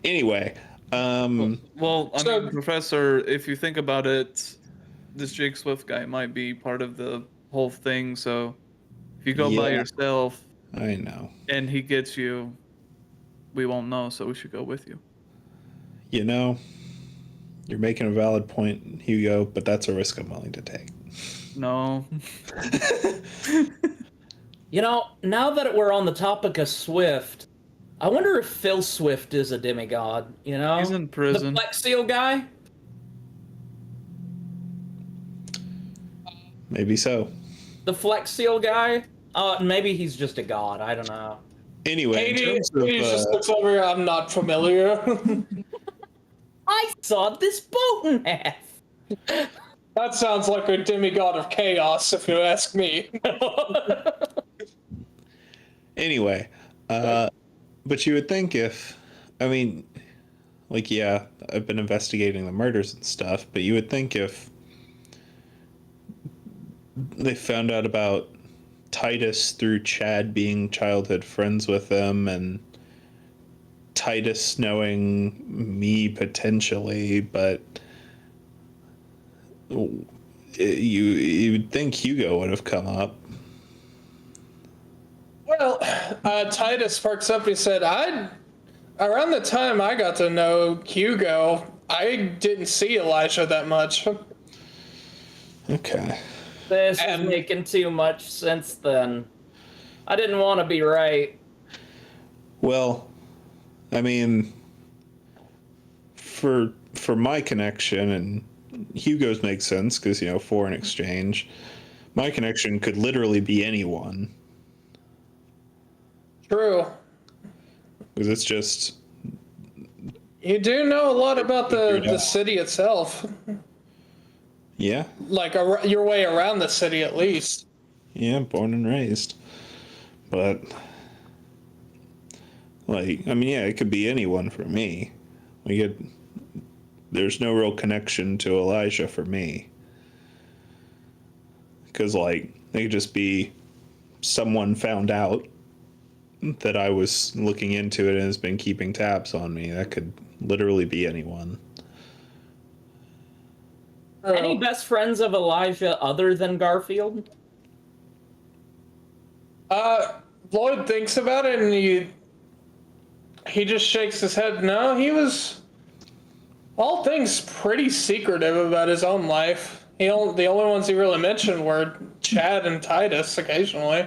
Anyway, Well, I So- mean, Professor, if you think about it, this Jake Swift guy might be part of the whole thing. So if you go by Yeah. yourself I know. and he gets you, we won't know. So we should go with you. You know, you're making a valid point, Hugo, but that's a risk I'm willing to take. No. You know, now that we're on the topic of Swift, I wonder if Phil Swift is a demigod, you know? He's in prison. The Flex Seal guy? Maybe so. The Flex Seal guy? Maybe he's just a god, I don't know. Anyway, in Hades terms just of, looks over here, I'm not familiar. I saw this boat in half! That sounds like a demigod of chaos, if you ask me. anyway, but you would think if, I mean, like, yeah, I've been investigating the murders and stuff, but you would think if they found out about Titus through Chad being childhood friends with them and Titus knowing me potentially, but you'd think Hugo would have come up. Well, Titus perks up. He said, around the time I got to know Hugo, I didn't see Elijah that much. Okay. This is And- making too much sense then. I didn't want to be right. Well, I mean, for my connection, and Hugo's makes sense because, you know, foreign exchange. My connection could literally be anyone. True. Because it's just, You do know a lot about the city itself. yeah, Like your way around the city, at least. yeah, born and raised. But, like, I mean, yeah, it could be anyone for me. There's no real connection to Elijah for me. Because, like, they could just be someone found out that I was looking into it and has been keeping tabs on me. That could literally be anyone. Any best friends of Elijah other than Garfield? Lloyd thinks about it and he just shakes his head. No, he was all things pretty secretive about his own life. The only ones he really mentioned were Chad and Titus occasionally.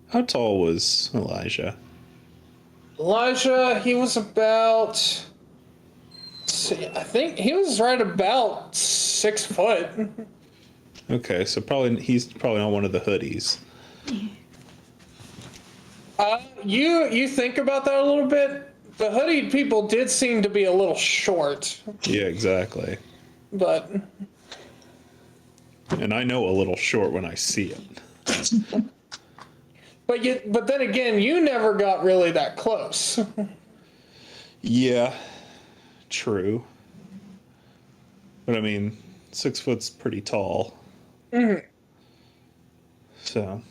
How tall was Elijah? Elijah, he was about, I think he was right about 6 foot. Okay, so he's probably not one of the hoodies. You think about that a little bit. The hoodied people did seem to be a little short, Yeah, exactly. but And I know a little short when I see it. but then again, you never got really that close. Yeah, true. But I mean, 6 foot's pretty tall. Mhm. So,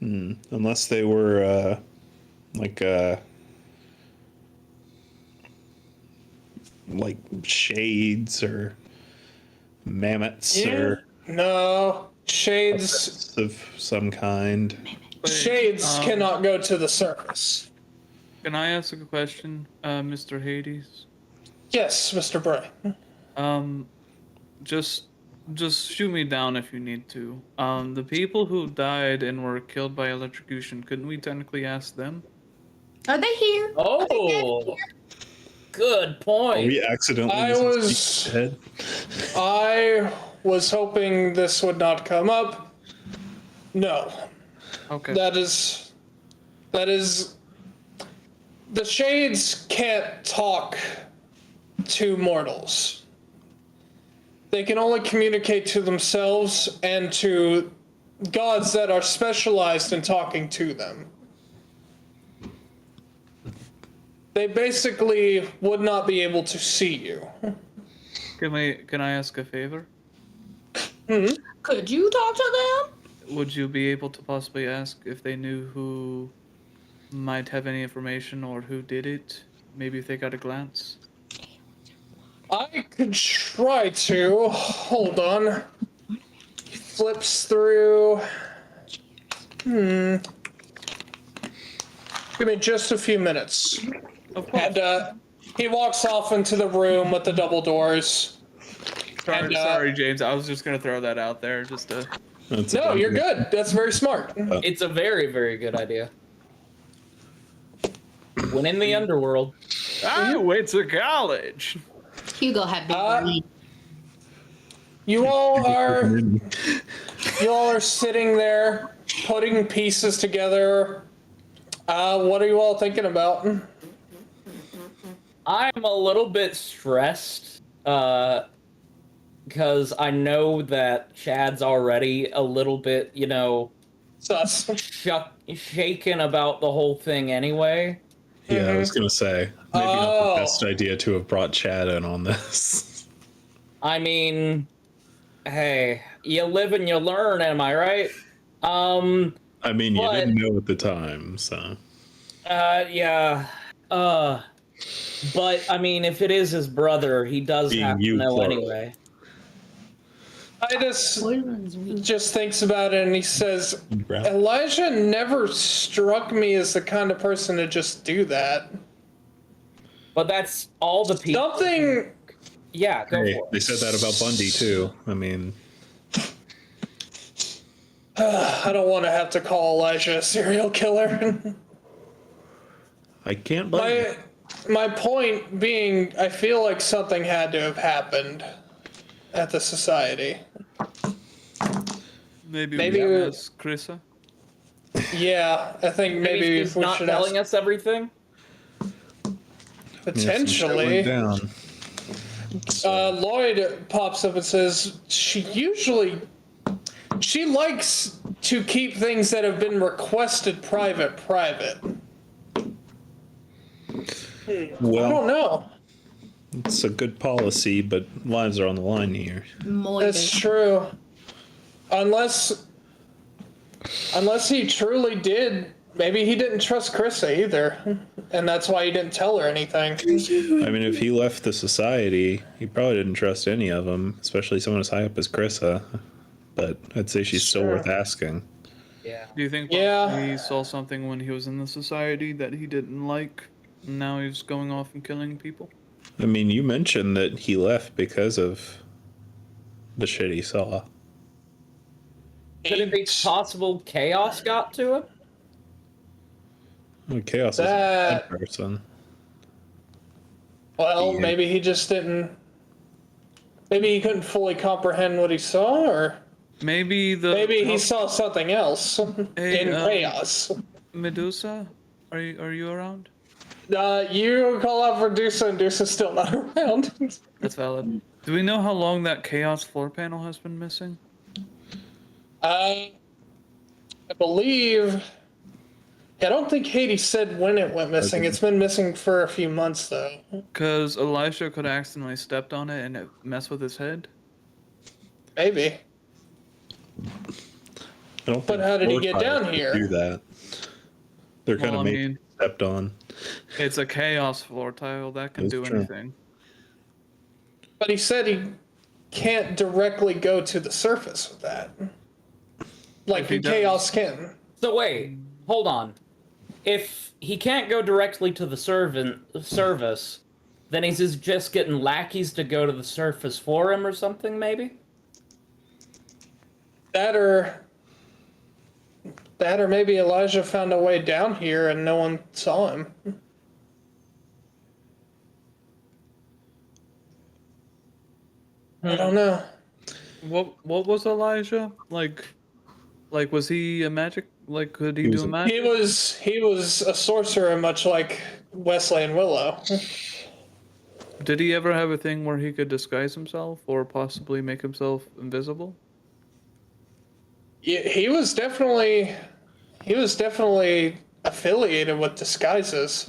unless they were like shades or mammoths or No, shades of some kind. shades cannot go to the surface. Can I ask a question, Mr. Hades? Yes, Mr. Bray. Just shoot me down if you need to. The people who died and were killed by electrocution, couldn't we technically ask them? Are they here? Oh, good point. We accidentally I using was- Steve's head. I was hoping this would not come up. No. Okay. That is the shades can't talk to mortals. They can only communicate to themselves and to gods that are specialized in talking to them. They basically would not be able to see you. Can I ask a favor? Could you talk to them? Would you be able to possibly ask if they knew who might have any information or who did it? Maybe if they got a glance. I could try to. Hold on. Flips through. Give me just a few minutes. Of course. And he walks off into the room with the double doors. and, Sorry, James. I was just gonna throw that out there, just to. That's No, it. you're good. That's very smart. It's a very, very good idea. When in the underworld. I went to college. Hugo had big Uh, brain. You all are sitting there putting pieces together. What are you all thinking about? I'm a little bit stressed, because I know that Chad's already a little bit, Sus. shaken about the whole thing anyway. Yeah, I was gonna say maybe not Oh. the best idea to have brought Chad in on this. I mean, hey, you live and you learn, am I right? I mean, you But- didn't know at the time, so Yeah. But, I mean, if it is his brother, he does Being have to you, know plural. anyway. I just thinks about it and he says, Elijah never struck me as the kind of person to just do that. But that's all the people. Yeah, go Hey, for they it. said that about Bundy too. I mean, I don't want to have to call Elijah a serial killer. I can't blame you. my point being, I feel like something had to have happened at the society. Maybe Maybe we we- ask Krissa. Yeah, I think maybe He's we not should telling ask, us everything. potentially. Yeah, some shit went down. Lloyd pops up and says she likes to keep things that have been requested private. I Well, don't know. it's a good policy, but lives are on the line here. That's true. Unless he truly did, maybe he didn't trust Krissa either, and that's why he didn't tell her anything. I mean, if he left the society, he probably didn't trust any of them, especially someone as high up as Krissa. But I'd say she's still Sure. worth asking. Yeah. Do you think Yeah. he saw something when he was in the society that he didn't like? And now he's going off and killing people? I mean, you mentioned that he left because of the shit he saw. Could it be possible chaos got to him? Well, Chaos is a bad person. Well, Yeah. maybe he just didn't. Maybe he couldn't fully comprehend what he saw, or Maybe maybe he saw something else Hey, in chaos. Medusa? Are you around? You call out for Dusa, and Dusa's still not around. That's valid. Do we know how long that chaos floor panel has been missing? I believe. I don't think Hades said when it went missing. It's been missing for a few months, though. Because Elisha could have accidentally stepped on it and it messed with his head. Maybe. I don't But think how did he floor get tiles down would here? Do that. They're kind Well, of I made mean- stepped on. It's a chaos floor tile that can That's do true. anything. But he said he can't directly go to the surface with that. Like If he Chaos can. So wait, hold on. If he can't go directly to the service, then he's just getting lackeys to go to the surface for him or something, maybe? That or maybe Elijah found a way down here and no one saw him. I don't know. What was Elijah? Like was he a magic? Like, could he He do was a a- magic? He was a sorcerer, much like Wesley and Willow. Did he ever have a thing where he could disguise himself or possibly make himself invisible? He was definitely affiliated with disguises.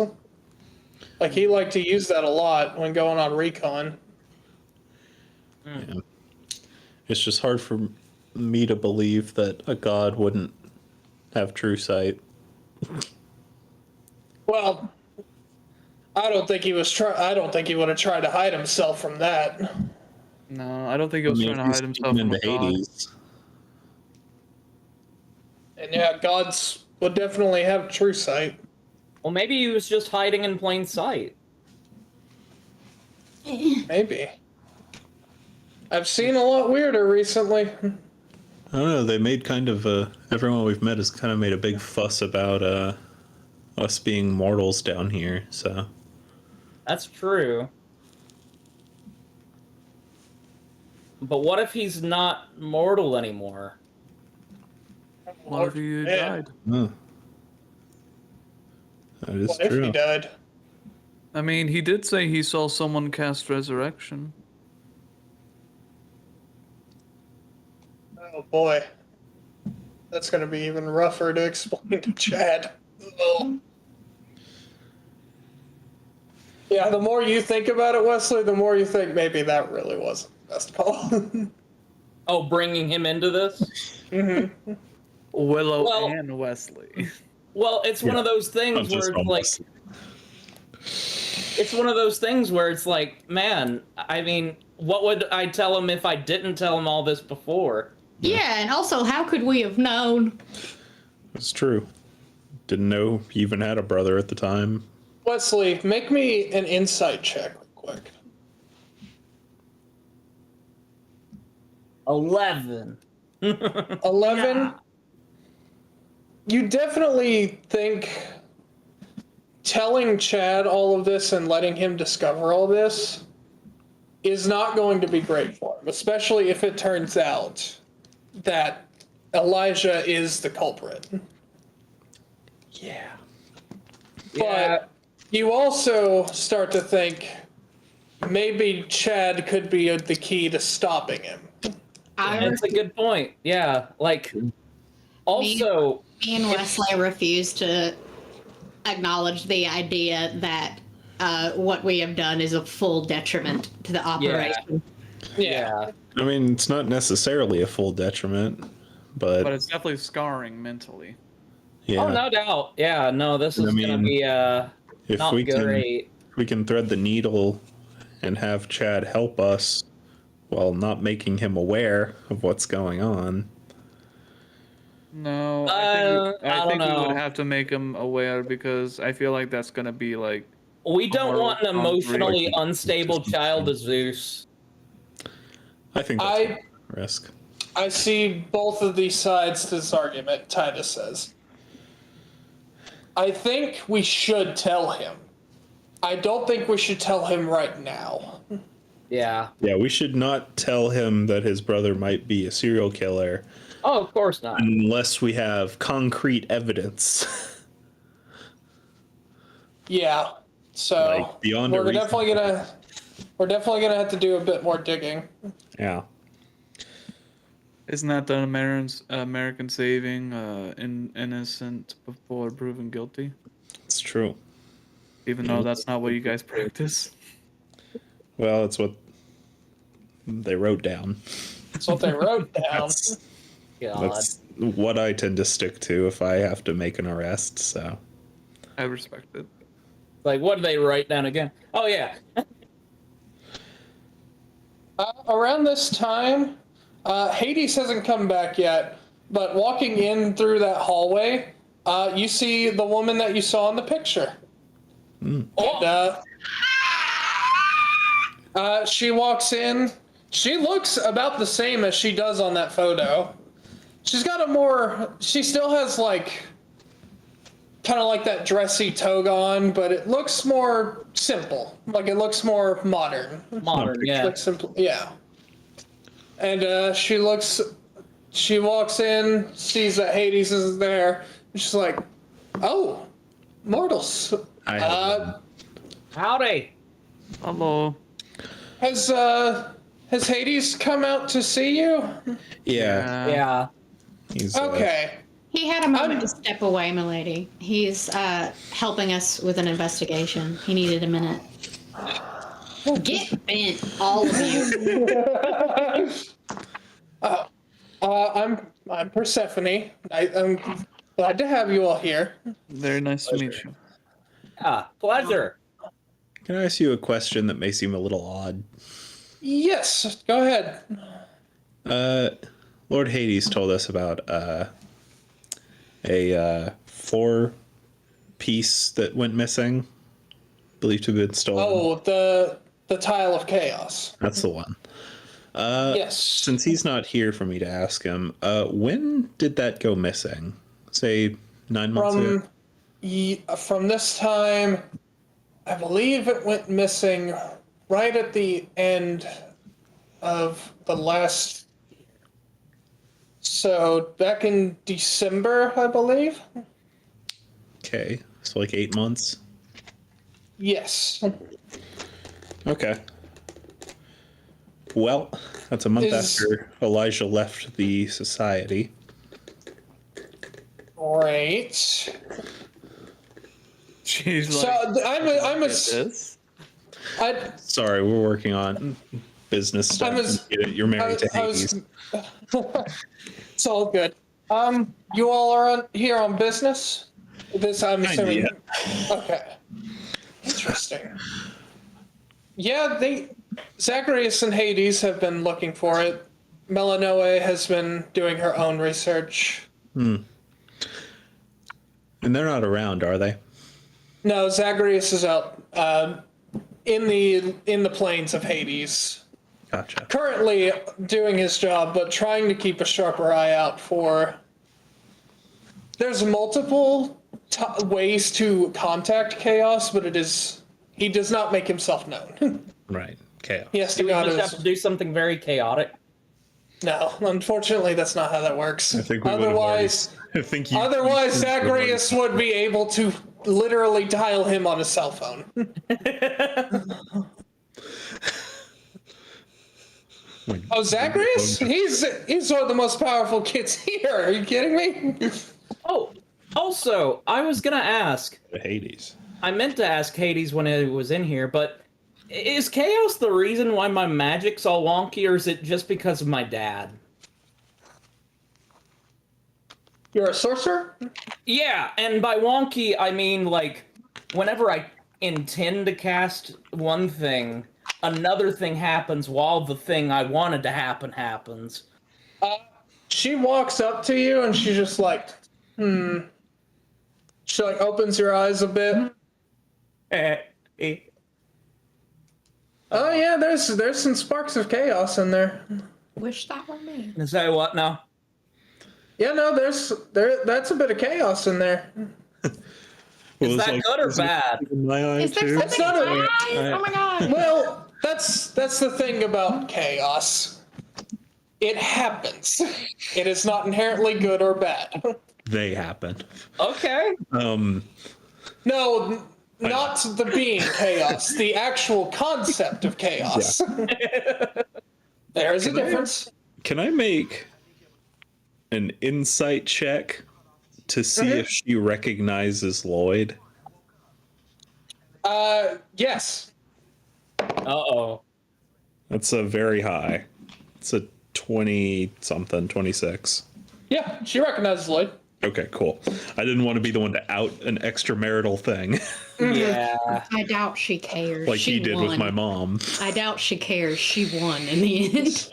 Like he liked to use that a lot when going on recon. Yeah. It's just hard for me to believe that a god wouldn't have true sight. Well, I don't think he would have tried to hide himself from that. No, I don't think he was I mean, trying if to he's hide himself speaking from a into god. Hades. And yeah, gods would definitely have true sight. Well, maybe he was just hiding in plain sight. Maybe. I've seen a lot weirder recently. I don't know. They made kind of everyone we've met has kind of made a big fuss about us being mortals down here. So That's true. But what if he's not mortal anymore? What if he Yeah. died? that is What if true. he died? I mean, he did say he saw someone cast resurrection. Oh boy. That's gonna be even rougher to explain to Chad. Oh. Yeah, the more you think about it, Wesley, the more you think maybe that really wasn't the best call. Oh, bringing him into this? Willow Well- and Wesley. Well, it's one of those I'm things where just it's like, almost- it's one of those things where it's like, man, I mean, what would I tell him if I didn't tell him all this before? Yeah, and also, how could we have known? It's true. Didn't know he even had a brother at the time. Wesley, make me an insight check real quick. 11. 11? Yeah. You definitely think telling Chad all of this and letting him discover all this is not going to be great for him, especially if it turns out that Elijah is the culprit. Yeah. But you also start to think maybe Chad could be the key to stopping him. That's a good point. Yeah, like, also... Me and Wesley refuse to acknowledge the idea that what we have done is a full detriment to the operation. Yeah. I mean, it's not necessarily a full detriment, But it's definitely scarring mentally. yeah. Oh, no doubt. Yeah, no, this is going to be if not we great. we can thread the needle and have Chad help us while not making him aware of what's going on. No, I I don't think we know. would have to make him aware because I feel like that's gonna be like. We don't want an moral emotionally conflict. unstable child as Zeus. I think that's a risk. I see both of these sides to this argument, Titus says. I think we should tell him. I don't think we should tell him right now. Yeah. Yeah, we should not tell him that his brother might be a serial killer Oh, of course not. unless we have concrete evidence. Yeah. So Like, beyond a we're definitely reasonable- gonna have to do a bit more digging. Yeah. Isn't that the American saving, innocent before proven guilty? It's true. Even though that's not what you guys practice. Well, it's what they wrote down. That's what they wrote down. That's, God. that's what I tend to stick to if I have to make an arrest, so. I respect it. Like, what did they write down again? Oh, yeah. Around this time, Hades hasn't come back yet, but walking in through that hallway, you see the woman that you saw in the picture. And, she walks in. She looks about the same as she does on that photo. She's got she still has like, kind of like that dressy toga on, but it looks more simple. Like it looks more modern. Modern, yeah. Like simple, yeah. And she walks in, sees that Hades is there, and she's like, "Oh, mortals. Howdy. Hello. Has Hades come out to see you?" Yeah. Yeah. He's, Okay. He had a moment to step away, milady. He's helping us with an investigation. He needed a minute. Get bent, all of you. I'm Persephone. I'm glad to have you all here. Very nice to meet you. Yeah, pleasure. Can I ask you a question that may seem a little odd? Yes, go ahead. Lord Hades told us about a floor piece that went missing, believed to have been stolen. Oh, the tile of chaos. That's the one. Yes. Since he's not here for me to ask him, when did that go missing? Say 9 months ago? From this time, I believe it went missing right at the end of the last. So back in December, I believe. Okay, so like 8 months. Yes. Okay. Well, that's a month after Elijah left the society. Great. She's So like, I'm a. this? Sorry, we're working on business stuff. You're married to Hades. It's all good. You all are here on business? I'm assuming. Yeah. Okay. Interesting. Yeah, Zacharias and Hades have been looking for it. Melanoe has been doing her own research. And they're not around, are they? No, Zacharias is out in the plains of Hades. Gotcha. currently doing his job, but trying to keep a sharper eye out for. There's multiple ways to contact Chaos, but he does not make himself known. Right. Chaos. He has to Do we go just to have to do something very chaotic? No, unfortunately, that's not how that works. I think we would have Otherwise, already- I think you. otherwise Zacharias would be able to literally dial him on his cell phone. Oh, Zacharias? He's one of the most powerful kids here. Are you kidding me? Oh, also, I was gonna ask. Hades. I meant to ask Hades when it was in here, but is Chaos the reason why my magic's all wonky, or is it just because of my dad? You're a sorcerer? Yeah, and by wonky, I mean, like, whenever I intend to cast one thing, another thing happens while the thing I wanted to happen happens. She walks up to you and she's just like, She like opens her eyes a bit. Oh yeah, there's some sparks of chaos in there. Wish that were me. Is that what now? Yeah, no, that's a bit of chaos in there. Is that good or bad? In my eye Is there too. something not in a- my eyes? Oh my god. Well, that's the thing about chaos. It happens. It is not inherently good or bad. They happen. Okay. No, not the being chaos. The actual concept of chaos. There is a difference. Can I make an insight check to see if she recognizes Lloyd? Yes. Uh-oh. That's a very high. It's a 20-something, 26. Yeah, she recognizes Lloyd. Okay, cool. I didn't want to be the one to out an extramarital thing Yeah. I doubt she cares. like she he did won. with my mom. I doubt she cares. She won in the end.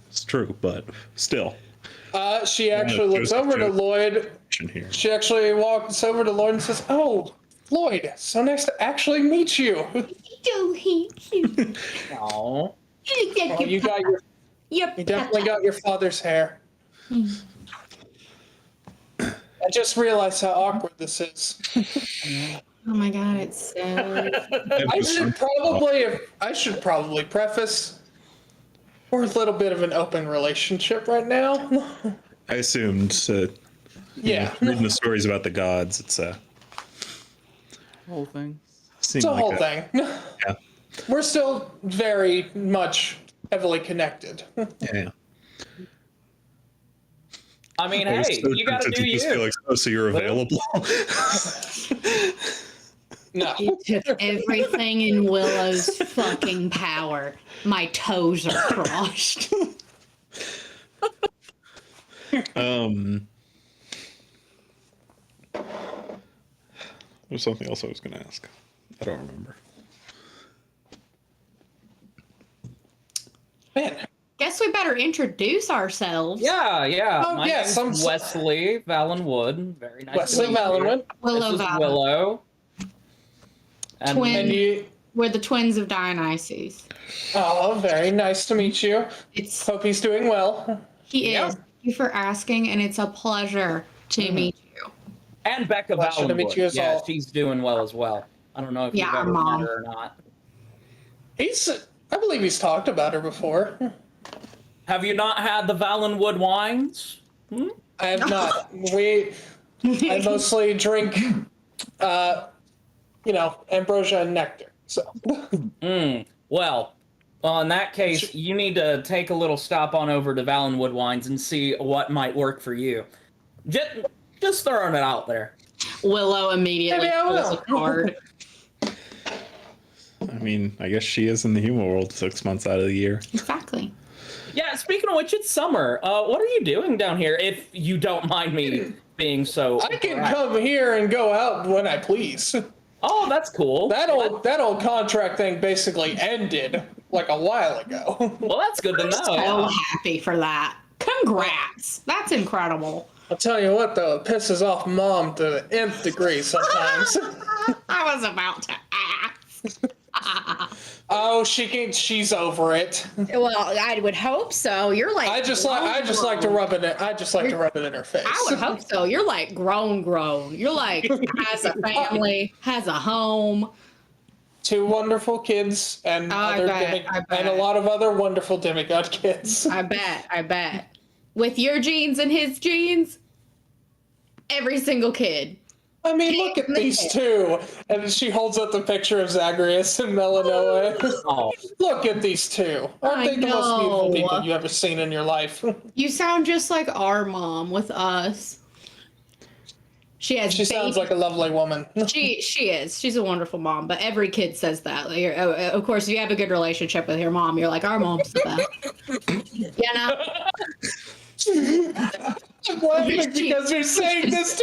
It's true, but still. She actually looks over to Lloyd. Here. She actually walks over to Lloyd and says, "Oh, Lloyd, so nice to actually meet you." Oh. Oh, you definitely got your father's hair. I just realized how awkward this is. Oh my god, it's so. I should probably preface we're a little bit of an open relationship right now. I assumed. Yeah, Reading the stories about the gods, it's a Whole thing. seemed it's a like whole thing. Yeah, We're still very much heavily connected. yeah. I mean, I was hey, so you gotta tempted do to just be you. like, oh, so you're available? No. It took everything in Willow's fucking power. My toes are crossed. There's something else I was going to ask. I don't remember. Man, Guess we better introduce ourselves. Yeah. Oh, My yes, name's I'm Wesley Valenwood. Very nice. Wesley to meet you. Valenwood. Willow This is Valley. Willow. And Twin. And you, We're the twins of Dionysus. oh, very nice to meet you. It's Hope he's doing well. he Yeah. is. Thank you for asking, and it's a pleasure to meet you. And Becca Pleasure to meet Valenwood. you as Yeah, all. she's doing well as well. I don't know if Yeah, you've our ever mom. met her or not. I believe he's talked about her before. Have you not had the Valenwood wines? I have not. I mostly drink, ambrosia and nectar. So, Well, in that case, you need to take a little stop on over to Valenwood Wines and see what might work for you. Just throwing it out there. Willow immediately Maybe I pulls will. a card. I mean, I guess she is in the human world 6 months out of the year. Exactly. Yeah, speaking of which, it's summer. What are you doing down here, if you don't mind me being so... I can come here and go out when I please. Oh, that's cool. That old contract thing basically ended like a while ago. Well, that's good to know. So happy for that. Congrats. That's incredible. I'll tell you what though, it pisses off Mom to the nth degree sometimes. I was about to ask. Oh, she's over it. Well, I would hope so. You're like I just like to rub it in. I just like to rub it in her face. I would hope so. You're like grown. You're like has a family, has a home. 2 wonderful kids and I bet. and a lot of other wonderful demigod kids. I bet. With your genes and his genes, every single kid. I mean, look at these 2. And she holds up the picture of Zagreus and Melanoa. Oh, Look at these 2. Aren't they the most beautiful people you ever seen in your life? You sound just like our mom with us. She sounds like a lovely woman. She is. She's a wonderful mom, but every kid says that. Like, of course, if you have a good relationship with your mom, you're like, our mom's the best. You know? I'm laughing because you're saying this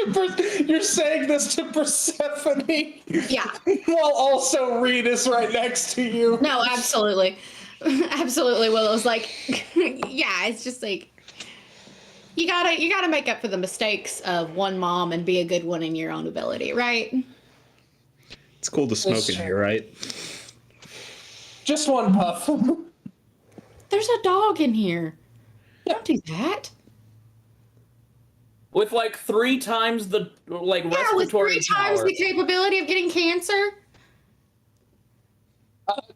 to Persephone. Yeah. While also Reed is right next to you. No, absolutely. Absolutely. Well, it was like, yeah, it's just like, you gotta make up for the mistakes of one mom and be a good one in your own ability, right? It's cool to smoke in here, right? Just one puff. There's a dog in here. Don't do that. with like 3 times the respiratory with 3 times power. the capability of getting cancer.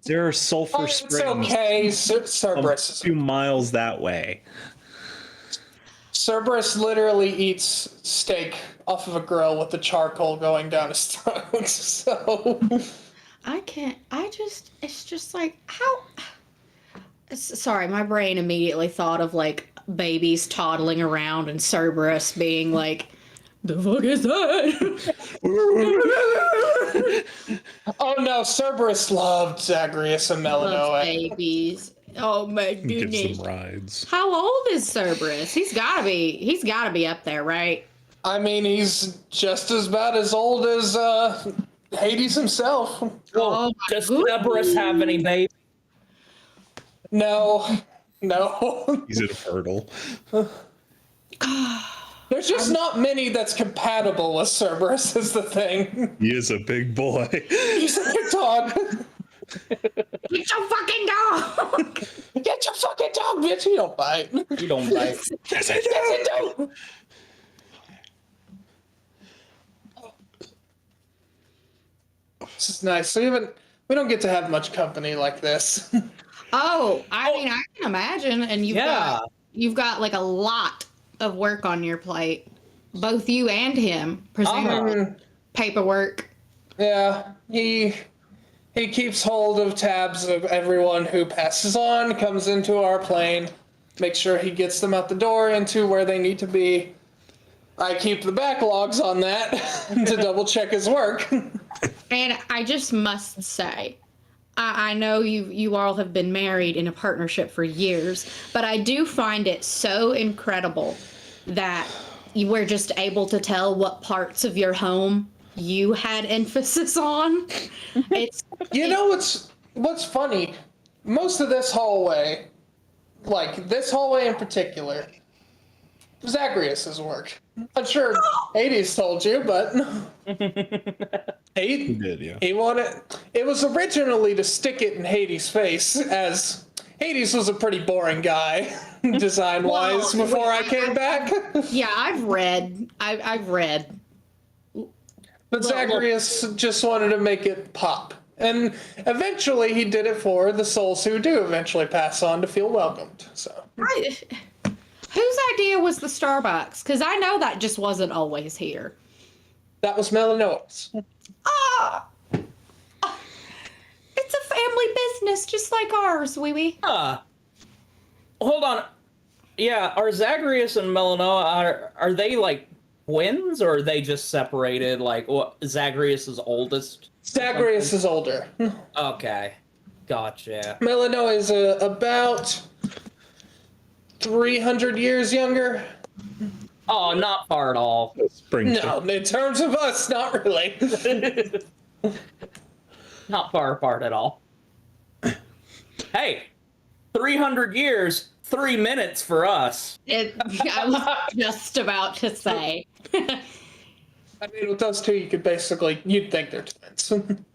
There are sulfur It's springs okay, a Cerberus. few miles that way. Cerberus literally eats steak off of a grill with the charcoal going down his throat. So It's just like, how? Sorry, my brain immediately thought of like babies toddling around and Cerberus being like, the fuck is that? oh no, Cerberus loved Zagreus and Those Melanoa. babies. Oh my Give goodness. some rides. How old is Cerberus? He's gotta be up there, right? I mean, he's just as about as old as Hades himself. Oh, Does Cerberus have any babies? No. He's infertile. There's just not many that's compatible with Cerberus is the thing. He is a big boy. He's a big dog. get your fucking dog! Get your fucking dog, bitch. You don't bite. You don't bite. Yes, I do. This is nice. We don't get to have much company like this. Oh, I mean, I can imagine, and you've got like a lot of work on your plate, both you and him, presumably paperwork. Yeah, he keeps hold of tabs of everyone who passes on, comes into our plane, makes sure he gets them out the door into where they need to be. I keep the backlogs on that to double check his work. And I just must say, I know you all have been married in a partnership for years, but I do find it so incredible that you were just able to tell what parts of your home you had emphasis on. It's You know what's funny? Most of this hallway, like this hallway in particular, Zagreus's work. I'm sure Hades told you, but He did, yeah. he wanted. It was originally to stick it in Hades' face, as Hades was a pretty boring guy, design-wise, Well, before I came back. yeah, I've read. But Zagreus just wanted to make it pop. And eventually he did it for the souls who do eventually pass on to feel welcomed. So Whose idea was the Starbucks? Because I know that just wasn't always here. that was Melanoa's. It's a family business, just like ours, wee wee. Hold on. Yeah, are Zagreus and Melanoa, are they like twins, or are they just separated? Like, what, Zagreus is oldest? Zagreus is older. Okay, gotcha. Melanoa is about 300 years younger. Oh, not far at all. Spring No, in terms of us, not really. Not far apart at all. Hey, 300 years, 3 minutes for us. I was just about to say. I mean, with those two, you'd think they're twins.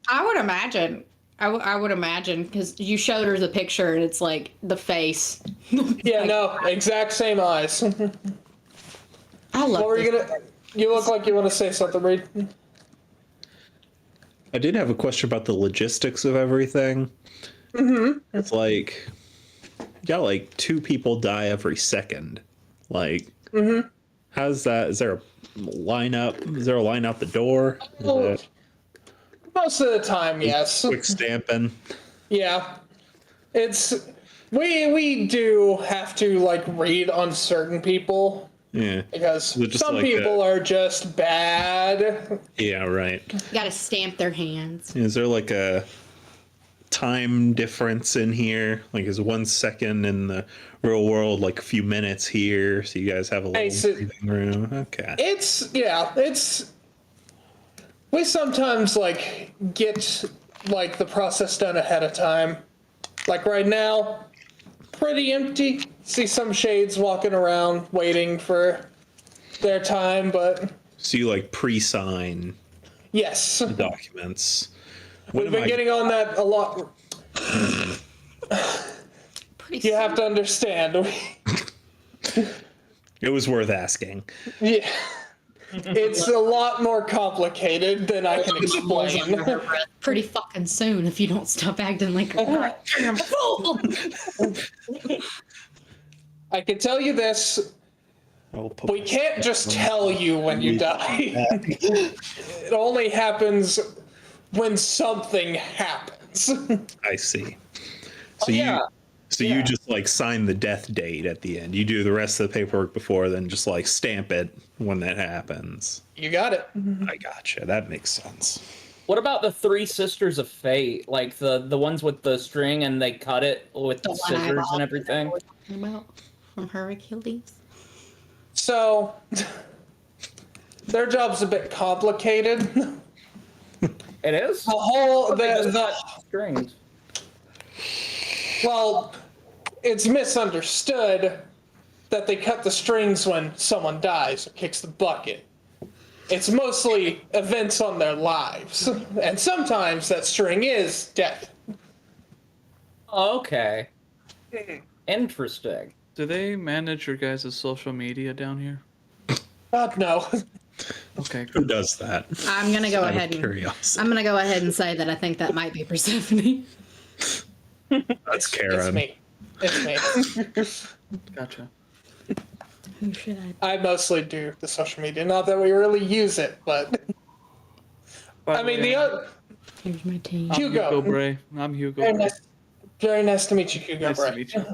I would imagine. I would imagine, because you showed her the picture and it's like the face. Yeah, no, exact same eyes. I love What were you this. gonna? You look like you want to say something, Reed. I did have a question about the logistics of everything. Mm-hmm. It's like, yeah, like 2 people die every second. Like, how's that? Is there a lineup? Is there a line out the door? Is Oh, it most of the time, yes. quick stamping? Yeah, it's we do have to like read on certain people Yeah. because Is it just some like people are just bad. Yeah, right. Gotta stamp their hands. Is there like a time difference in here? Like, is 1 second in the real world like a few minutes here? So you guys have a little so- breathing room. Okay. It's we sometimes like get like the process done ahead of time. Like right now, pretty empty. See some shades walking around waiting for their time, but So you like pre-sign yes, the documents. When we've am been I- getting on that a lot. Pretty You have to understand. It was worth asking. Yeah. It's a lot more complicated than I can explain. pretty fucking soon if you don't stop acting like a goddamn fool. I can tell you this, I'll put we can't just tell you when you die. It only happens when something happens. I see. So yeah. you just like sign the death date at the end. You do the rest of the paperwork before, then just like stamp it when that happens. You got it. I gotcha. That makes sense. What about the 3 Sisters of Fate? Like the ones with the string and they cut it with the one I scissors bought. and everything? About from her Achilles. So, their job's a bit complicated. It is? The whole, They just the, cut strings. well, it's misunderstood that they cut the strings when someone dies or kicks the bucket. It's mostly events on their lives. And sometimes that string is death. Okay. Interesting. Do they manage your guys' social media down here? God, no. Okay. Who does that? I'm gonna go Out of ahead and curiosity. I'm gonna go ahead and say that I think that might be Persephone. That's Karen. It's me. Gotcha. Who should I? I mostly do the social media. Not that we really use it, but By I mean the way, other. Here's my team. I'm Hugo. Hugo Bray. I'm Hugo Very Bray. nice, very nice to meet you, Hugo. Nice to Bray. meet you.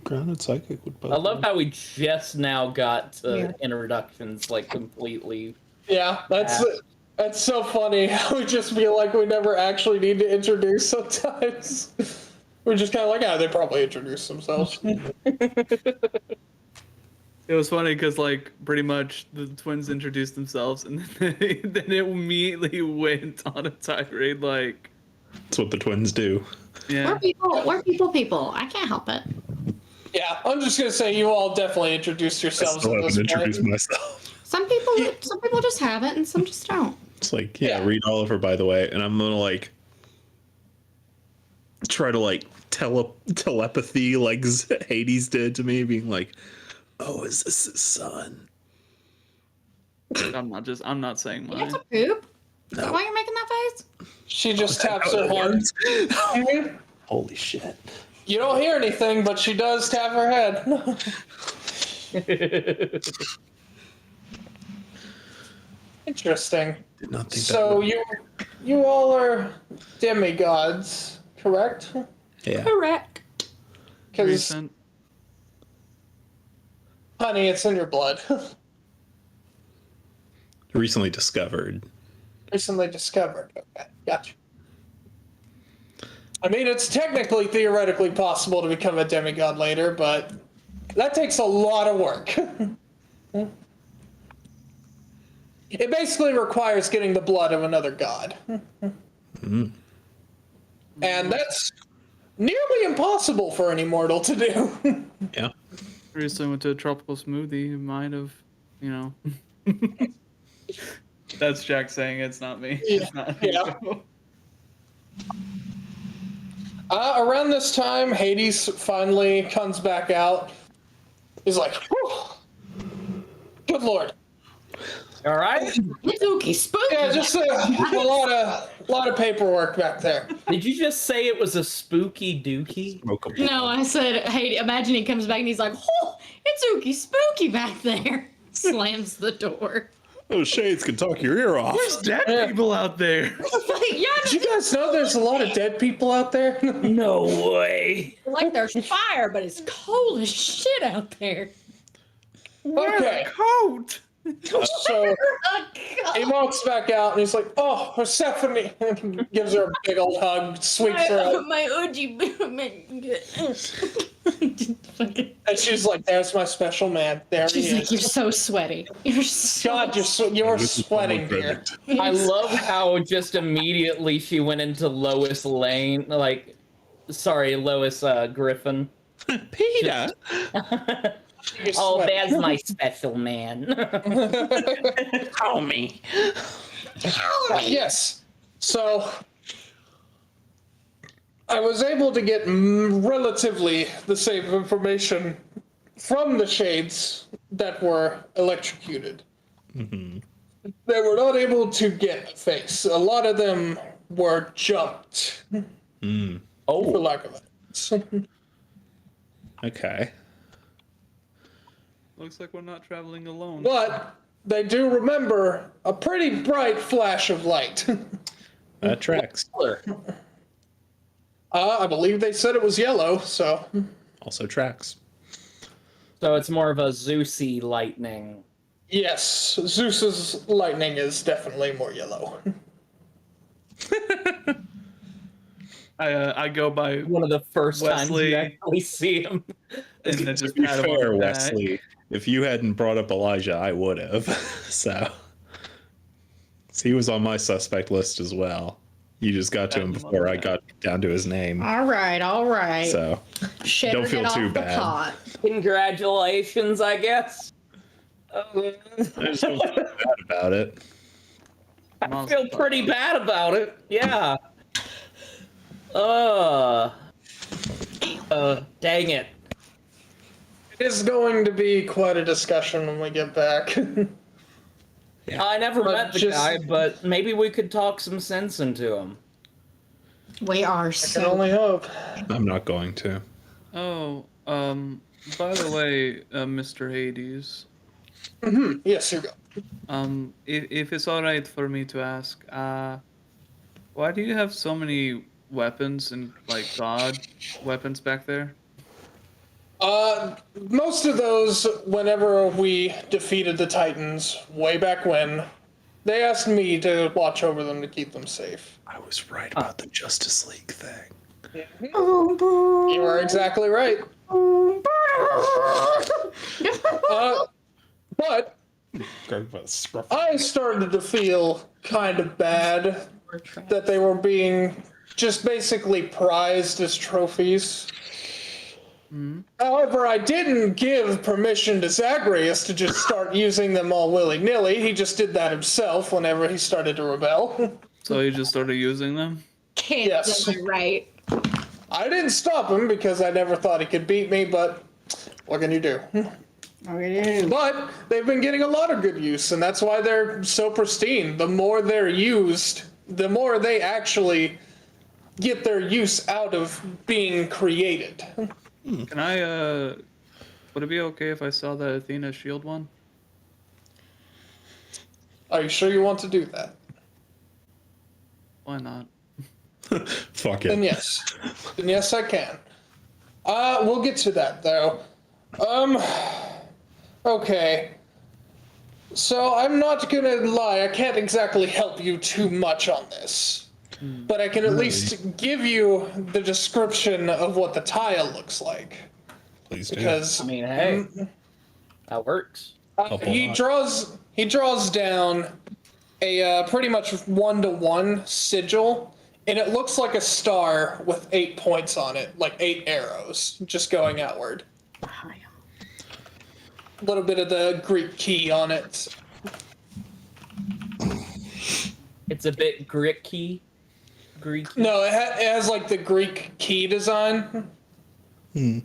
Grounded psychic would bug I love me. how we just now got to Yeah. introductions, like completely. Yeah, that's so funny. How we just feel like we never actually need to introduce sometimes. We're just kind of like, they probably introduce themselves. It was funny because, like, pretty much the twins introduced themselves, and then it immediately went on a tirade. Like, That's what the twins do. yeah, We're people. I can't help it. Yeah, I'm just gonna say you all definitely introduced I yourselves still at this haven't introduced point. myself. Some people just have it, and some just don't. It's like, yeah, Yeah. read Oliver, by the way, and I'm gonna like try to like telepathy like Hades did to me, being like, "Oh, is this his son?" I'm not saying You have mine. to poop. Is that why you're making that face? She just taps her head. Holy shit! You don't hear anything, but she does tap her head. Interesting. Did not think So you all are demigods, correct? that. Yeah. Correct. Because Recent. honey, it's in your blood. Recently discovered. Recently discovered. Okay, gotcha. I mean, it's technically, theoretically possible to become a demigod later, but that takes a lot of work. It basically requires getting the blood of another god. And that's nearly impossible for an immortal to do. Yeah. Recently went to a tropical smoothie. Might have, you know. That's Jack saying it's not me. Yeah, It's not yeah. Hugo. Around this time, Hades finally comes back out. He's like, whew, good lord. All right. Spooky, spooky. Yeah, just a lot of paperwork back there. Did you just say it was a spooky dookie? No, I said, hey, imagine he comes back and he's like, oh, it's ooky spooky back there. Slams the door. Those shades can talk your ear off. There's dead people out there. Yeah, Did you guys know there's a lot of dead people out there? No way. like there's fire, but it's cold as shit out there. Okay, Coat. so he walks back out and he's like, oh, Persephone. And gives her a big old hug, sweeps her up. My Uji. And she's like, there's my special man. There he She's like, is. you're so sweaty. You're so God, you're sweating here. I love how just immediately she went into Lois Lane, like, sorry, Lois Griffin. Peter. You're Oh, sweating. that's my special man. Call me. Yes. So I was able to get relatively the same information from the shades that were electrocuted. Mm-hmm. They were not able to get a face. A lot of them were jumped, for Oh, lack of it. Okay. Looks like we're not traveling alone. But they do remember a pretty bright flash of light. That tracks. color. I believe they said it was yellow, so Also tracks. So it's more of a Zeusy lightning. yes, Zeus's lightning is definitely more yellow. I go by One of the first times Wesley. you actually see him. and then To just be pat him on fair, the back. Wesley, if you hadn't brought up Elijah, I would have. So he was on my suspect list as well. You just got to him before I got down to his name. All right. So Shared don't feel it off too the bad. pot. Congratulations, I guess. I just don't feel bad about it. I feel pretty bad about it. Yeah. Dang it. It is going to be quite a discussion when we get back. I never But met the just- guy, but maybe we could talk some sense into him. We are I can so. only hope. I'm not going to. Oh, by the way, Mr. Hades, Yes, you go. if it's all right for me to ask, why do you have so many weapons and like god weapons back there? Most of those, whenever we defeated the Titans way back when, they asked me to watch over them to keep them safe. I was right about the Justice League thing. You are exactly right. But I started to feel kind of bad that they were being just basically prized as trophies. However, I didn't give permission to Zagreus to just start using them all willy-nilly. He just did that himself whenever he started to rebel. So you just started using them? Can't Yes. do it right. I didn't stop him because I never thought he could beat me, but what can you do? But they've been getting a lot of good use, and that's why they're so pristine. The more they're used, the more they actually get their use out of being created. Can I, would it be okay if I saw that Athena shield one? Are you sure you want to do that? Why not? Fuck Then it. yes. Then yes, I can. We'll get to that, though. Okay. So I'm not gonna lie, I can't exactly help you too much on this. But I can at least give you the description of what the tile looks like. Please do. Because I mean, hey, that works. he draws down a pretty much 1-to-1 sigil, and it looks like a star with 8 points on it, like 8 arrows, just going outward. A little bit of the Greek key on it. It's a bit gricky. Greek. No, it has like the Greek key design. Hmm.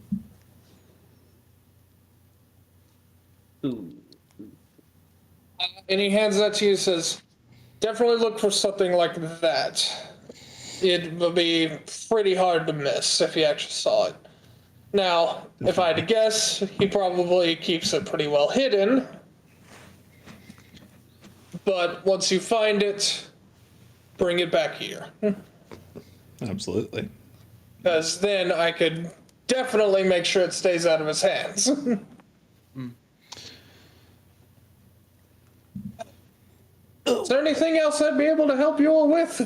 Ooh. And he hands that to you and says, definitely look for something like that. It would be pretty hard to miss if you actually saw it. Now, if I had to guess, he probably keeps it pretty well hidden. But once you find it, bring it back here. Absolutely. Because then I could definitely make sure it stays out of his hands. Is there anything else I'd be able to help you all with?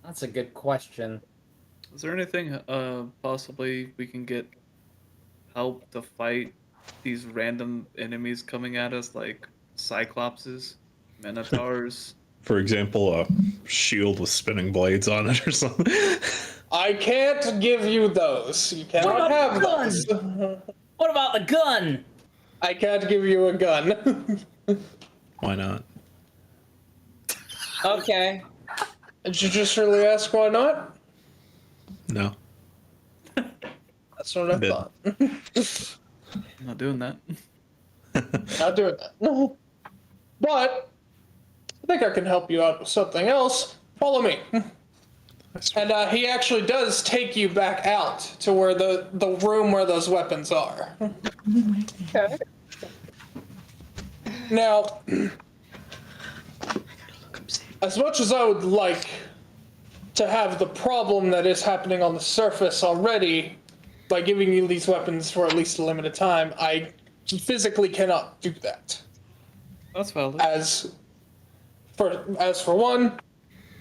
That's a good question. Is there anything possibly we can get help to fight these random enemies coming at us, like cyclopses, minotaurs? For example, a shield with spinning blades on it or something. I can't give you those. You cannot What about have guns? those. What about the gun? I can't give you a gun. Why not? Okay. Did you just really ask why not? No. That's what I Did. thought. I'm not doing that. Not doing that. But I think I can help you out with something else. Follow me. And he actually does take you back out to where the room where those weapons are. Okay. Now, as much as I would like to have the problem that is happening on the surface already by giving you these weapons for at least a limited time, I physically cannot do that. That's valid. As for one,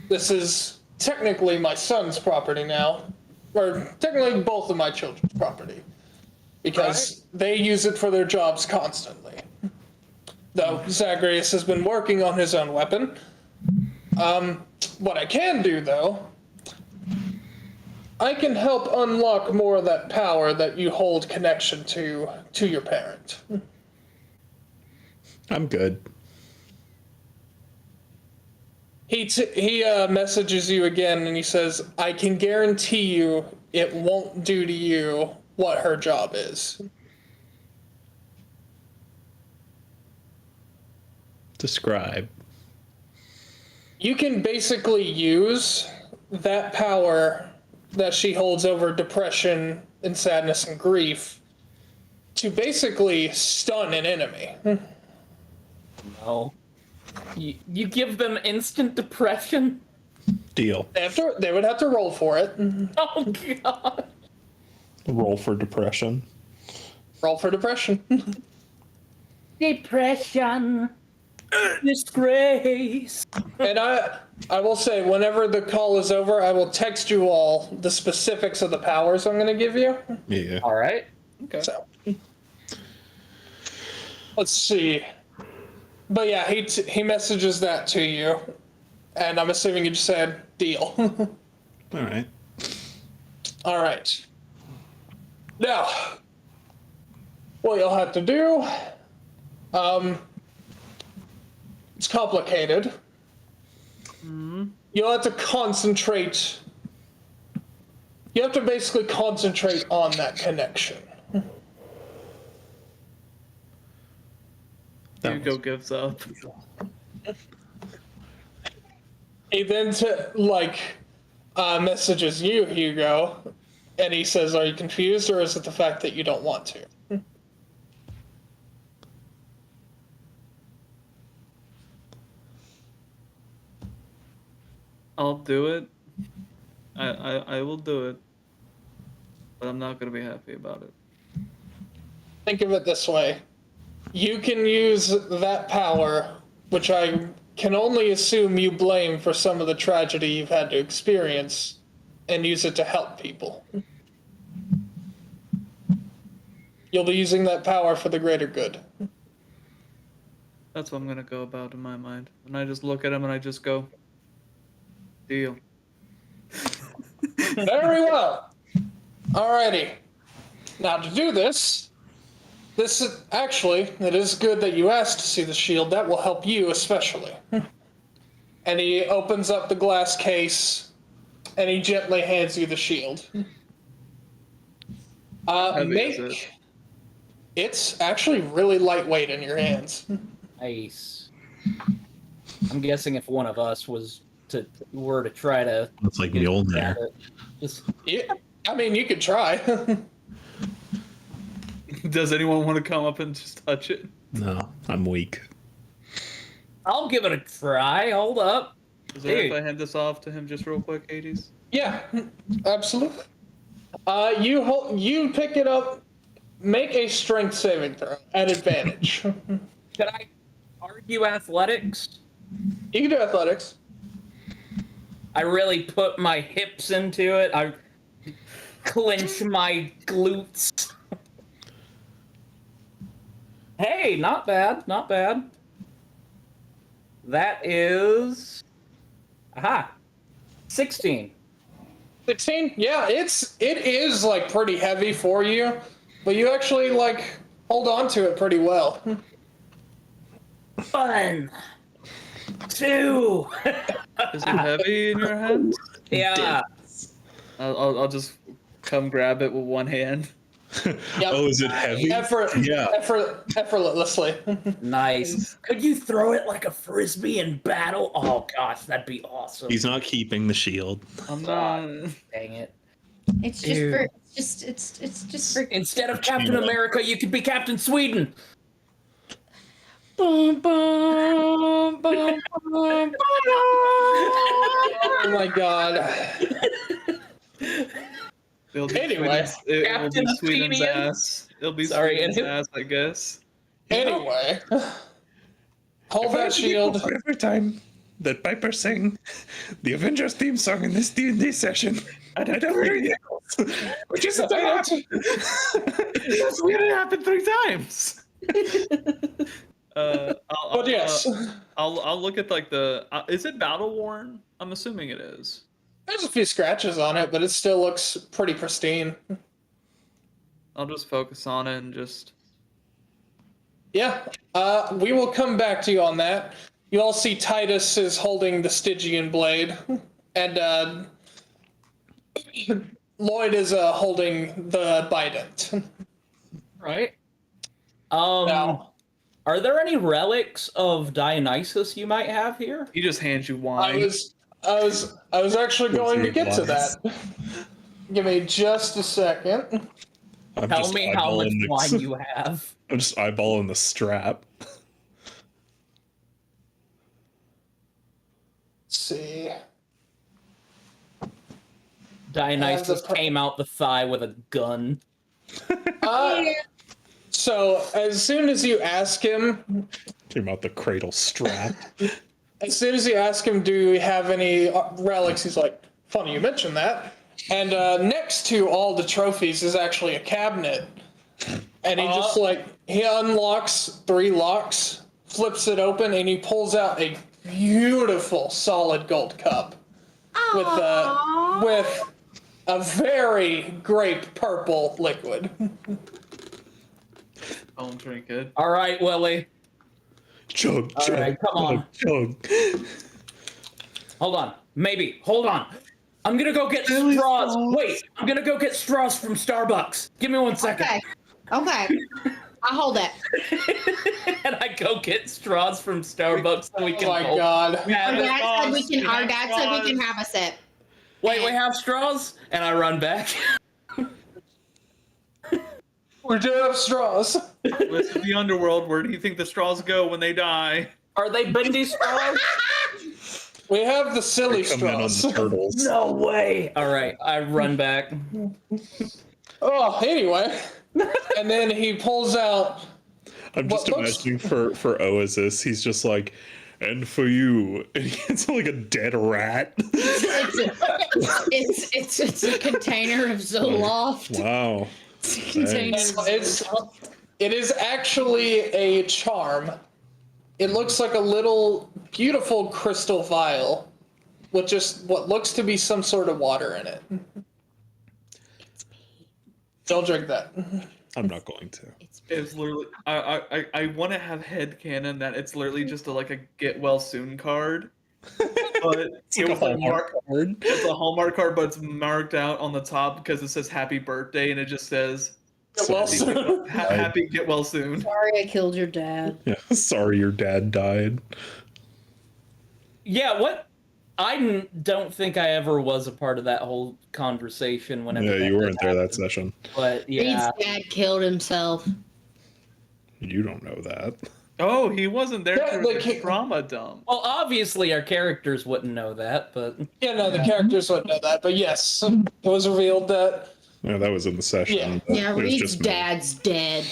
this is technically my son's property now, or technically both of my children's property, because they use it for their jobs constantly. Though Zagreus has been working on his own weapon. What I can do, though, I can help unlock more of that power that you hold connection to your parent. I'm good. He messages you again and he says, I can guarantee you it won't do to you what her job is. Describe. You can basically use that power that she holds over depression and sadness and grief to basically stun an enemy. No. You give them instant depression? Deal. They would have to roll for it. Oh, God. Roll for depression. Roll for depression. Depression. Disgrace. And I will say, whenever the call is over, I will text you all the specifics of the powers I'm going to give you. Yeah. All right. Okay. So, let's see. But yeah, he messages that to you, and I'm assuming you just said deal. All right. All right. Now, what you'll have to do, it's complicated. You'll have to concentrate. You have to basically concentrate on that connection. Hugo gives up. He then messages you, Hugo, and he says, "Are you confused, or is it the fact that you don't want to?" I'll do it. I will do it. But I'm not gonna be happy about it. Think of it this way. You can use that power, which I can only assume you blame for some of the tragedy you've had to experience, and use it to help people. You'll be using that power for the greater good. That's what I'm gonna go about in my mind. And I just look at him and I just go, deal. Very well. Alrighty. Now to do this it is good that you asked to see the shield. That will help you especially. And he opens up the glass case, and he gently hands you the shield. heavy is it? It's actually really lightweight in your hands. Nice. I'm guessing if one of us were to try to, It's like Mjolnir. just Yeah, I mean, you could try. Does anyone want to come up and just touch it? No, I'm weak. I'll give it a try. Hold up. Is it Hey. if I hand this off to him just real quick, Hades? Yeah, absolutely. You pick it up. Make a strength saving throw at advantage. Could I argue athletics? You can do athletics. I really put my hips into it. I clench my glutes. Hey, not bad, not bad. That is... Aha! 16. 16? Yeah, it is like pretty heavy for you, but you actually like hold on to it pretty well. 1, 2. Is it heavy in your hands? Yeah. I'll just come grab it with one hand. Yep. Oh, is it heavy? Effortlessly. Nice. Could you throw it like a frisbee in battle? Oh gosh, that'd be awesome. He's not keeping the shield. I'm not. Dang it. It's just Dude. for it's just for Instead of Captain America, you could be Captain Sweden. Bum, bum, bum, bum, Oh my god. It'll be Anyway. it will Captain be Sweden's Athenian? ass. It'll be Sorry, Sweden's and- ass, I guess. Anyway. Hold that shield. Every time that Piper sang the Avengers theme song in this D&D session, and I don't really know, which is That's weird. It happened 3 times. But yes, I'll look at like the. Is it battle worn? I'm assuming it is. there's a few scratches on it, but it still looks pretty pristine. I'll just focus on it and just. Yeah, we will come back to you on that. You all see Titus is holding the Stygian blade, and Lloyd is holding the Bident. Right. Now, Are there any relics of Dionysus you might have here? He just hands you I wine. was actually going to get to that. Give me just a second. I'm Tell just me how much eyeballing the- wine you have. I'm just eyeballing the strap. Let's see. Dionysus came out the thigh with a gun. So as soon as you ask him, Came out the cradle strap. do you have any relics? He's like, funny you mentioned that. And next to all the trophies is actually a cabinet. And he unlocks 3 locks, flips it open, and he pulls out a beautiful solid gold cup with a very grape purple liquid. Don't drink it. All right, Willie. Chug, All chug, right, come on. chug. Hold on. Maybe. Hold on. I'm gonna go get straws. Wait, I'm gonna go get straws from Starbucks. Give me 1 second. Okay. I'll hold it. And I go get straws from Starbucks so we can. Oh my god. Our dad said we can. Our dad said we can have a sip. Wait, we have straws? And I run back. We do have straws. Listen to the underworld. Where do you think the straws go when they die? Are they bendy straws? We have the silly Come in on straws. the turtles. No way. All right, I run back. Oh, anyway. And then he pulls out. I'm just What looks- imagining for Oasis, he's just like, and for you, and it's like a dead rat. it's a container of Zoloft. Wow. It's a container of It is actually a charm. It looks like a little beautiful crystal vial with just what looks to be some sort of water in it. Don't drink that. I'm not going to. It's literally. I want to have headcanon that it's literally just like a get well soon card, But It's it like a was like Hallmark card. it's a Hallmark card, but it's marked out on the top because it says "Happy Birthday" and it just says Get well soon. "Happy Get Well Soon." Sorry I killed your dad. Yeah, sorry your dad died. Yeah, what? Don't think I ever was a part of that whole conversation whenever. Yeah, that you weren't there that happened. session. But yeah, Reed's dad killed himself. You don't know that. Oh, he wasn't there Yeah, for like the he- trauma dump. well, obviously our characters wouldn't know that, but Yeah, no, the characters wouldn't know that, but yes, it was revealed that. Yeah, that was in the session. Yeah. but Yeah, it was Reed's just me. dad's dead.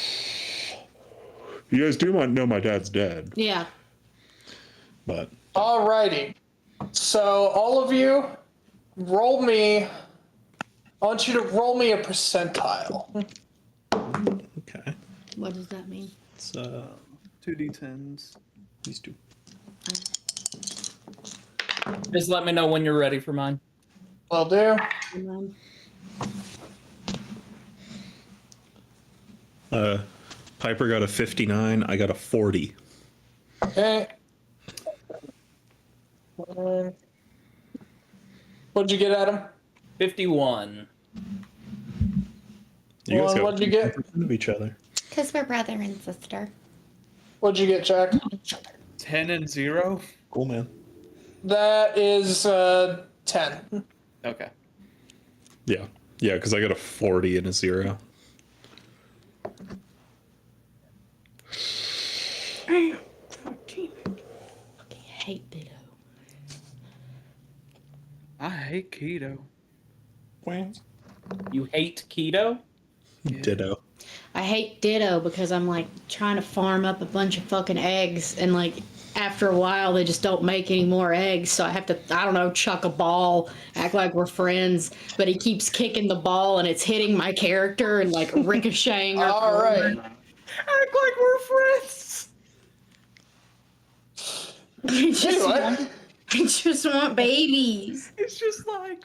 You guys do want to know my dad's dead, Yeah. but Alrighty. So, all of you, roll me. I want you to roll me a percentile. okay. What does that mean? It's 2d10s. these two. just let me know when you're ready for mine. Will do. Piper got a 59. I got a 40. Okay. What'd you get, Adam? 51. You guys Well, got what'd you get? 50% of each other. Because we're brother and sister. What'd you get, Jack? 10 and 0? Cool, man. That is 10. Okay. Yeah, because I got a 40 and a 0. I hate Ditto. I hate keto. You hate keto? Ditto. I hate Ditto because I'm like trying to farm up a bunch of fucking eggs and like after a while they just don't make any more eggs, so I have to, I don't know, chuck a ball, act like we're friends, but he keeps kicking the ball and it's hitting my character and like ricocheting her. All right. Act like we're friends! I just want babies. It's just like,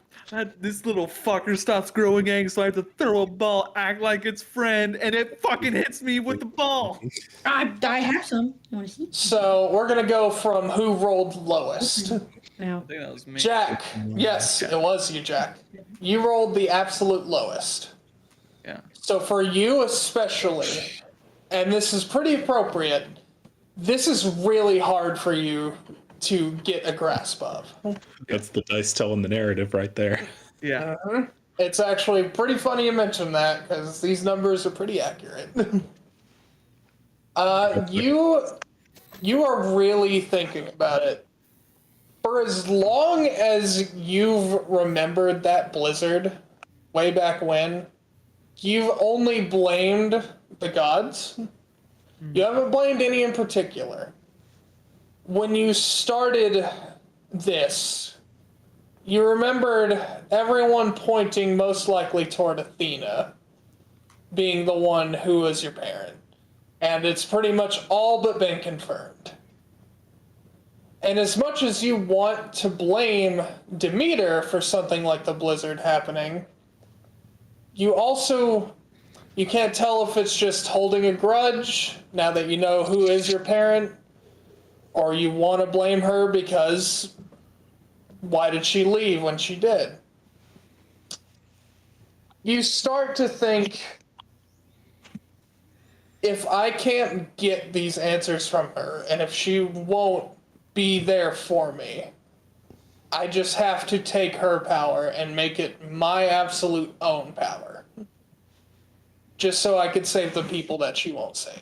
this little fucker stops growing eggs, so I have to throw a ball, act like it's friend, and it fucking hits me with the ball. I have some. You want to see? So we're gonna go from who rolled lowest. No. I think that was me. Jack. Yes, it was you, Jack. You rolled the absolute lowest. Yeah. So for you especially, and this is pretty appropriate, this is really hard for you to get a grasp of. That's the dice telling the narrative right there. Yeah. It's actually pretty funny you mention that because these numbers are pretty accurate. You are really thinking about it. For as long as you've remembered that blizzard way back when, you've only blamed the gods. You haven't blamed any in particular. When you started this, you remembered everyone pointing most likely toward Athena being the one who was your parent. And it's pretty much all but been confirmed. And as much as you want to blame Demeter for something like the blizzard happening, you can't tell if it's just holding a grudge now that you know who is your parent, or you want to blame her because why did she leave when she did? You start to think, if I can't get these answers from her, and if she won't be there for me, I just have to take her power and make it my absolute own power. Just so I could save the people that she won't save.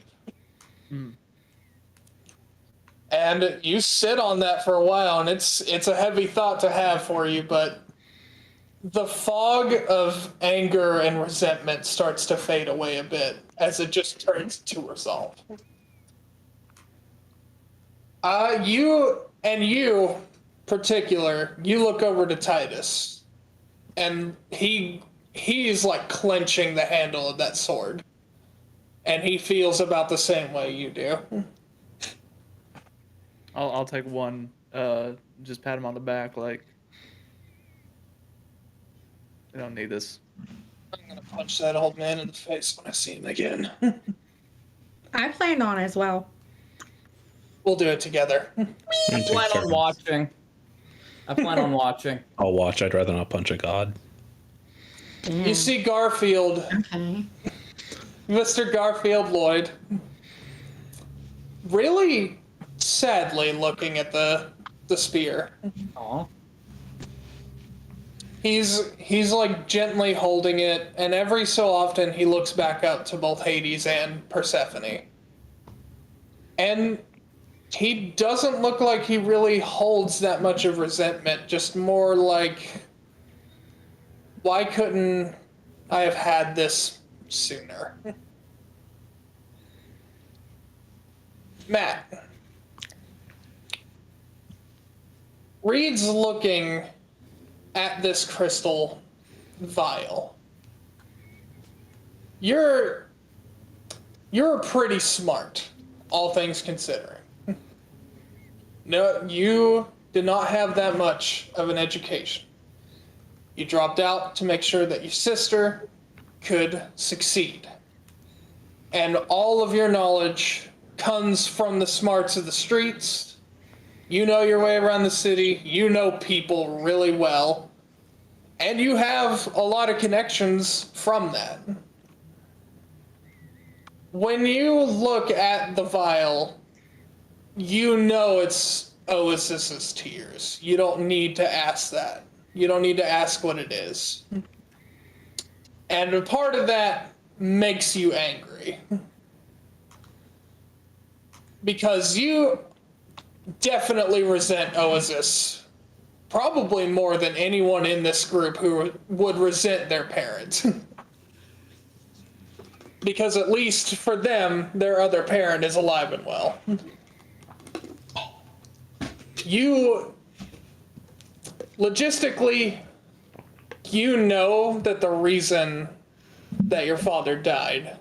And you sit on that for a while, and it's a heavy thought to have for you, but the fog of anger and resentment starts to fade away a bit as it just turns to resolve. You particular, you look over to Titus, and he's like clenching the handle of that sword, and he feels about the same way you do. I'll take one, just pat him on the back, like, I don't need this. I'm gonna punch that old man in the face when I see him again. I planned on as well. We'll do it together. I plan on watching. I plan on watching. I'll watch. I'd rather not punch a god. You see Garfield, Okay. Mr. Garfield Lloyd, really sadly looking at the spear. Aw. He's like gently holding it, and every so often he looks back out to both Hades and Persephone. And he doesn't look like he really holds that much of resentment, just more like, why couldn't I have had this sooner? Matt. Reed's looking at this crystal vial. You're pretty smart, all things considering. No, you did not have that much of an education. You dropped out to make sure that your sister could succeed. And all of your knowledge comes from the smarts of the streets. You know your way around the city. You know people really well. And you have a lot of connections from that. When you look at the vial, you know it's Oasis's tears. You don't need to ask that. You don't need to ask what it is. And a part of that makes you angry. Because you definitely resent Oasis, probably more than anyone in this group who would resent their parents. Because at least for them, their other parent is alive and well. You, logistically, you know that the reason that your father died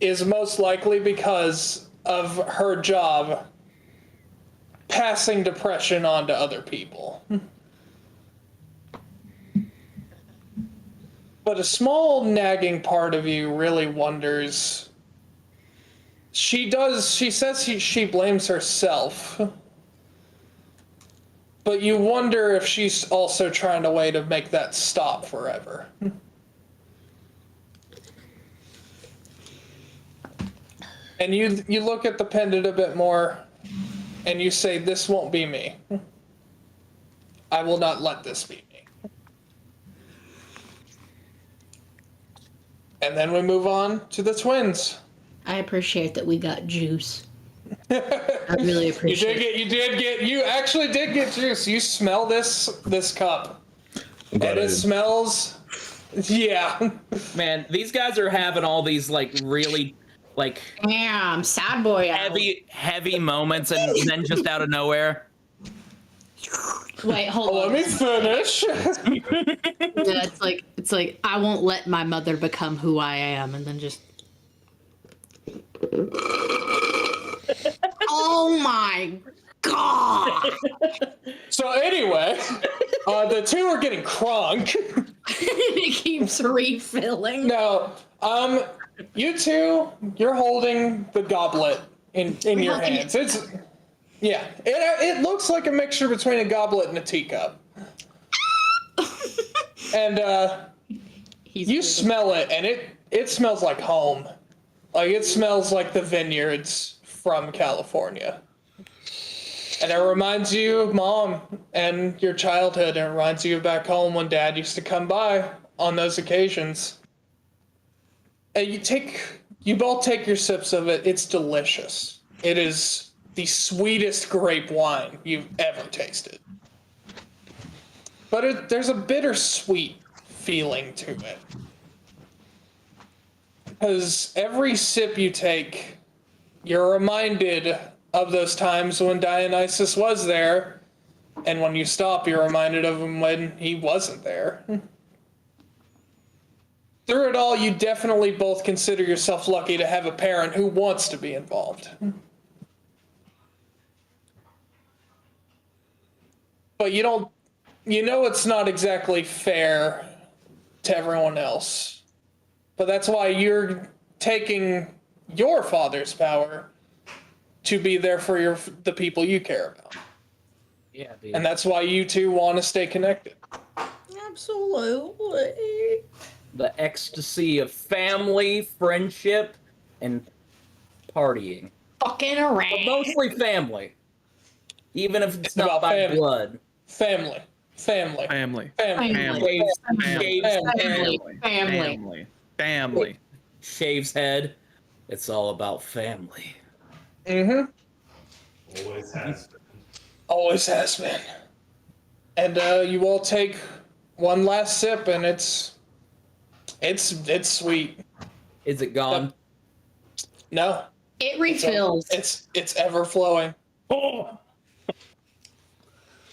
is most likely because of her job passing depression on to other people. But a small nagging part of you really wonders. She says she blames herself. But you wonder if she's also trying a way to make that stop forever. And you look at the pendant a bit more, and you say, this won't be me. I will not let this be me. And then we move on to the twins. I appreciate that we got juice. I really appreciate it. You actually did get juice. You smell this cup. And it smells, yeah. Man, these guys are having all these like really like Damn, sad boy. heavy moments, and then just out of nowhere. Wait, hold on. Let me finish. Yeah, it's like I won't let my mother become who I am, and then just. Oh my god! So anyway, the two are getting crunk. It keeps refilling. Now, you two, you're holding the goblet in your hands. It looks like a mixture between a goblet and a teacup. And you smell it, and it smells like home. Like, it smells like the vineyards from California. And it reminds you of Mom and your childhood, and it reminds you of back home when Dad used to come by on those occasions. And you both take your sips of it. It's delicious. It is the sweetest grape wine you've ever tasted. But there's a bittersweet feeling to it. Because every sip you take, you're reminded of those times when Dionysus was there, and when you stop, you're reminded of him when he wasn't there. Through it all, you definitely both consider yourself lucky to have a parent who wants to be involved. But you know it's not exactly fair to everyone else. But that's why you're taking your father's power to be there for the people you care about. Yeah, dude. And that's why you two want to stay connected. Absolutely. The ecstasy of family, friendship, and partying. Fucking But around. mostly family. Even if it's It's not about by family. blood. Family. Family. Family. Family. Family. Shaves Family. head. Family. Family. Shaves head. It's all about family. Mm-hmm. Always has been. Always has been. And you all take one last sip, and it's sweet. Is it gone? No, It refills. it's ever flowing. Oh.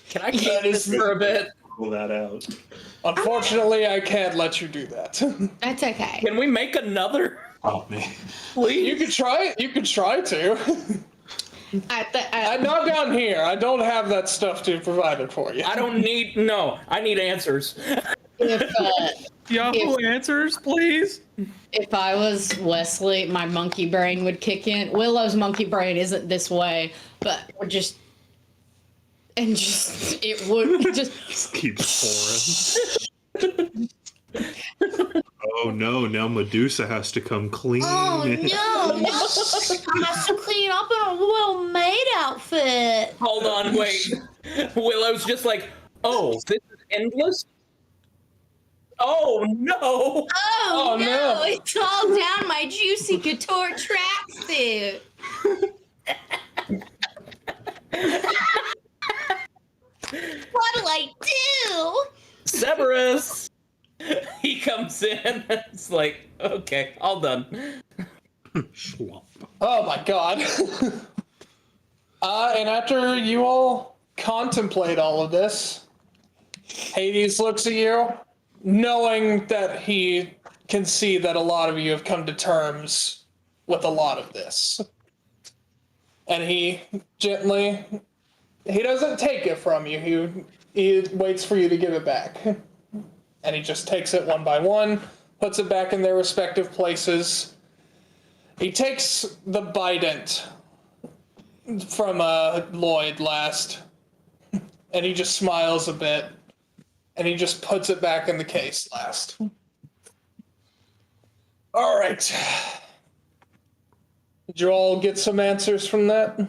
Can I That keep is- this for a bit? Pull that out. Unfortunately, I can't let you do that. That's okay. Can we make another? Oh man. Please? You could try. You could try to. At Not down here. I don't have that stuff to provide it for you. I don't need, no, I need answers. Yahoo Answers, please. if I was Wesley, my monkey brain would kick in. Willow's monkey brain isn't this way, but would just it would just Keep pouring. Oh no, now Medusa has to come clean. Oh no, no! I have to clean up in a little maid outfit. Hold on, wait. Willow's just like, oh, this is endless? Oh no! Oh, Oh, no. It's all down my juicy couture tracksuit. What'll I do? Severus! He comes in, it's like, okay, all done. Schlop. Oh my god. And after you all contemplate all of this, Hades looks at you, knowing that he can see that a lot of you have come to terms with a lot of this. And he gently, he doesn't take it from you, he waits for you to give it back. And he just takes it one by one, puts it back in their respective places. He takes the bident from Lloyd last, and he just smiles a bit, and he just puts it back in the case last. All right. Did you all get some answers from that?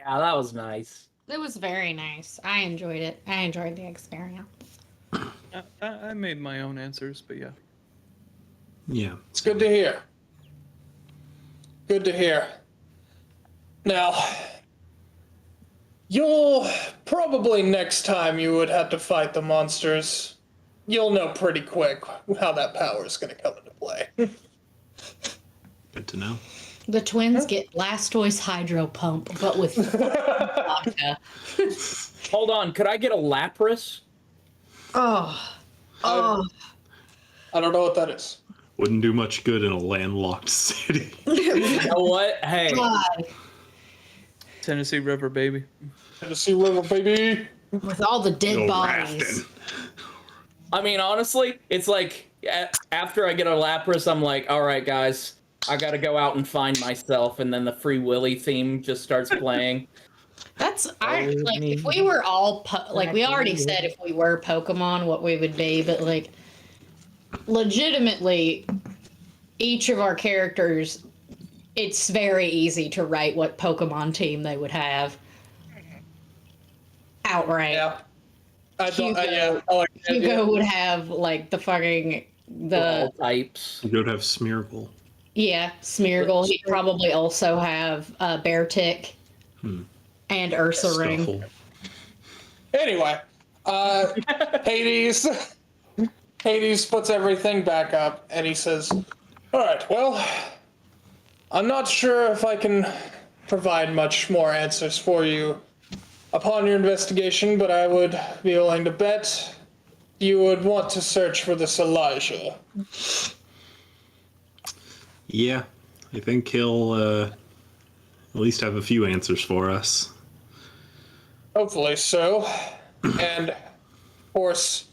Yeah, that was nice. It was very nice. I enjoyed it. I enjoyed the experience. I made my own answers, but yeah. Yeah. It's good to hear. Good to hear. Now, you'll probably next time you would have to fight the monsters, you'll know pretty quick how that power is going to come into play. Good to know. The twins get Blastoise hydro pump, but with vodka. Hold on, could I get a Lapras? Oh. Oh. I don't know what that is. Wouldn't do much good in a landlocked city. You know what? Hey, God. Tennessee River, baby. Tennessee River, baby. With all the dead Go bodies. rafting. I mean, honestly, it's like, after I get a Lapras, I'm like, all right, guys, I gotta go out and find myself, and then the Free Willy theme just starts playing. That's like if we were all like we already said if we were Pokemon what we would be, but like legitimately each of our characters, it's very easy to write what Pokemon team they would have outright. Yeah. I don't, Hugo. yeah, I like that, Hugo yeah. would have like the fucking All types. You don't have Smeargle. Smeargle. He'd probably also have Beartick and Ursaring. Stuffle. Anyway, Hades puts everything back up and he says, all right, well, I'm not sure if I can provide much more answers for you upon your investigation, but I would be willing to bet you would want to search for this Elijah. Yeah, I think he'll at least have a few answers for us. Hopefully so. And, of course,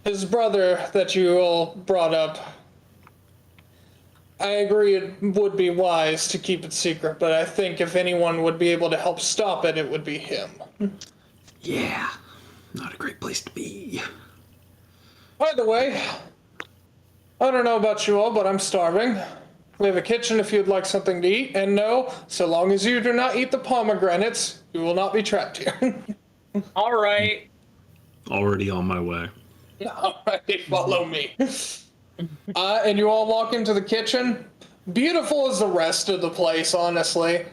his brother that you all brought up, I agree it would be wise to keep it secret, but I think if anyone would be able to help stop it, it would be him. Yeah, not a great place to be. By the way, I don't know about you all, but I'm starving. We have a kitchen if you'd like something to eat, and no, so long as you do not eat the pomegranates, you will not be trapped here. All right. Already on my way. Alright, follow me. And you all walk into the kitchen. Beautiful as the rest of the place, honestly.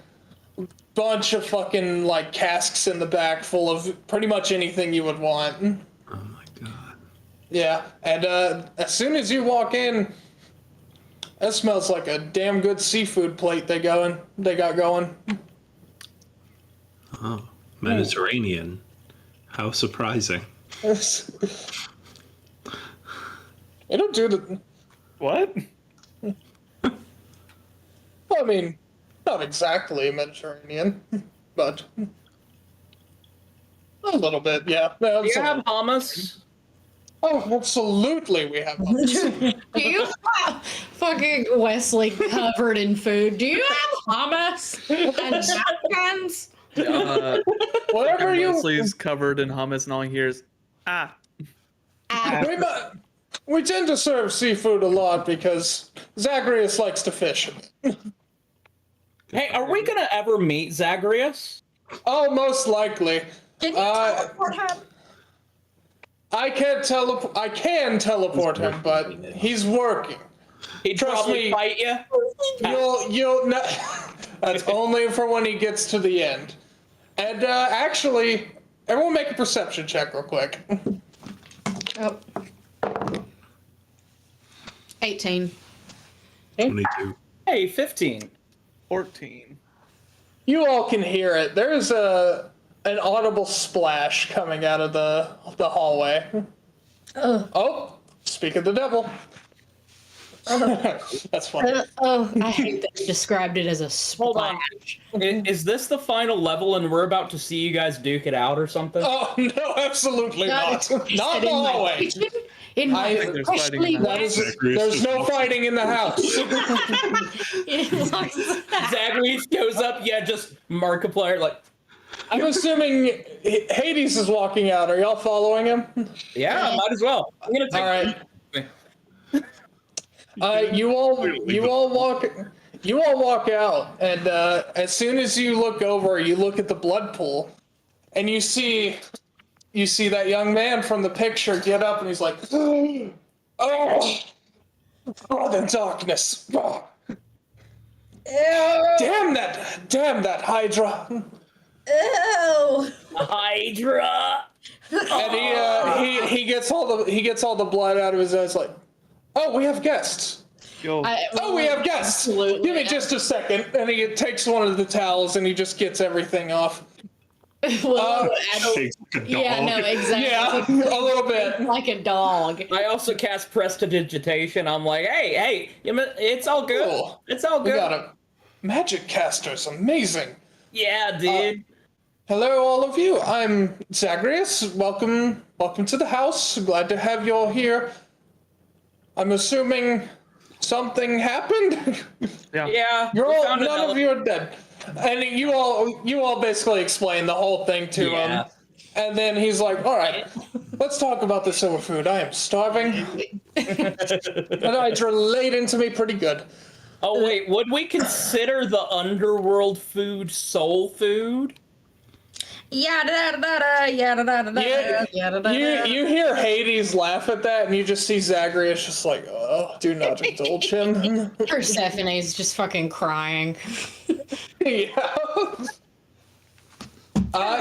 Bunch of fucking, like, casks in the back full of pretty much anything you would want. Oh my god. Yeah, and as soon as you walk in, that smells like a damn good seafood plate they got going. Oh, Mediterranean. How surprising. They don't do the... What? Well, I mean, not exactly Mediterranean, but a little bit, yeah. Do you have hummus? Oh, absolutely, we have hummus. Do you have fucking Wesley covered in food? Do you have hummus and napkins? Whatever you... Leslie's covered in hummus, and all he hears, We tend to serve seafood a lot because Zagreus likes to fish. Hey, are we gonna ever meet Zagreus? Oh, most likely. Can you teleport him? I can teleport him, but he's working. He'd Trust probably me. fight you. You'll not. That's only for when he gets to the end. And actually, everyone make a perception check real quick. Oh. 18. 22. Hey, 15. 14. You all can hear it. There's an audible splash coming out of the hallway. Oh, speak of the devil. That's funny. I hate that you described it as a Hold on. splash. Is this the final level and we're about to see you guys duke it out or something? Oh no, absolutely not. Not in the in my hallway. kitchen, in my I- There's fighting in the freshly house. There's no fighting in the house. Zagreus goes up, yeah, just Markiplier, like, I'm assuming Hades is walking out. Are y'all following him? yeah, might as well. I'm gonna take All right. You all walk out, and as soon as you look over, you look at the blood pool, and you see that young man from the picture get up, and he's like, "Oh, the darkness! Oh. Damn that Hydra!" Ew. Hydra. And he gets all the blood out of his eyes, like, "Oh, we have guests." Yo, We have guests. Absolutely. Give me just a second. And he takes one of the towels and he just gets everything off. Well, Takes like a dog. yeah, no, exactly. Yeah, a little bit. Like a dog. I also cast Prestidigitation. I'm like, hey, it's all good. Cool. It's all We good. got a magic casters. Amazing. Yeah, dude. Hello, all of you. I'm Zagreus. Welcome to the house. Glad to have you all here. I'm assuming something happened. Yeah. You're we all found none of another- you are dead. And you all basically explain the whole thing to Yeah. him. And then he's like, "All right, let's talk about this silver food. I am starving." And it's relating to me pretty good. Oh wait, would we consider the underworld food soul food? Yada da da yada da da Yeah, yada da. you hear Hades laugh at that, and you just see Zagreus just like, "Oh, do not indulge him." Persephone's just fucking crying. Yeah.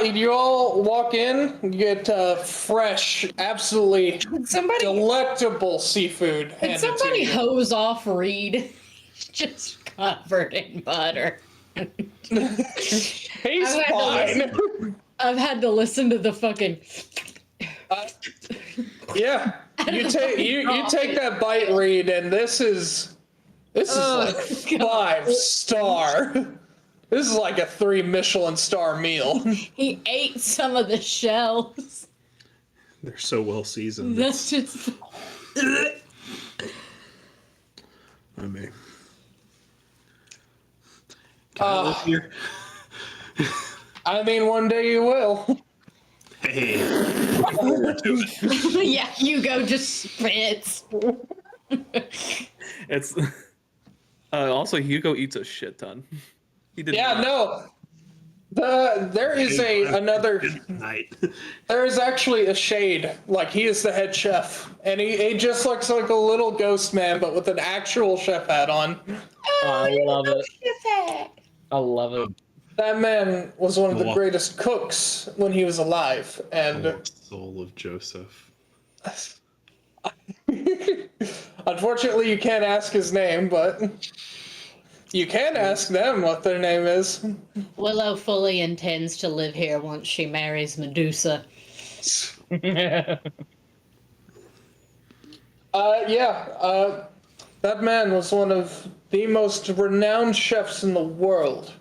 You all walk in, you get fresh, absolutely Somebody, delectable seafood did handed somebody to you. hose off Reed? Just covered in butter. He's I've had to fine. I've had to listen to the fucking. Yeah, you take that bite, Reed, and this is like 5-star. This is like a 3 Michelin star meal. He ate some of the shells. They're so well seasoned. That's just. I mean, Can I live here? I mean, one day you will. Hey, look forward to it. Yeah, Hugo just spits. It's also Hugo eats a shit ton. He did Yeah, not. no. There is another. Night. There is actually a shade. Like, he is the head chef, and he just looks like a little ghost man, but with an actual chef hat on. I love it. I love it. That man was one of the greatest cooks when he was alive, and Oh, soul of Joseph. unfortunately, you can't ask his name, but you can ask them what their name is. Willow fully intends to live here once she marries Medusa. That man was one of the most renowned chefs in the world.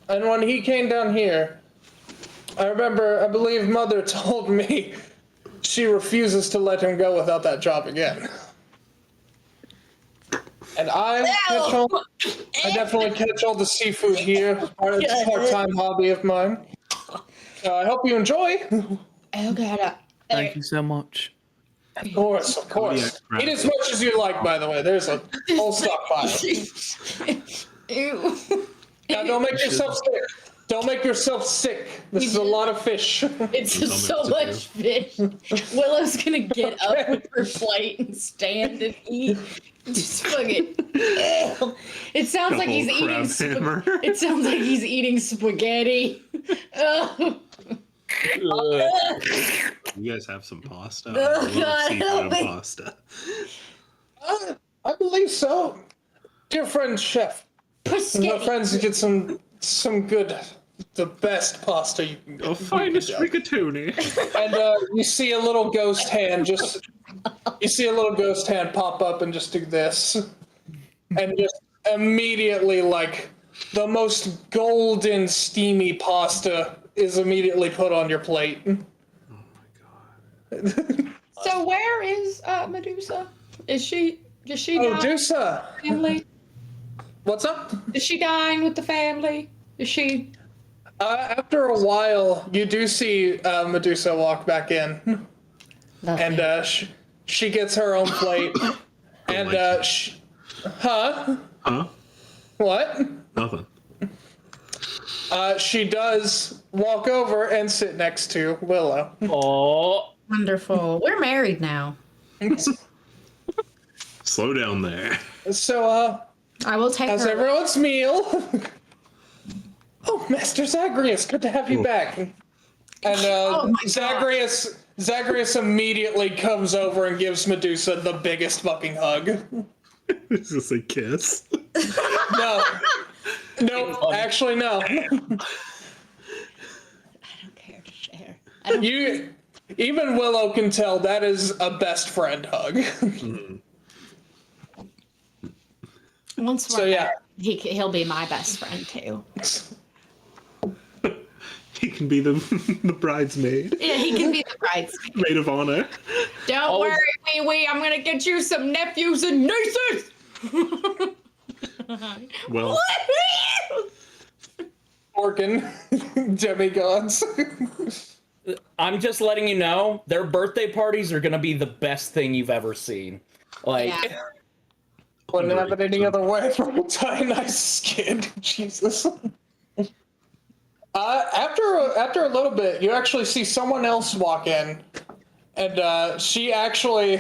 And when he came down here, I believe Mother told me she refuses to let him go without that job again. And I definitely catch all the seafood here. It's a part-time hobby of mine. I hope you enjoy. Oh god. Thank you so much. Of course. Eat as much as you like, by the way. There's a whole stockpile. Ew. Now, don't make yourself sick. Don't make yourself sick. This is a lot of fish. It's just so much fish. Willow's gonna get up with her plate and stand and eat. Just fucking. It sounds like he's eating. It sounds like he's eating spaghetti. Oh. You guys have some pasta? Oh, I love God, seafood help and me. pasta. I believe so. Dear friend, chef. My friends get some good, the best pasta you can get. Oh, finest rigatoni. And you see a little ghost hand pop up and just do this. And just immediately, like, the most golden, steamy pasta is immediately put on your plate. Oh my god. So where is Medusa? Does she dine Medusa! with the family? What's up? Is she dine with the family? Is she? After a while, you do see Medusa walk back in. Lovely. And she gets her own plate. And, huh? Huh? What? Nothing. She does walk over and sit next to Willow. Oh, Wonderful. We're married now. Slow down there. So, I will take how's her. everyone's meal? Oh, Master Zagreus, good to have you back. And Oh my Zagreus immediately comes over and gives Medusa the biggest fucking hug. Is this a kiss? No. No, actually, no. I don't care to share. I don't Even Willow can tell that is a best friend hug. Once we're So, yeah. married, he'll be my best friend too. He can be the bridesmaid. Yeah, he can be the bridesmaid. Maid of honor. Don't worry, wee. I'm gonna get you some nephews and nieces. Well, Organ demigods. I'm just letting you know, their birthday parties are gonna be the best thing you've ever seen. Like, Yeah. Wouldn't have it any other way from a Dionysus kid. Jesus. After a little bit, you actually see someone else walk in, and she actually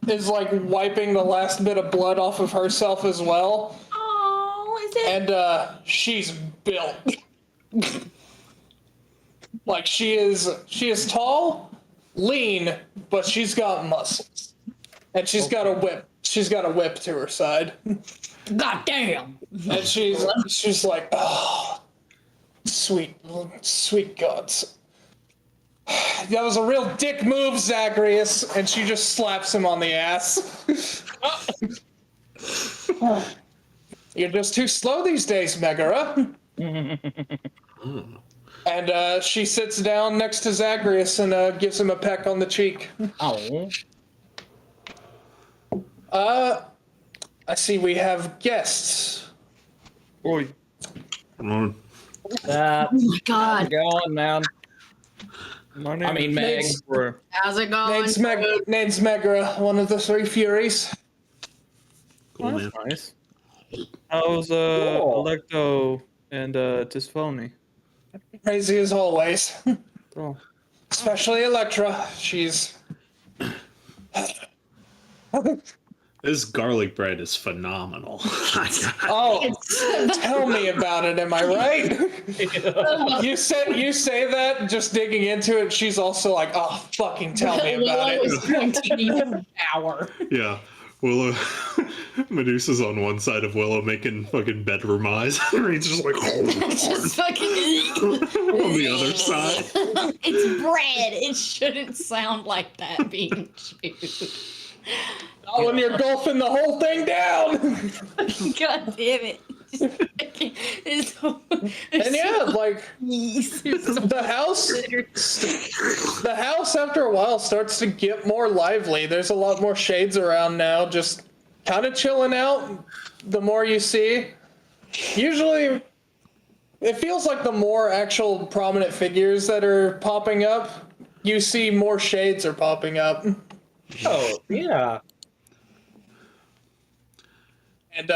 is like wiping the last bit of blood off of herself as well. Oh, is it? And she's built. Like she is tall, lean, but she's got muscles. And she's got a whip. She's got a whip to her side. God damn. And she's like, oh, sweet gods. That was a real dick move, Zagreus. And she just slaps him on the ass. You're just too slow these days, Megara. And she sits down next to Zagreus and gives him a peck on the cheek. oh, I see we have guests. Oi. Well, Oh my God. going, man. My name I mean, is Meg. Or- How's it going? Name's Megra, one of the three Furies. cool, Oh, man. that's nice. How's Cool. Electo and Tisphony? Crazy as always. Oh, Especially Electra. She's. This garlic bread is phenomenal. Oh, tell me about it. Am I right? You say that just digging into it. She's also like, oh, fucking tell me about Willow it. is going to need an hour. Yeah. Willow, Medusa's on one side of Willow making fucking bedroom eyes. He's just like Just fucking. on the other side. It's bread. It shouldn't sound like that being chewed. Oh, when you're gulping the whole thing down. God damn it. It's And yeah, like the house after a while starts to get more lively. There's a lot more shades around now, just kind of chilling out. The more you see, usually it feels like the more actual prominent figures that are popping up, you see more shades are popping up. Oh, yeah. And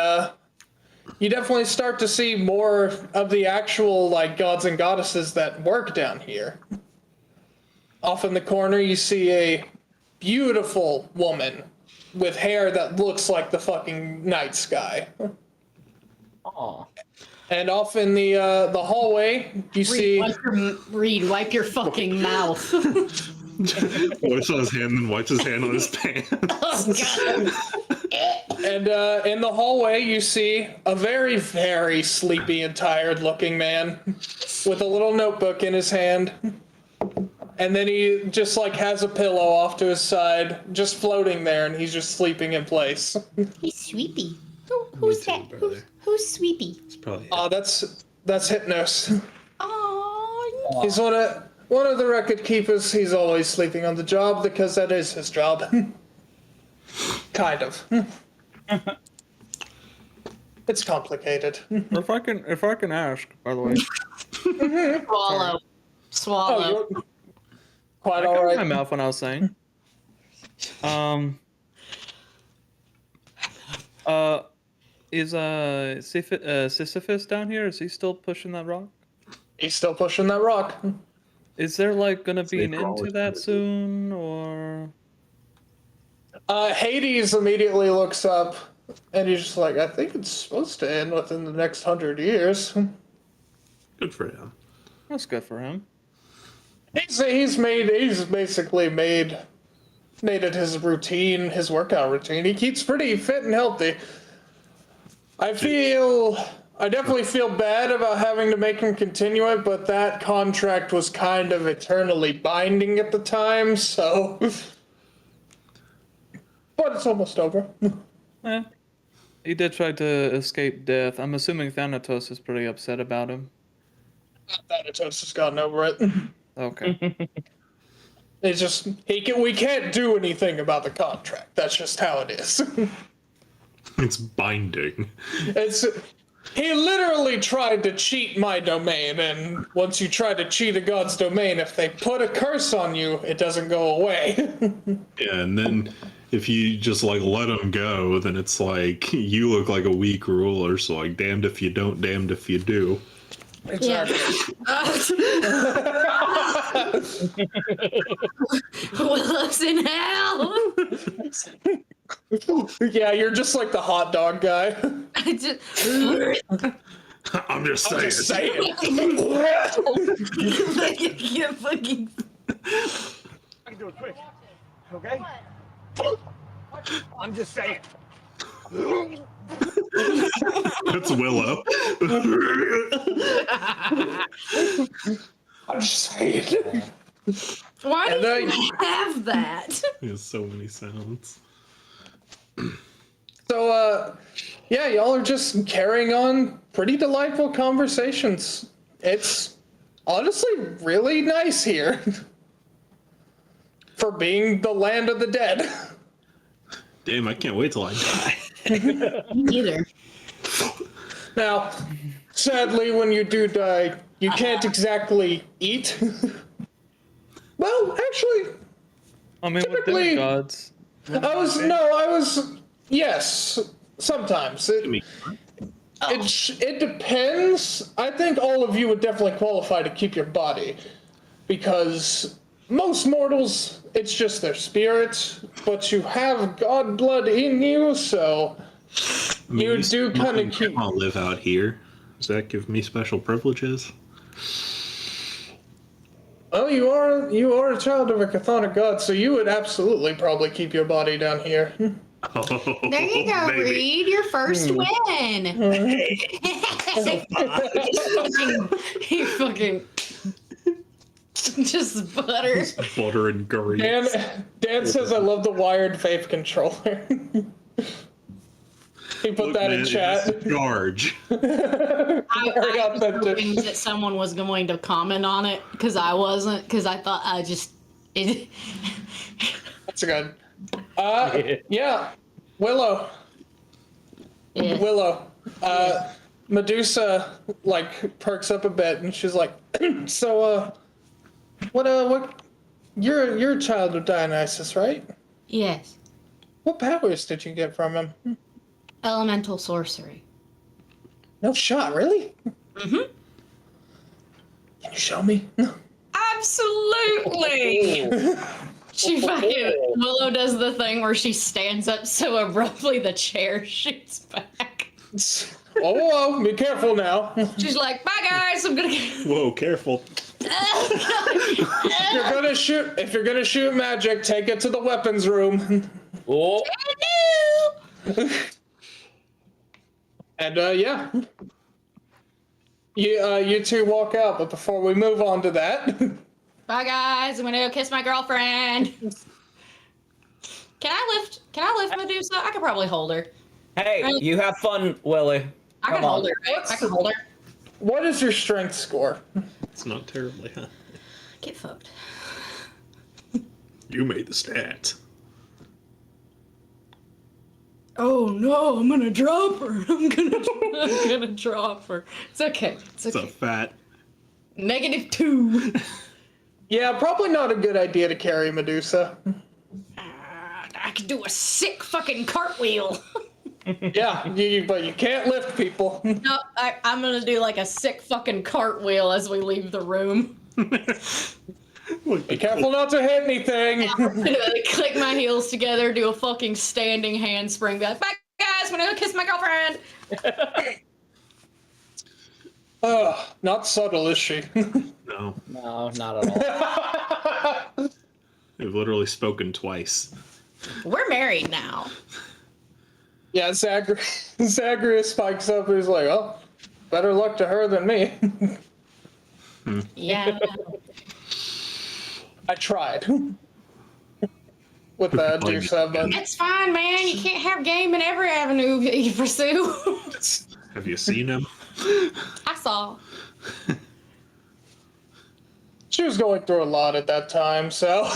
you definitely start to see more of the actual like gods and goddesses that work down here. Off in the corner you see a beautiful woman with hair that looks like the fucking night sky. Aw. And off in the hallway you see Wipe your fucking mouth. Wipes on his hand and wipes his hand on his pants. and in the hallway you see a very, very sleepy and tired looking man with a little notebook in his hand. And then he just like has a pillow off to his side, just floating there, and he's just sleeping in place. He's Sweepy. Who's too, that? brother. Who's Sweepy? It's probably Oh, that's Hypnos. Oh, He's one of the record keepers. He's always sleeping on the job because that is his job. Kind of. It's complicated. if I can ask, by the way, Swallow. Swallow. You're quite I all covered my right. mouth when I was saying. Is Sisyphus down here? Is he still pushing that rock? He's still pushing that rock. Is there like gonna be an They've end to always that been. soon, or? Hades immediately looks up, and he's just like, I think it's supposed to end within the next 100 years. good for him. That's good for him. He's basically made it his routine, his workout routine. He keeps pretty fit and healthy. I definitely feel bad about having to make him continue it, but that contract was kind of eternally binding at the time, so. But it's almost over. Eh. He did try to escape death. I'm assuming Thanatos is pretty upset about him. Thanatos has gotten over it. Okay. It's just we can't do anything about the contract. That's just how it is. It's binding. He literally tried to cheat my domain, and once you try to cheat a god's domain, if they put a curse on you, it doesn't go away. Yeah, and then if you just like let him go, then it's like you look like a weak ruler. So like, damned if you don't, damned if you do. Exactly. Willow's in hell. Yeah, you're just like the hot dog guy. I just, I'm just saying. Just saying. you fucking. I can do it quick. Okay? I'm just saying. It's Willow. I'm just saying. Why And do you have that? He has so many sounds. So, yeah, y'all are just carrying on pretty delightful conversations. It's honestly really nice here. For being the land of the dead. Damn, I can't wait till I die. Me neither. Now, sadly, when you do die, you can't exactly eat. Well, actually, I mean, with typically- demigods. yes, sometimes. It depends. I think all of you would definitely qualify to keep your body, because most mortals, it's just their spirit, but you have god blood in you, so you do kind of keep. I'll live out here. Does that give me special privileges? Well, you are a child of a chthonic god, so you would absolutely probably keep your body down here. Oh, There you go, baby. Reed. Your first win. he fucking just butter. Butter and grease. Dan says, "I love the wired vape controller." He put Look, that in man, chat. it's George. I Very was authentic. hoping that someone was going to comment on it because I wasn't. Because I thought That's good. Yeah, Willow. Yeah. Willow. Medusa like perks up a bit, and she's like, "So, what? You're a child of Dionysus, right? Yes. What powers did you get from him? Elemental sorcery. No shot, really? Mm-hmm. Can you show me? Absolutely. She fucking Willow does the thing where she stands up so abruptly the chair shoots back. Oh, be careful now. She's like, "Bye guys, I'm gonna get." Whoa, careful. If you're gonna shoot magic, take it to the weapons room. Oh, And yeah, you two walk out. But before we move on to that, Bye guys, I'm gonna go kiss my girlfriend. Can I lift Medusa? I could probably hold her. hey, you have fun, Willie. I can Come on. hold her. Right? I can hold her. what is your strength score? It's not terribly, huh? Get fucked. You made the stats. Oh no, I'm gonna drop her. I'm gonna drop her. It's okay. It's It's a okay. fat. -2. Yeah, probably not a good idea to carry Medusa. I could do a sick fucking cartwheel. Yeah, but you can't lift people. No, I'm gonna do like a sick fucking cartwheel as we leave the room. Be careful not to hit anything. I'm gonna click my heels together, do a fucking standing handspring, be like, "Bye guys, I'm gonna go kiss my girlfriend." Not subtle, is she? No, No, not at all. they've literally spoken twice. We're married now. Yeah, Zagreus spikes up and he's like, "Oh, better luck to her than me." Yeah. I tried. With the Deuce, but It's fine, man. You can't have game in every avenue you pursue. Have you seen him? I saw. she was going through a lot at that time, so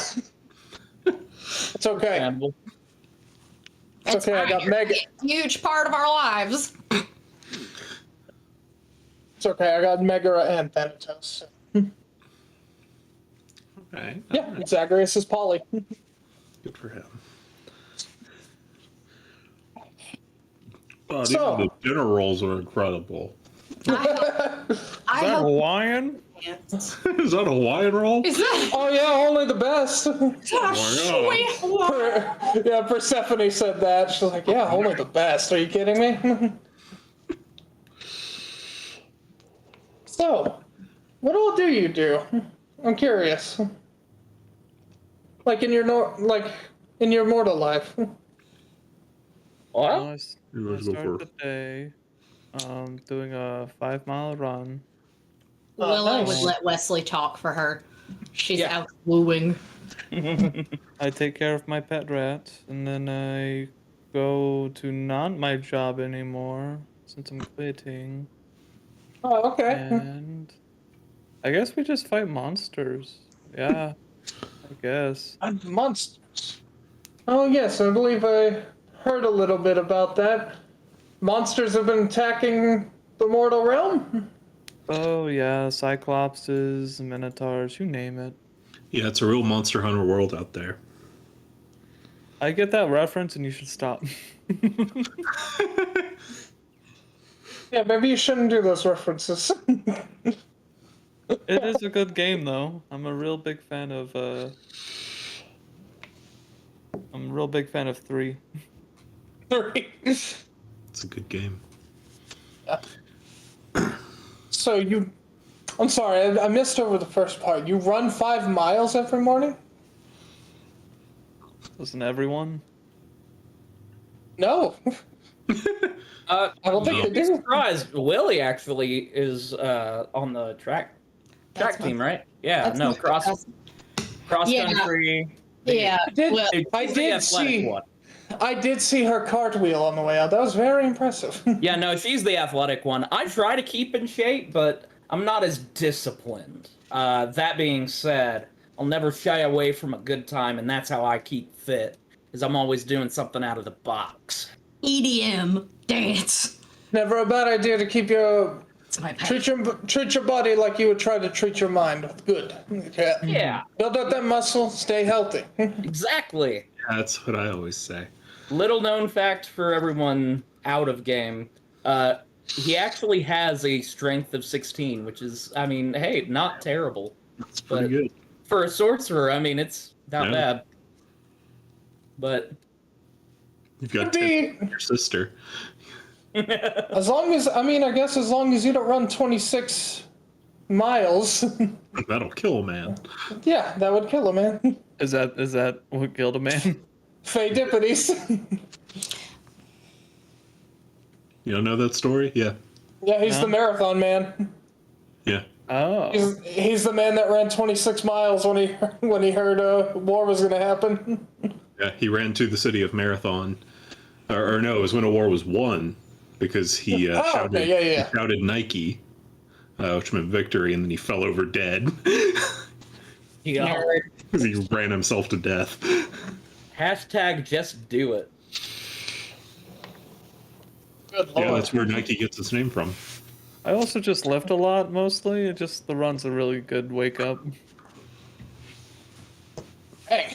it's okay. Understandable. It's okay. I got You're Meg. a huge part of our lives. It's okay. I got Megara and Thanatos. Right. Yeah, Zagreus is Polly. Good for him. Oh, So- even the dinner rolls are incredible. I Is that hope. Hawaiian? Is that a Hawaiian roll? Is that Oh yeah, only the best. sweet? Yeah, Persephone said that. She's like, yeah, only the best. Are you kidding me? So, what all do you do? I'm curious. Like in your mortal life. What? I You guys go start the first. day doing a 5-mile run. Willow nice. would let Wesley talk for her. She's Yeah. out wooing. I take care of my pet rat, and then I go to not my job anymore since I'm quitting. Oh, okay. And I guess we just fight monsters. Yeah, I guess. Monsters. Oh yes, I believe I heard a little bit about that. Monsters have been attacking the mortal realm? Oh yeah, Cyclopses, Minotaurs, you name it. Yeah, it's a real Monster Hunter world out there. I get that reference, and you should stop. Yeah, maybe you shouldn't do those references. It is a good game, though. I'm a real big fan of. I'm a real big fan of 3. It's a good game. So I'm sorry, I missed over the first part. You run 5 miles every morning? Doesn't everyone? No. I don't think you'd they be do. surprised. Willie actually is on the track team, right? Yeah, that's no my cross Yeah. country. Yeah. Well, I She's the did athletic see. one. I did see her cartwheel on the way out. That was very impressive. Yeah, no, she's the athletic one. I try to keep in shape, but I'm not as disciplined. That being said, I'll never shy away from a good time, and that's how I keep fit, is I'm always doing something out of the box. EDM dance. Never a bad idea to keep your It's my treat your body like you would try to treat your mind. Good. Okay. Yeah, Build up that muscle. Stay healthy. exactly. That's what I always say. Little known fact for everyone out of game, he actually has a strength of 16, which is, I mean, hey, not terrible. It's pretty But good. for a sorcerer, I mean, it's not Yeah. bad. But You've got Indeed. your sister. As long as I guess as long as you don't run 26 miles, That'll kill a man. yeah, that would kill a man. Is that what killed a man? Fadippities. You don't know that story? Yeah. Yeah, he's the No. marathon man. Yeah. Oh. He's the man that ran 26 miles when he heard war was gonna happen. Yeah, he ran to the city of Marathon. Or no, it was when a war was won, because he shouted, okay, yeah. He shouted Nike, which meant victory, and then he fell over dead yeah. because he ran himself to death. Hashtag just do it. Good Yeah, lord. that's where Nike gets its name from. I also just lift a lot mostly. It just the run's a really good wake up. Hey.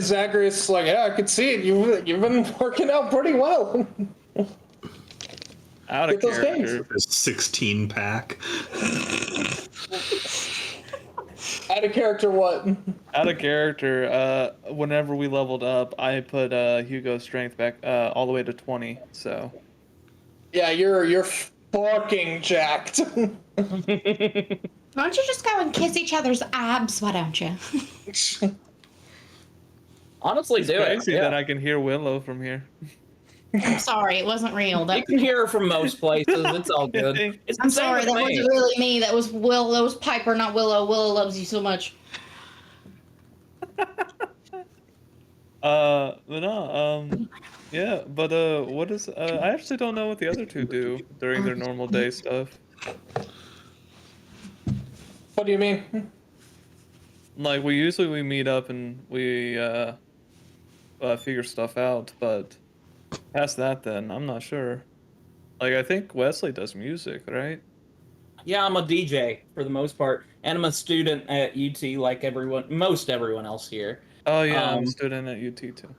Zacharias like, yeah, I could see it. You've been working out pretty well. Out of Get those gains. character. His 16 pack. Out of character, what? Out of character. Whenever we leveled up, I put Hugo's strength back all the way to 20. So Yeah, you're fucking jacked. why don't you just go and kiss each other's abs? Why don't you? Honestly, it's do it. crazy Yeah. that I can hear Willow from here. I'm sorry, it wasn't real. You That, can hear her from most places. It's all good. It's I'm the same sorry, with that me. wasn't really me. That was Will. That was Piper, not Willow. Willow loves you so much. But no, yeah, but what is? I actually don't know what the other two do during their normal day stuff. What do you mean? Like we meet up and we figure stuff out, but past that, then I'm not sure. Like I think Wesley does music, right? Yeah, I'm a DJ for the most part, and I'm a student at UT, like most everyone else here. Oh yeah, I'm a student at UT too.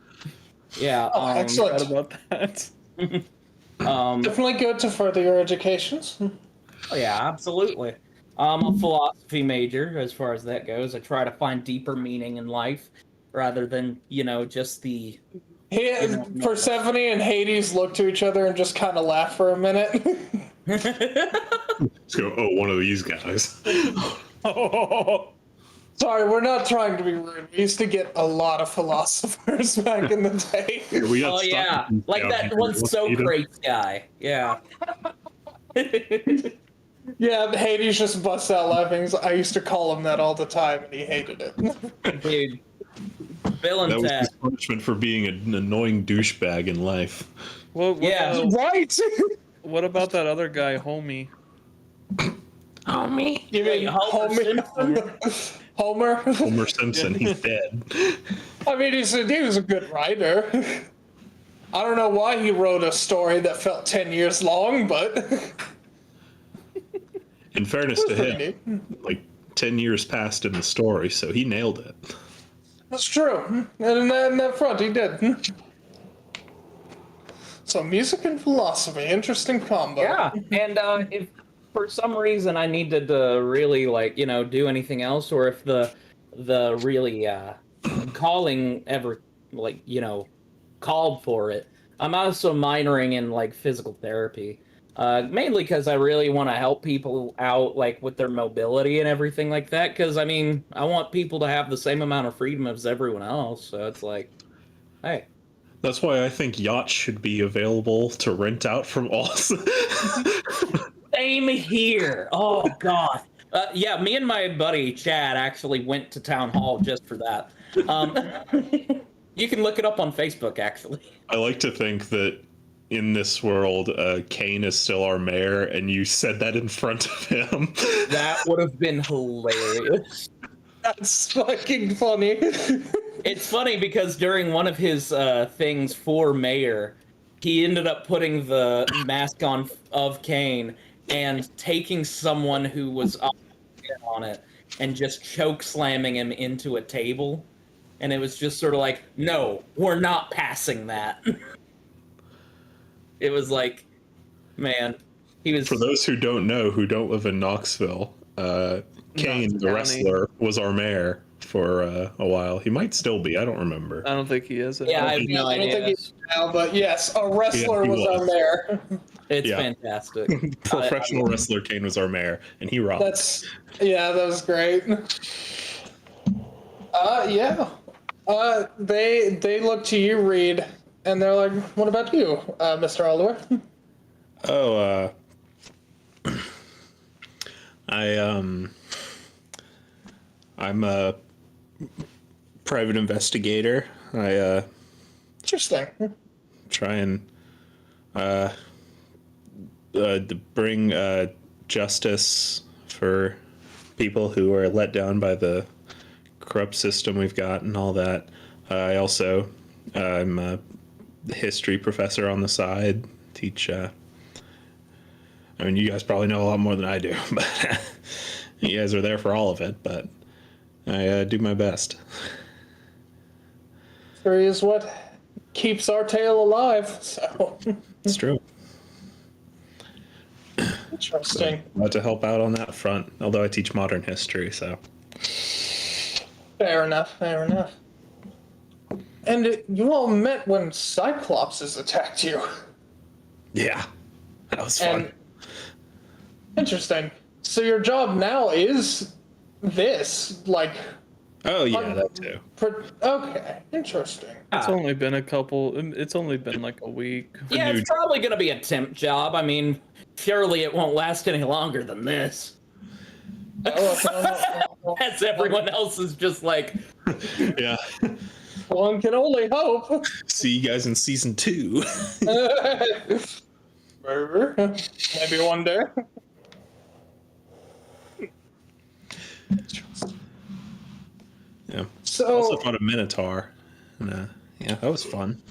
Yeah. Oh, excellent. What about that? Definitely good to further your educations. Oh yeah, absolutely. I'm a philosophy major as far as that goes. I try to find deeper meaning in life rather than, just the... Persephone and Hades look to each other and just kind of laugh for a minute. Let's go, one of these guys. Sorry, we're not trying to be rude. We used to get a lot of philosophers back in the day. Here, we got Oh yeah, Socrates like down that here. one Let's so eat him. great guy. Yeah. Yeah, Hades just busts out laughing. I used to call him that all the time, and he hated it. Dude. Bill and That was Ted. his punishment for being an annoying douchebag in life. What, Yeah. Right? what about that other guy, Homie? Homie. You mean Homer Simpson. Homer? Homer Simpson, he's dead. I mean, he was a good writer. I don't know why he wrote a story that felt 10 years long, but In fairness to pretty him, neat. like 10 years passed in the story, so he nailed it. That's true. And in that front, he did. So music and philosophy, interesting combo. Yeah, and if for some reason I needed to really like do anything else, or if the really calling ever called for it, I'm also minoring in like physical therapy, mainly because I really want to help people out like with their mobility and everything like that. Because I mean, I want people to have the same amount of freedom as everyone else. So it's like, hey. That's why I think yachts should be available to rent out from all. Same here. Oh God. Yeah, me and my buddy Chad actually went to town hall just for that. You can look it up on Facebook, actually. I like to think that in this world, Kane is still our mayor, and you said that in front of him. That would have been hilarious. That's fucking funny. It's funny because during one of his things for mayor, he ended up putting the mask on of Kane and taking someone who was on it and just choke slamming him into a table. And it was just sort of like, no, we're not passing that. It was like, man, he was. For those who don't know, who don't live in Knoxville, Kane, the wrestler, was our mayor for a while. He might still be. I don't remember. I don't think he is. Yeah, I have no I don't idea. think he's now, but yes, a wrestler Yeah, he was our was. mayor. It's Yeah. fantastic. Professional wrestler Kane was our mayor, and he rocked. That was great. Yeah. They look to you, Reed, and they're like, "What about you, Mr. Oliver?" Oh, I'm a private investigator. I Interesting. try and to bring justice for people who are let down by the corrupt system we've got and all that. I also I'm a history professor on the side. Teach. I mean, you guys probably know a lot more than I do, but you guys are there for all of it. But I do my best. History is what keeps our tale alive. So It's true. interesting. Glad to help out on that front. Although I teach modern history, so. Fair enough. Fair enough. And you all met when Cyclopses attacked you. Yeah, that was fun. And interesting. So your job now is this, like. Oh yeah, that too. Okay, interesting. It's only been a couple. It's only been like a week. Yeah, it's probably going to be a temp job. I mean, surely it won't last any longer than this. As everyone else is just like, Yeah. One can only hope. See you guys in season 2. Maybe one day. Yeah. So Also fought a minotaur. And, yeah, that was fun.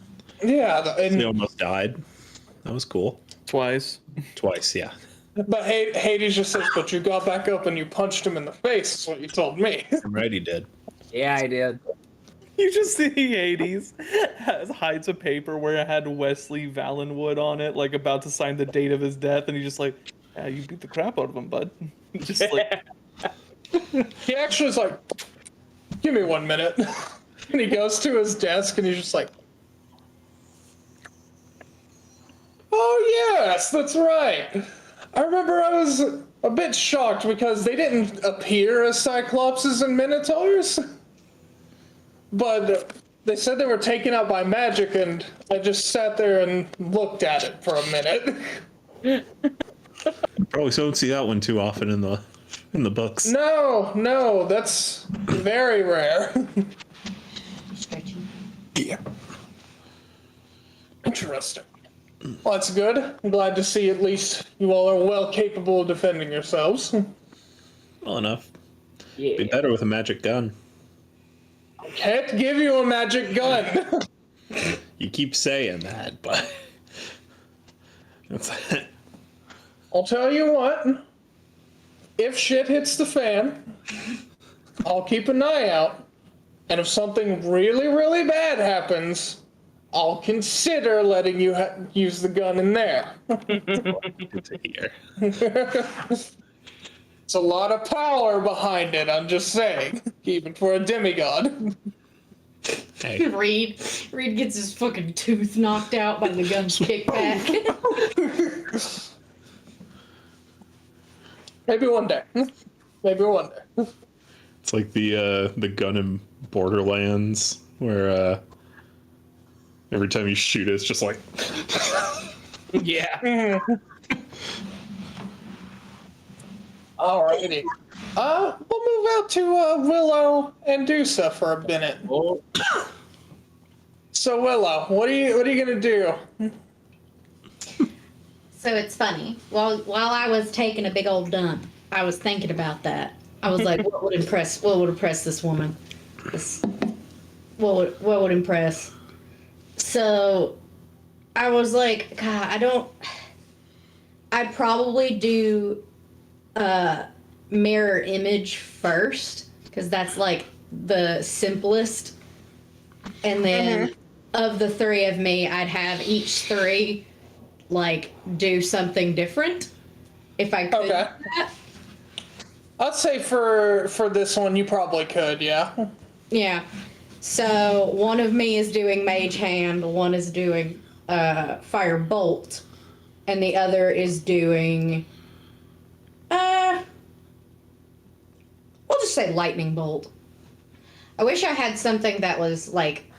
yeah, They and, almost died. That was cool. Twice. Twice, yeah. but Hades just says, "But you got back up and you punched him in the face." Is what you told me. I'm right, he did. yeah, I did. You just see Hades hides a paper where it had Wesley Valenwood on it, like about to sign the date of his death, and he's just like, "Yeah, you beat the crap out of him, bud." Just like, He actually is like, "Give me 1 minute," and he goes to his desk and he's just like, "Oh yes, that's right. I remember I was a bit shocked because they didn't appear as Cyclopses and Minotaurs, but they said they were taken out by magic, and I just sat there and looked at it for a minute." Probably don't see that one too often in the books. No, that's very rare. Yeah. Interesting. Well, that's good. I'm glad to see at least you all are well capable of defending yourselves. Well enough. Yeah. Be better with a magic gun. Can't give you a magic gun. You keep saying that, but I'll tell you what. If shit hits the fan, I'll keep an eye out. And if something really, really bad happens, I'll consider letting you use the gun in there. good to hear. It's a lot of power behind it, I'm just saying. Even for a demigod. Hey, Reed gets his fucking tooth knocked out by the gun's kickback. Maybe one day. Maybe one day. it's like the gun in Borderlands where every time you shoot it, it's just like Yeah. Alrighty. We'll move out to Willow and Dusa for a minute. Oh, So Willow, what are you gonna do? So it's funny. While I was taking a big old dump, I was thinking about that. I was like, what would impress this woman? What would impress? So I was like, God, I'd probably do mirror image first, because that's like the simplest. And then of the three of me, I'd have each three like do something different if I could. Okay. do that. I'd say for this one you probably could, yeah. Yeah. So one of me is doing mage hand, one is doing fire bolt, and the other is doing we'll just say lightning bolt. I wish I had something that was like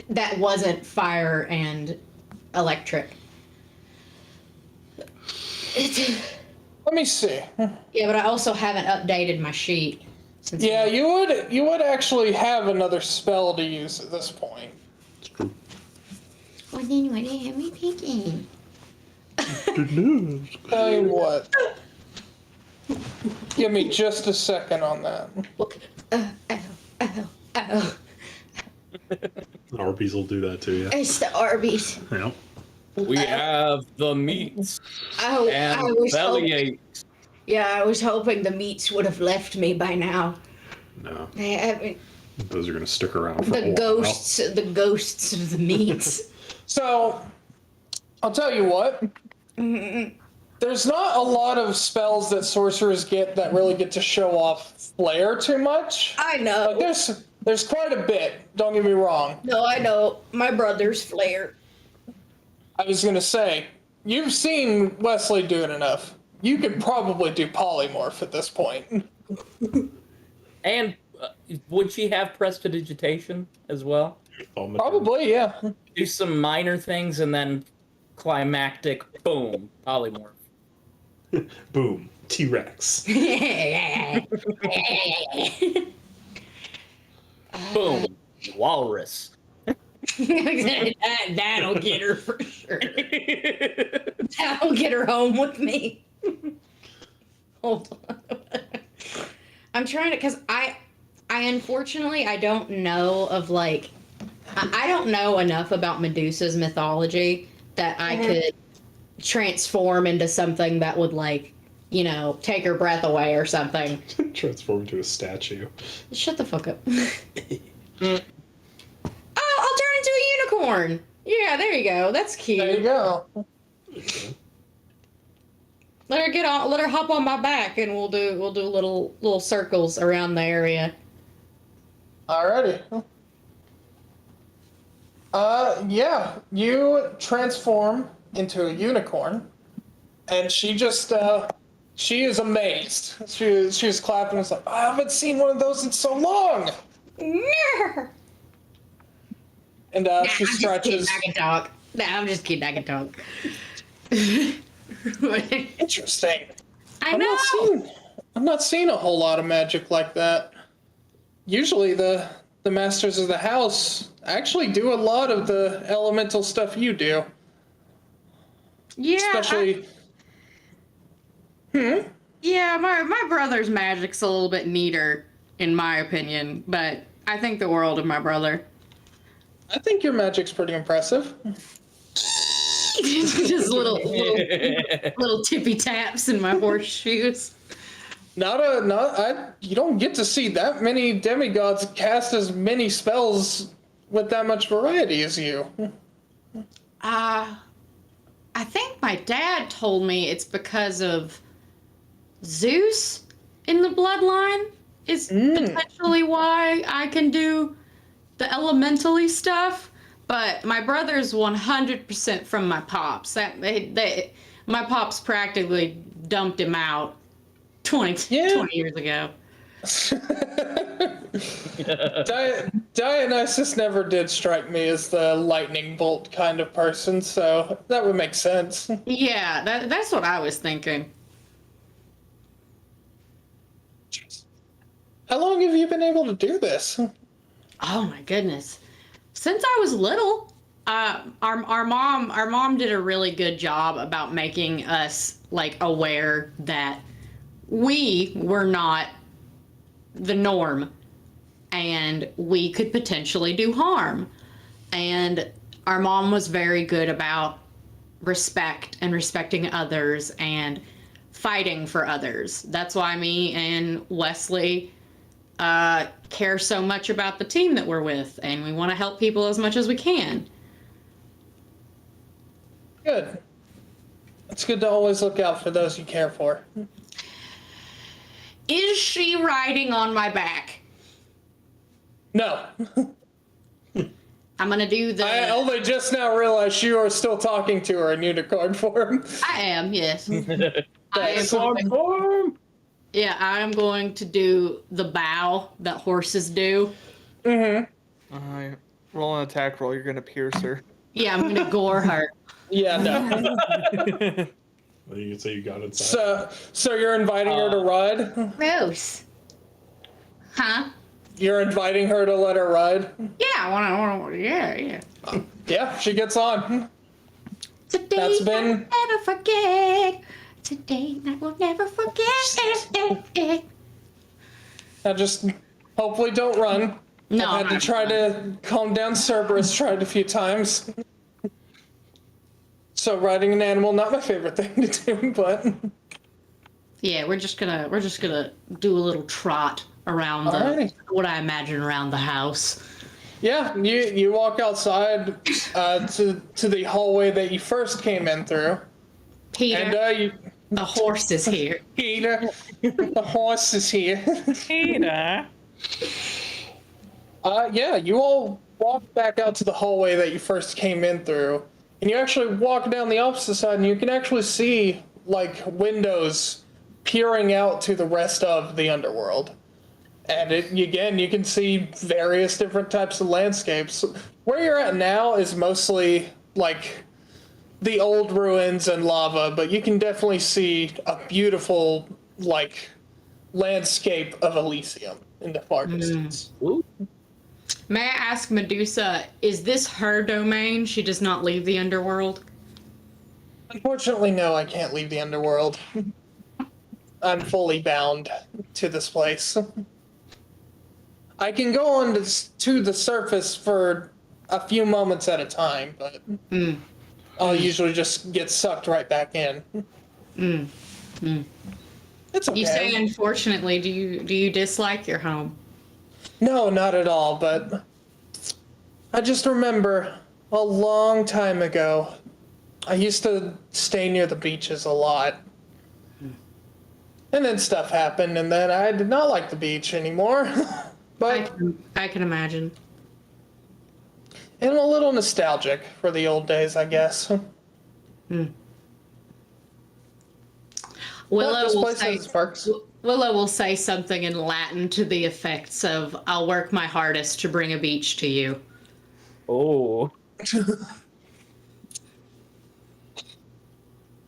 that wasn't fire and electric. Let me see. Yeah, but I also haven't updated my sheet. Since Yeah, you would actually have another spell to use at this point. Well, then what am I picking? Tell you what. Give me just a second on that. Arby's will do that to you. It's the Arby's. Yeah. we have the meats Oh, and I was bellyache. Yeah, I was hoping the meats would have left me by now. No, They haven't. those are gonna stick around for a The while. ghosts of the meats. So, I'll tell you what. There's not a lot of spells that sorcerers get that really get to show off flair too much. I know. But there's quite a bit. Don't get me wrong. No, I know. My brother's flair. I was gonna say, you've seen Wesley do it enough. You could probably do polymorph at this point. And would she have prestidigitation as well? Probably, yeah. Do some minor things and then climactic, boom, polymorph. Boom. T-Rex. Boom, walrus. That'll get her for sure. That'll get her home with me. Hold on. I'm trying to, because I unfortunately, I don't know of like, I don't know enough about Medusa's mythology that I could transform into something that would like, you know, take her breath away or something. Transform into a statue. Shut the fuck up. Oh, I'll turn into a unicorn. Yeah, there you go. That's cute. There you go. Let her get on. Let her hop on my back, and we'll do little circles around the area. Alrighty. Yeah, you transform into a unicorn, and she just, she is amazed. She's clapping. It's like, I haven't seen one of those in so long. And she stretches. I can talk. Nah, I'm just kidding. I can talk. Interesting. I know. I'm not seeing a whole lot of magic like that. Usually the masters of the house actually do a lot of the elemental stuff you do. Yeah. Especially Yeah, my brother's magic's a little bit neater, in my opinion, but I think the world of my brother. I think your magic's pretty impressive. Just little tippy taps in my horseshoes. You don't get to see that many demigods cast as many spells with that much variety as you. I think my dad told me it's because of Zeus in the bloodline is potentially why I can do the elementally stuff. But my brother's 100% from my pops. My pops practically dumped him out 20 years ago. Dionysus never did strike me as the lightning bolt kind of person, so that would make sense. Yeah, that's what I was thinking. How long have you been able to do this? Oh my goodness. Since I was little, our mom did a really good job about making us like aware that we were not the norm and we could potentially do harm. And our mom was very good about respect and respecting others and fighting for others. That's why me and Wesley care so much about the team that we're with, and we want to help people as much as we can. Good. It's good to always look out for those you care for. Is she riding on my back? No. I'm gonna do the. I only just now realized you are still talking to her in unicorn form. I am, yes. Form. Yeah, I'm going to do the bow that horses do. Mm-hmm. Roll an attack roll. You're gonna pierce her. Yeah, I'm gonna gore her. Yeah, no. Well, you can say you got inside. So you're inviting her to ride? Gross. Huh? You're inviting her to let her ride? Yeah, I wanna, yeah. Yeah, she gets on. Today That's been- I'll never forget. Today I will never forget. Now just hopefully don't run. No, I've had to try to calm down Cerberus, tried a few times. So riding an animal, not my favorite thing to do, but Yeah, we're just gonna do a little trot around Alrighty. what I imagine around the house. yeah, you walk outside to the hallway that you first came in through, Peter, and the horse is here. Peter, the horse is here. Peter. Yeah, you all walk back out to the hallway that you first came in through, and you actually walk down the opposite side, and you can actually see like windows peering out to the rest of the underworld. And again, you can see various different types of landscapes. Where you're at now is mostly like the old ruins and lava, but you can definitely see a beautiful like landscape of Elysium in the far distance. May I ask Medusa, is this her domain? She does not leave the underworld? Unfortunately, no, I can't leave the underworld. I'm fully bound to this place. I can go on to the surface for a few moments at a time, but I'll usually just get sucked right back in. It's okay. You say unfortunately, do you dislike your home? No, not at all, but I just remember a long time ago, I used to stay near the beaches a lot. And then stuff happened, and then I did not like the beach anymore. But I can imagine. and I'm a little nostalgic for the old days, I guess. Willow this will place say has perks. Willow will say something in Latin to the effects of, "I'll work my hardest to bring a beach to you." Oh.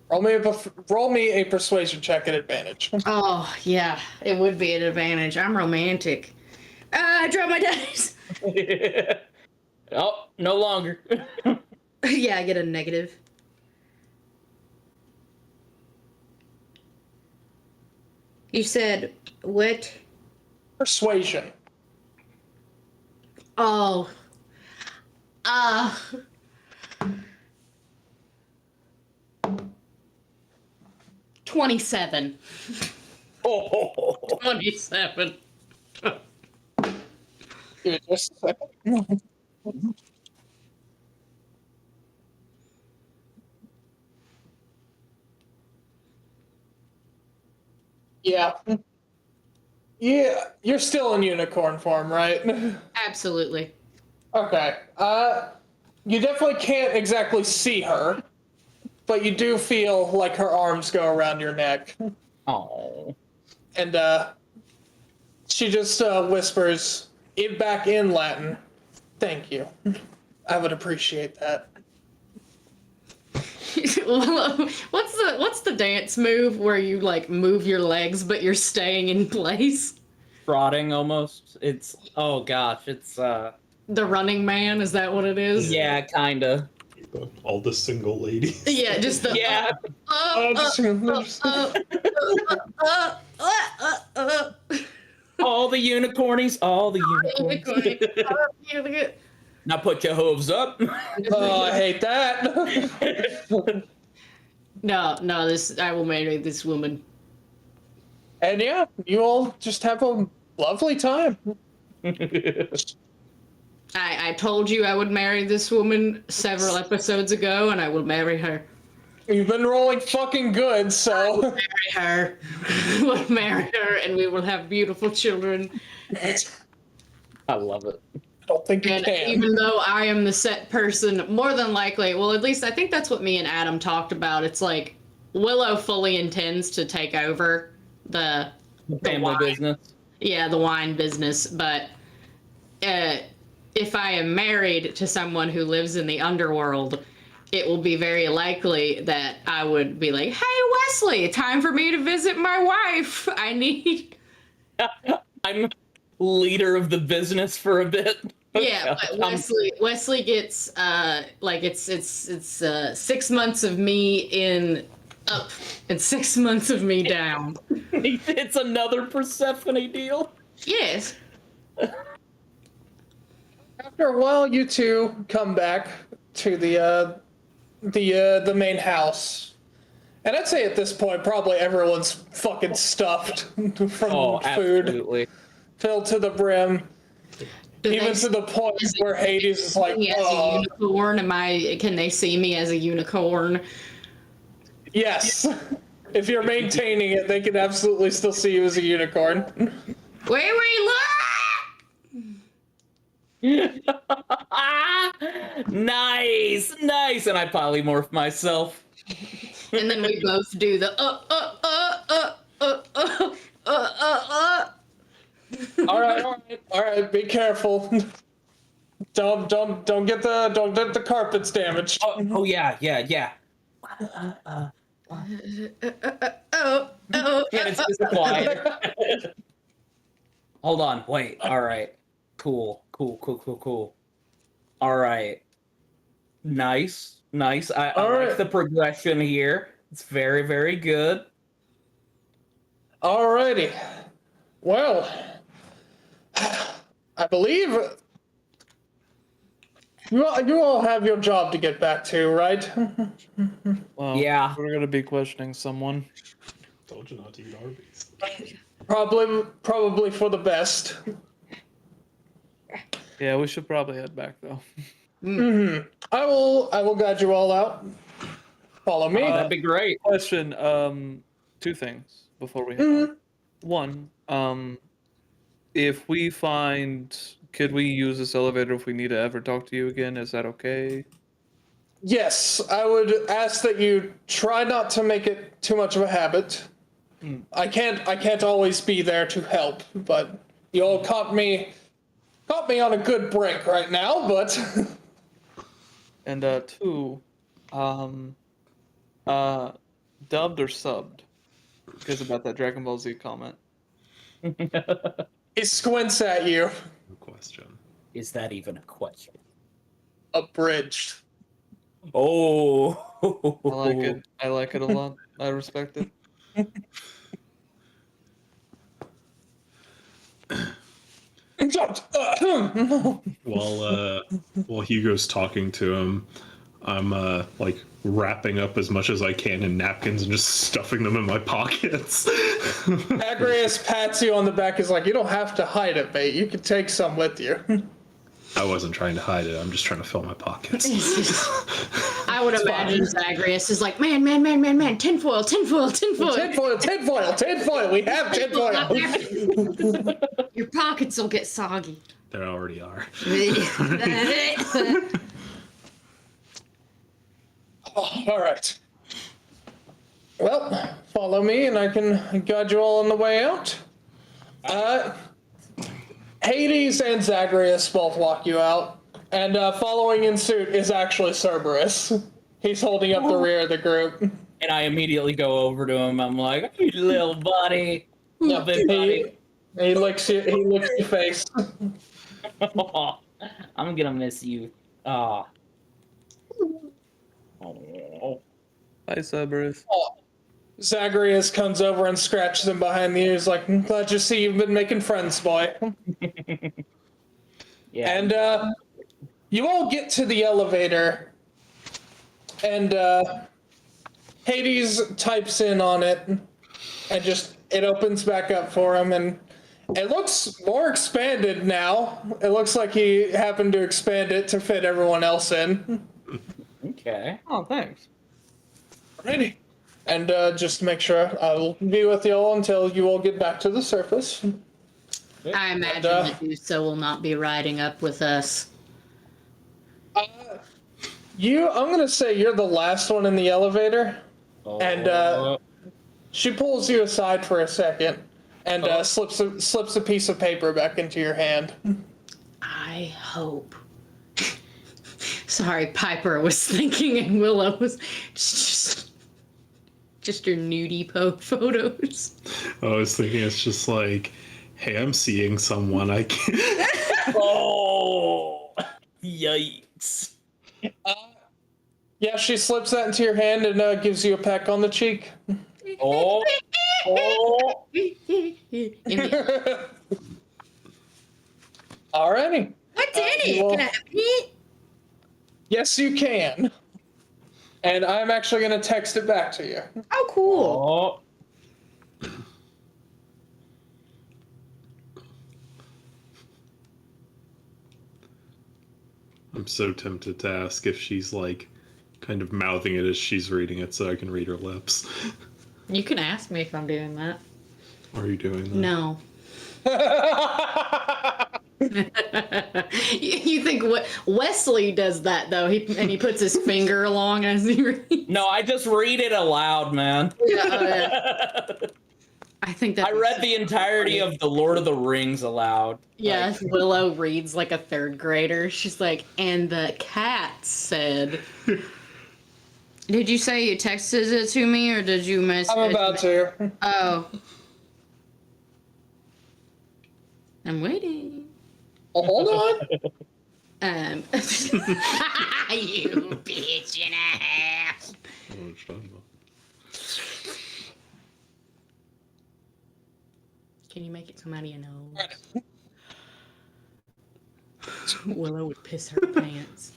Roll me a persuasion check at advantage. Oh, yeah, it would be an advantage. I'm romantic. I draw my dice. Oh, no longer. Yeah, I get a negative. You said what? Persuasion. Oh, Uh, 27. Oh, 27. Give me just a second. Yeah. Yeah, you're still in unicorn form, right? Absolutely. Okay. You definitely can't exactly see her, but you do feel like her arms go around your neck. oh. And she just whispers it back in Latin. Thank you. I would appreciate that. What's the dance move where you like move your legs but you're staying in place? Trotting almost. It's oh gosh, it's The running man, is that what it is? yeah, kinda. All the single ladies. Yeah, just the Yeah. All the unicornies, all the unicorns. Now put your hooves up. Oh, I hate that. No, I will marry this woman. And yeah, you all just have a lovely time. I told you I would marry this woman several episodes ago, and I will marry her. You've been rolling fucking good, so. Marry her. We'll marry her, and we will have beautiful children. I love it. I don't think you And can. even though I am the set person, more than likely, well, at least I think that's what me and Adam talked about. It's like Willow fully intends to take over the Family wine. business. Yeah, the wine business. But if I am married to someone who lives in the underworld, it will be very likely that I would be like, "Hey, Wesley, time for me to visit my wife. I need." I'm leader of the business for a bit. Yeah, but Wesley gets like it's 6 months of me in up and 6 months of me down. It's another Persephone deal. Yes. After a while, you two come back to the main house. And I'd say at this point, probably everyone's fucking stuffed from Oh, food, absolutely. filled to the brim. Do Even they to the point where Hades is like, see me as a unicorn? Can they see me as a unicorn? yes. If you're maintaining it, they can absolutely still see you as a unicorn. Wait, look! Nice. And I polymorph myself. And then we both do the All right. Be careful. Don't get the carpets damaged. Oh yeah. Yeah, it's quiet. Hold on, wait. All right. Cool. All right. Nice. I right. like the progression here. It's very, very good. Alrighty. Well, I believe you all have your job to get back to, right? Well, Yeah. we're gonna be questioning someone. Told you not to eat Arby's. Probably for the best. Yeah, we should probably head back though. I will guide you all out. Follow me. That'd be great. Question: two things before we head on. One, if we find, could we use this elevator if we need to ever talk to you again? Is that okay? Yes, I would ask that you try not to make it too much of a habit. I can't always be there to help, but you all caught me on a good break right now, but And two, dubbed or subbed? Because about that Dragon Ball Z comment. he squints at you, No question. Is that even a question? abridged. Oh. I like it. I like it a lot. I respect it. While Hugo's talking to him, I'm like wrapping up as much as I can in napkins and just stuffing them in my pockets. Agrius pats you on the back. Is like, you don't have to hide it, mate. You can take some with you. I wasn't trying to hide it. I'm just trying to fill my pockets. I would imagine Zagreus is like, man, tinfoil. Tinfoil. We have tinfoil. Your pockets will get soggy. There already are. All right. Well, follow me and I can guide you all on the way out. Hades and Zagreus both walk you out, and following in suit is actually Cerberus. He's holding up the rear of the group. And I immediately go over to him. I'm like, hey, little buddy. Little bit buddy. He licks you, he licks your face. I'm gonna miss you. Oh. Hi, Cerberus. Zagreus comes over and scratches him behind the ears like, I'm glad to see you've been making friends, boy. Yeah. And you all get to the elevator, and Hades types in on it, and just, it opens back up for him, and it looks more expanded now. It looks like he happened to expand it to fit everyone else in. Okay. Oh, thanks. Alrighty. And just to make sure, I will be with you all until you all get back to the surface. I imagine Medusa will not be riding up with us. I'm gonna say you're the last one in the elevator, and she pulls you aside for a second, and slips a piece of paper back into your hand. I hope. Sorry, Piper was thinking, and Willow was just your nudie photos. I was thinking it's just like, hey, I'm seeing someone I can't. Oh, yikes. Yeah, she slips that into your hand and gives you a peck on the cheek. Oh. Alrighty. What's in it? Can I have it? Yes, you can. And I'm actually going to text it back to you. Oh, cool. Oh. I'm so tempted to ask if she's like kind of mouthing it as she's reading it so I can read her lips. You can ask me if I'm doing that. Are you doing that? No. You think Wesley does that though? He puts his finger along as he reads. No, I just read it aloud, man. Yeah. I think that I read the entirety of The Lord of the Rings aloud. Yes, like, Willow reads like a third grader. She's like, and the cat said. Did you say you texted it to me, or did you message? I'm about to. Oh. I'm waiting. Oh, hold on. You bitch and a half. Can you make it come out of your nose? Willow would piss her pants.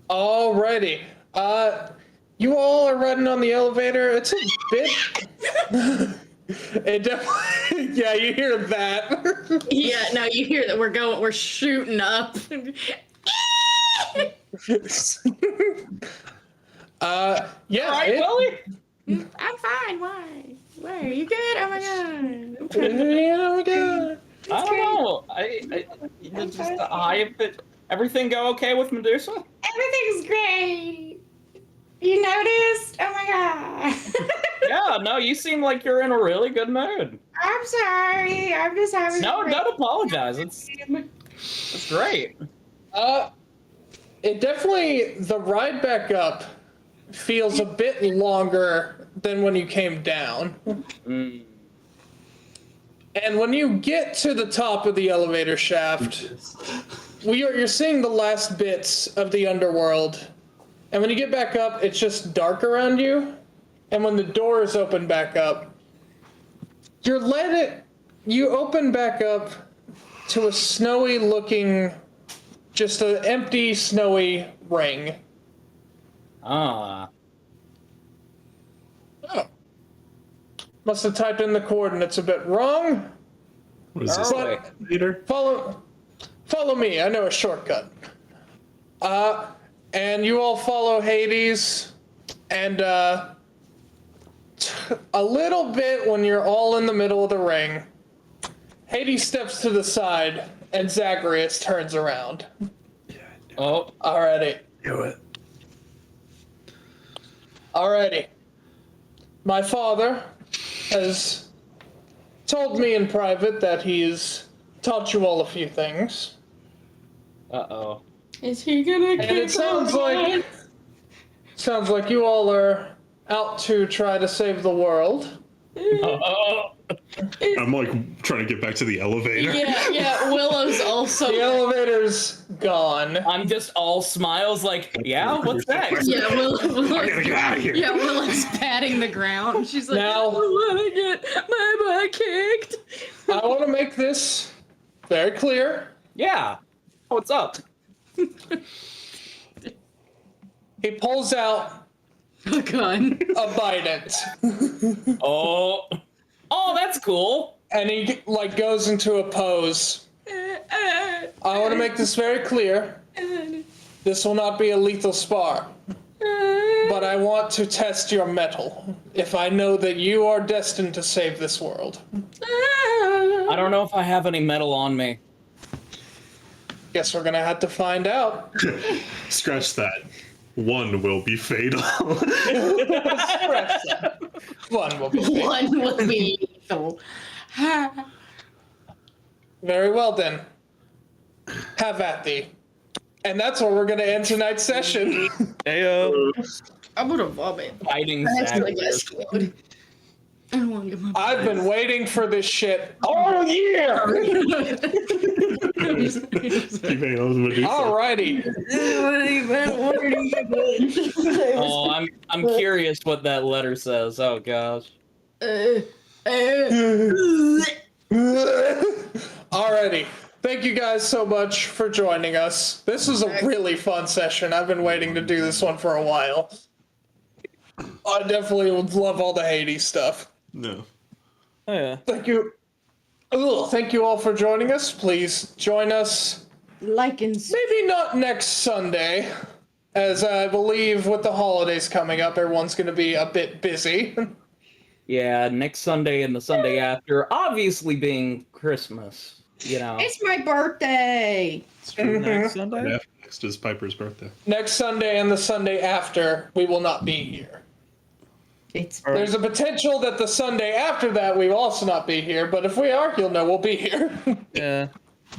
Alrighty. You all are riding on the elevator. It's a bit. It definitely. Yeah, you hear that. Yeah, no, you hear that we're shooting up. Yeah. Right, Willie? I'm fine. Why? Are you good? Oh my god. Oh my god. I don't know. I just hype it. Everything go okay with Medusa? Everything's great. You noticed? Oh my god. Yeah, no, you seem like you're in a really good mood. I'm sorry. I'm just having. No, don't apologize. It's great. It definitely, the ride back up feels a bit longer than when you came down. Mm. And when you get to the top of the elevator shaft, you're seeing the last bits of the underworld. And when you get back up, it's just dark around you. And when the doors open back up, you open back up, to a snowy looking, just an empty, snowy ring. Ah. Oh. Must have typed in the coordinates a bit wrong. What is this? Oh, Peter? Follow me. I know a shortcut. And you all follow Hades, and a little bit when you're all in the middle of the ring, Hades steps to the side, and Zagreus turns around. Oh. Alrighty. Do it. Alrighty. My father has told me in private that he's taught you all a few things. Uh-oh. Is he gonna And it sounds like you all are out to try to save the world. Oh. I'm like trying to get back to the elevator. Yeah, Willow's also. The elevator's gone. I'm just all smiles like, yeah, what's next? Yeah, I gotta get out of here. Yeah, Willow's patting the ground. She's like, Now- I don't want to get my butt kicked. I want to make this very clear. Yeah. What's up? He pulls out A gun. a bident, Oh. Oh, that's cool. and he like goes into a pose. I want to make this very clear. This will not be a lethal spar, but I want to test your mettle. If I know that you are destined to save this world. I don't know if I have any metal on me. Guess we're gonna have to find out. Scratch that. One will be fatal. One will be fixed. One will be lethal. Very well then. Have at thee. And that's where we're gonna end tonight's session. Ayo. I'm gonna vomit. Fighting I Zagreus. don't want to get my. I've been waiting for this shit all year. Keep hanging on to Medusa. Alrighty. Oh, I'm curious what that letter says. Oh gosh. Alrighty. Thank you guys so much for joining us. This was a really fun session. I've been waiting to do this one for a while. I definitely would love all the Hades stuff. No. Oh yeah. Thank you. Thank you all for joining us. Please join us. Like and Maybe not next Sunday, as I believe with the holidays coming up, everyone's going to be a bit busy. Yeah, next Sunday and the Sunday after, obviously being Christmas. You know. It's my birthday. Next Sunday. Yeah, next is Piper's birthday. Next Sunday and the Sunday after, we will not be here. It's There's a potential that the Sunday after that we will also not be here, but if we are, you'll know we'll be here. Yeah.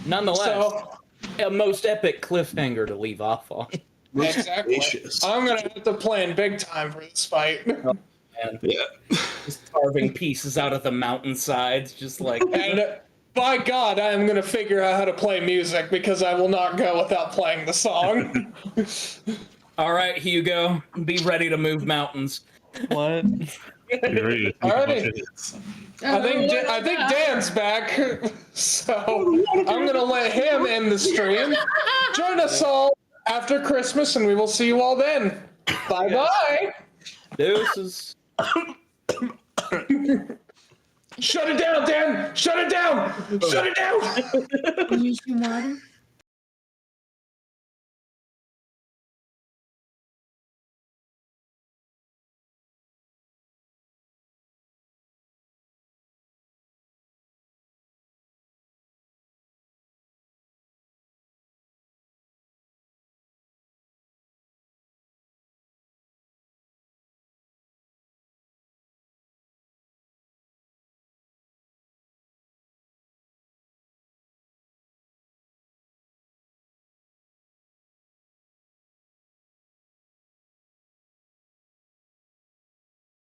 Nonetheless, So, a most epic cliffhanger to leave off on. exactly. Gracious. I'm going to have to plan big time for this fight. And Yeah. just carving pieces out of the mountainsides, just like And by God, I am going to figure out how to play music because I will not go without playing the song. all right, Hugo, be ready to move mountains. What? You ready to take a Alrighty. bunch of hits? I think Dan's back, so I'm gonna let him end the stream. Join us all after Christmas, and we will see you all then. Bye bye. Deuces. Shut it down, Dan. Shut it down. Shut it down. Use your water.